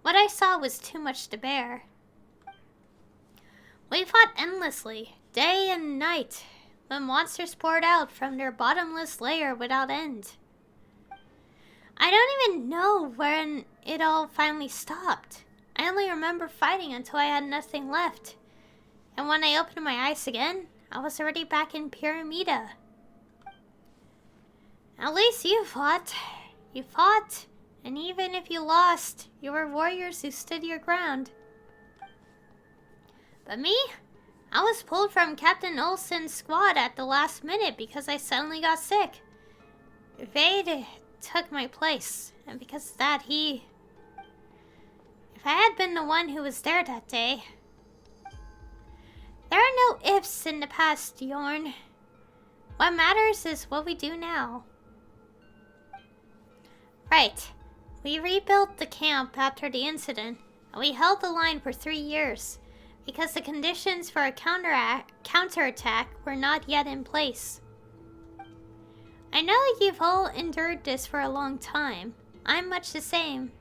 S1: What I saw was too much to bear. We fought endlessly, day and night, when monsters poured out from their bottomless lair without end. I don't even know when it all finally stopped. I only remember fighting until I had nothing left. And when I opened my eyes again, I was already back in Pyramida. At least you fought. You fought, And even if you lost, you were warriors who stood your ground. But me? I was pulled from Captain Olsen's squad at the last minute because I suddenly got sick. Vade took my place, and because of that, If I had been the one who was there that day... There are no ifs in the past, Yorn. What matters is what we do now. Right. We rebuilt the camp after the incident, and we held the line for 3 years, because the conditions for a counterattack were not yet in place. I know you've all endured this for a long time. I'm much the same.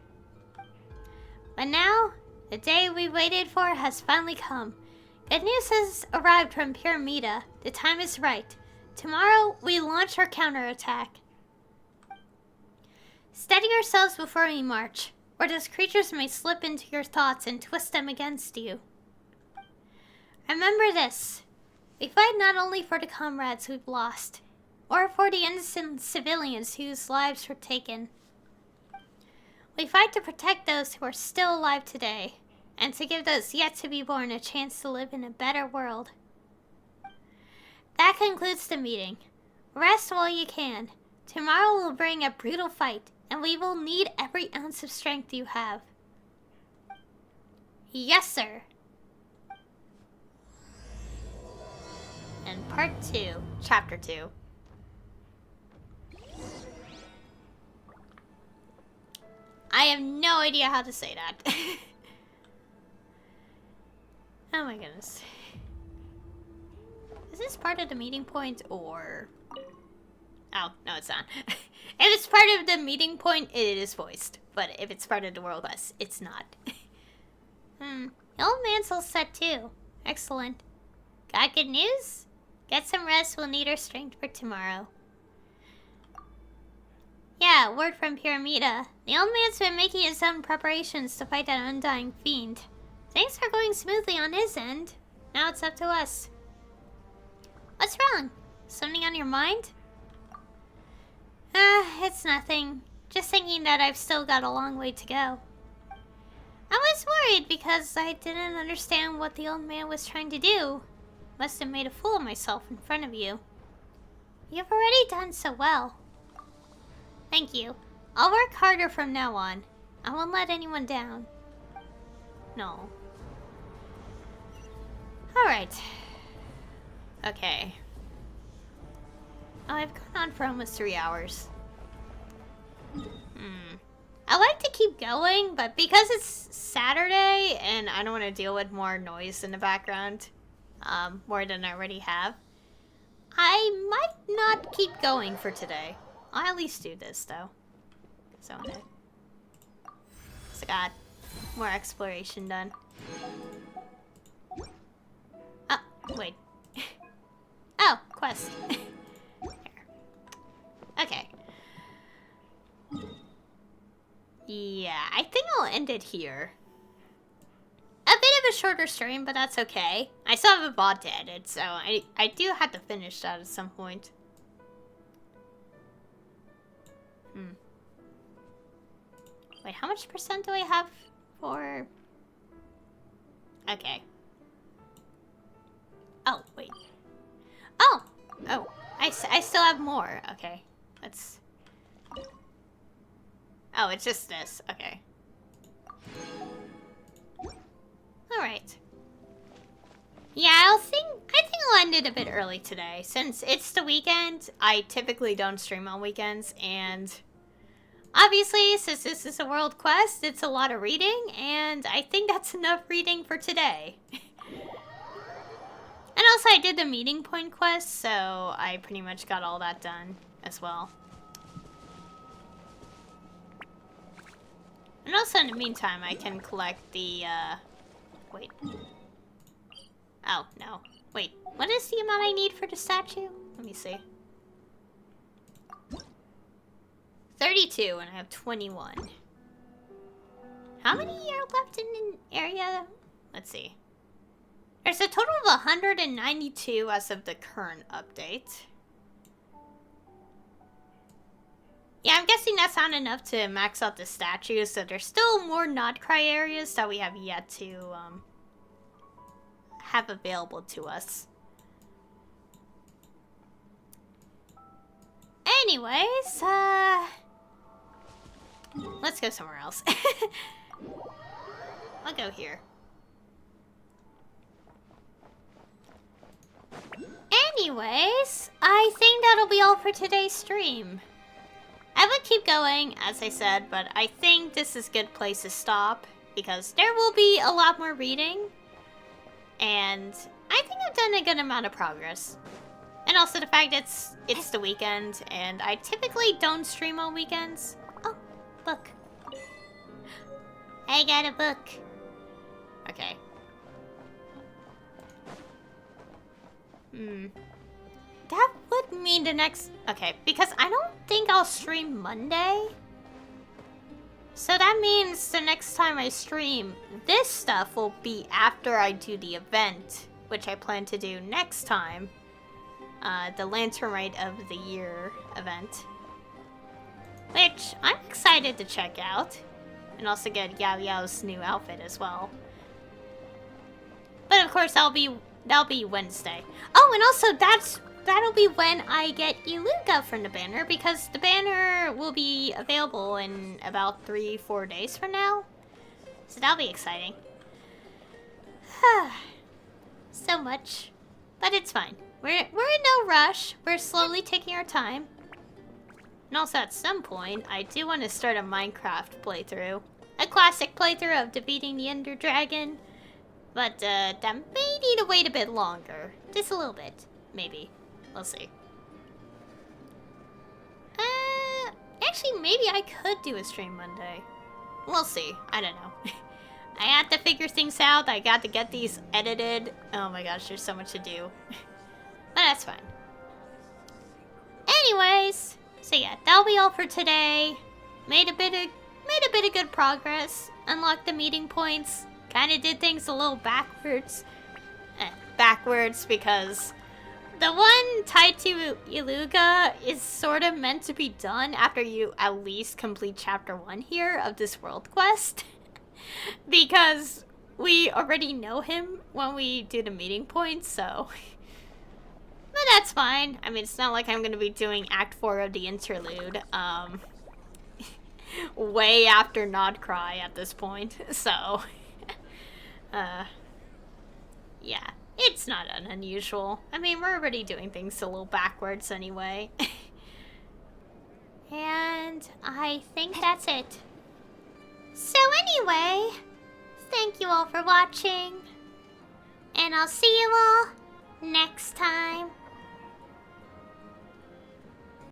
S1: But now, the day we waited for has finally come. Good news has arrived from Pyramida. The time is right. Tomorrow, we launch our counterattack. Steady yourselves before we march, or those creatures may slip into your thoughts and twist them against you. Remember this. We fight not only for the comrades we've lost, or for the innocent civilians whose lives were taken. We fight to protect those who are still alive today, and to give those yet to be born a chance to live in a better world. That concludes the meeting. Rest while you can. Tomorrow will bring a brutal fight, and we will need every ounce of strength you have. Yes, sir. And part 2, chapter 2. I have no idea how to say that. Oh my goodness. Is this part of the meeting point or... Oh, no it's not. If it's part of the meeting point, it is voiced. But if it's part of the world quest, it's not. The old man's all set too. Excellent. Got good news? Get some rest, we'll need our strength for tomorrow. Yeah, word from Pyramida. The old man's been making his own preparations to fight that undying fiend. Things are going smoothly on his end. Now it's up to us. What's wrong? Something on your mind? It's nothing. Just thinking that I've still got a long way to go. I was worried because I didn't understand what the old man was trying to do. Must have made a fool of myself in front of you. You've already done so well. Thank you. I'll work harder from now on. I won't let anyone down. No. Alright. Okay. Oh, I've gone on for almost 3 hours. I like to keep going, but because it's Saturday and I don't want to deal with more noise in the background, more than I already have, I might not keep going for today. I'll at least do this, though. So I got more exploration done. Oh, wait. Oh, quest. Okay. Yeah, I think I'll end it here. A bit of a shorter stream, but that's okay. I still have a VOD to edit, so I do have to finish that at some point. Wait, how much percent do I have for... Okay. Oh, wait. Oh! Oh, I still have more. Okay, let's... Oh, it's just this. Okay. Alright. Yeah, I think I'll end it a bit early today. Since it's the weekend, I typically don't stream on weekends, and... Obviously, since this is a world quest, it's a lot of reading, and I think that's enough reading for today. And also, I did the meeting point quest, so I pretty much got all that done as well. And also, in the meantime, I can collect the, wait. Oh, no. Wait, what is the amount I need for the statue? Let me see. 32, and I have 21. How many are left in an area? Let's see. There's a total of 192 as of the current update. Yeah, I'm guessing that's not enough to max out the statues, so there's still more Nod-Krai areas that we have yet to have available to us. Anyways, let's go somewhere else. I'll go here. Anyways, I think that'll be all for today's stream. I would keep going, as I said, but I think this is a good place to stop because there will be a lot more reading. And I think I've done a good amount of progress. And also the fact it's the weekend, and I typically don't stream on weekends. Oh, book. I got a book. Okay. That would mean the next... Okay, because I don't think I'll stream Monday. So that means the next time I stream, this stuff will be after I do the event, which I plan to do next time. The Lantern Rite of the Year event. Which I'm excited to check out. And also get Yao Yao's new outfit as well. But of course, that'll be Wednesday. Oh, and also that'll be when I get Illuga from the banner, because the banner will be available in about 3-4 days from now. So that'll be exciting. So much. But it's fine. We're in no rush. We're slowly taking our time. And also at some point, I do want to start a Minecraft playthrough. A classic playthrough of defeating the Ender Dragon. But that may need to wait a bit longer. Just a little bit. Maybe. We'll see. Actually, maybe I could do a stream Monday. We'll see. I don't know. I have to figure things out. I got to get these edited. Oh my gosh, there's so much to do. But that's fine. Anyways, so yeah, that'll be all for today. Made a bit of good progress. Unlocked the meeting points. Kind of did things a little backwards. Backwards because the one tied to Illuga is sort of meant to be done after you at least complete chapter 1 here of this world quest. Because we already know him when we do the meeting points, so... But that's fine. I mean, it's not like I'm going to be doing Act 4 of the interlude, way after Nod-Krai at this point, so... yeah, it's not unusual. I mean, we're already doing things a little backwards anyway. And I think that's it. So anyway, thank you all for watching. And I'll see you all next time.